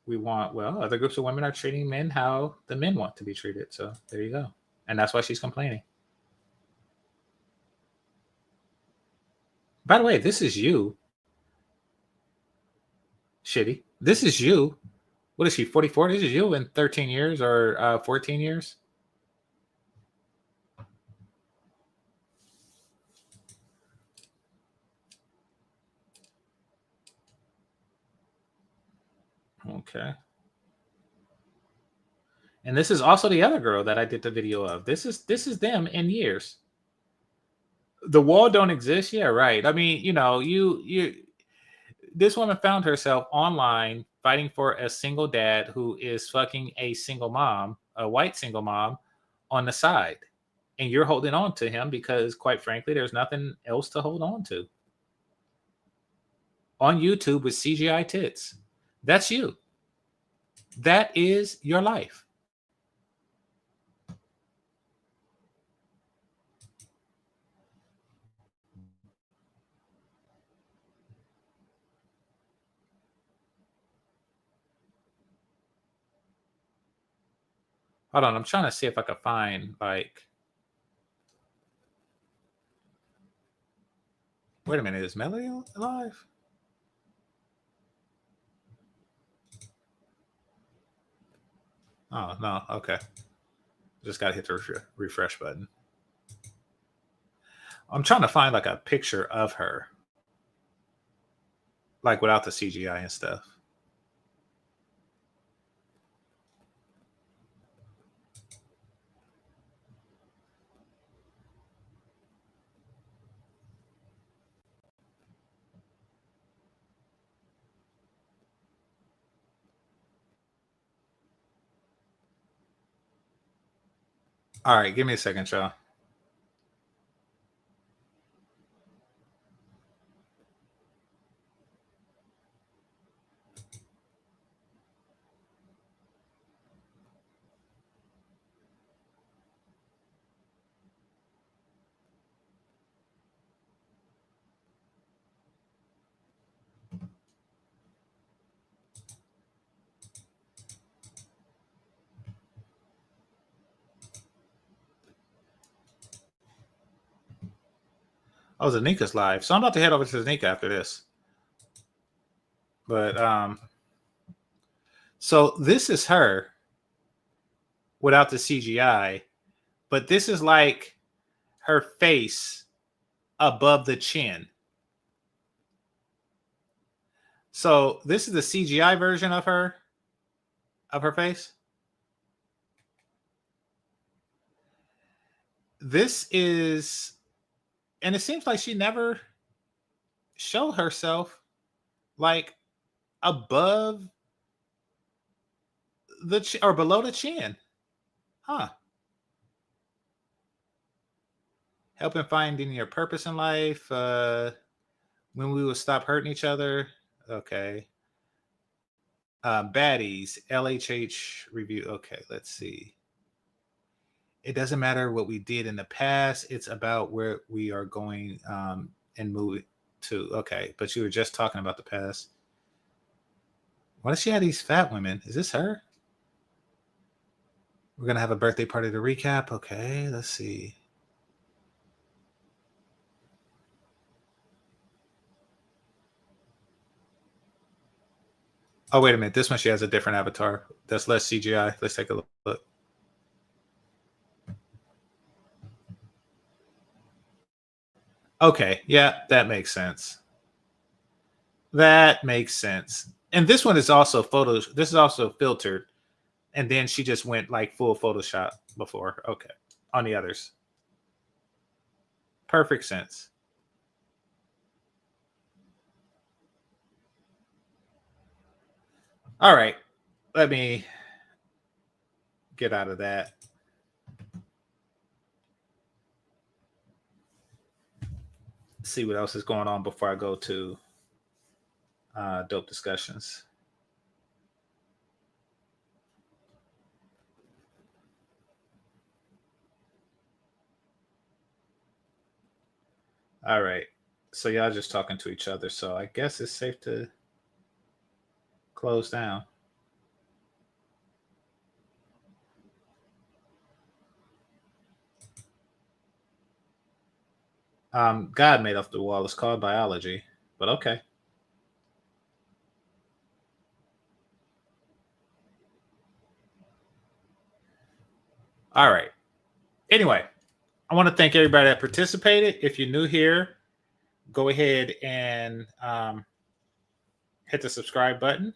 we want. Well, other groups of women are treating men how the men want to be treated. So there you go. And that's why she's complaining. By the way, this is you. Shitty. This is you. What is she, 44? This is you in 13 years or 14 years? Okay. And this is also the other girl that I did the video of. This is them in years. The wall don't exist. Yeah, right. I mean, you this woman found herself online fighting for a single dad who is fucking a single mom, a white single mom, on the side. And you're holding on to him because, quite frankly, there's nothing else to hold on to. On YouTube with CGI tits. That's you. That is your life. Hold on, I'm trying to see if I can find, like... Wait a minute, is Melody alive? Oh, no, okay. Just got to hit the refresh button. I'm trying to find, like, a picture of her. Like, without the CGI and stuff. All right, give me a second, y'all. Oh, Zanika's live. So I'm about to head over to Zanika after this. But, so this is her without the CGI. But this is like her face above the chin. So this is the CGI version of her face. This is, and it seems like she never showed herself like above the or below the chin. Huh. Helping finding your purpose in life. When we will stop hurting each other. Okay. Baddies, LHH review. Okay, let's see. It doesn't matter what we did in the past. It's about where we are going and move to. Okay, but you were just talking about the past. Why does she have these fat women? Is this her? We're going to have a birthday party to recap. Okay, let's see. Oh, wait a minute. This one, she has a different avatar. That's less CGI. Let's take a look. Okay, yeah, that makes sense. That makes sense. And this one is also this is also filtered. And then she just went like full Photoshop before. Okay. On the others. Perfect sense. All right. Let me get out of that. See what else is going on before I go to dope discussions. All right. So y'all just talking to each other. So I guess it's safe to close down. God made off the wall. It's called biology, but okay. All right. Anyway, I want to thank everybody that participated. If you're new here, go ahead and hit the subscribe button.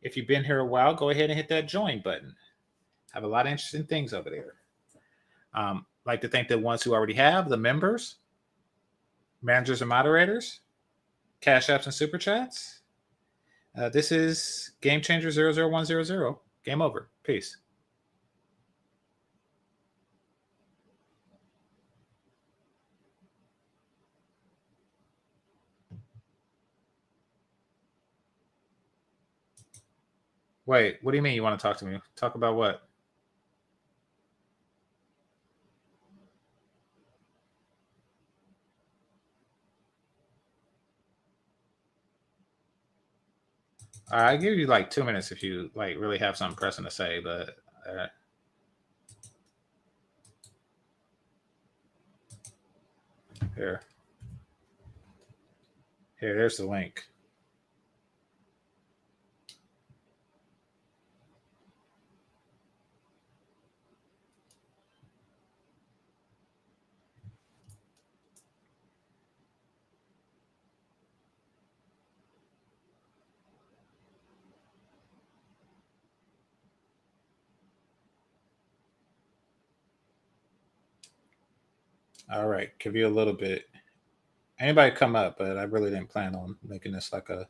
If you've been here a while, go ahead and hit that join button. Have a lot of interesting things over there. Like to thank the ones who already have, the members, managers and moderators, cash apps and super chats. This is GameChanger 00100. Game over. Peace. Wait, what do you mean you want to talk to me? Talk about what? All right, I'll give you like 2 minutes if you like really have something pressing to say, but here, there's the link. All right, give you a little bit. Anybody come up, but I really didn't plan on making this like a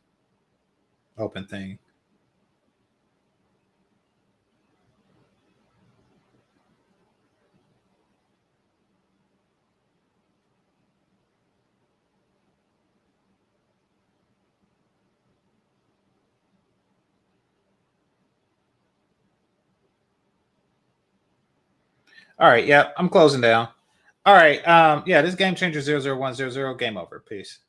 open thing. All right, yeah, I'm closing down. All right, yeah, this is GameChanger 00100. Game over. Peace.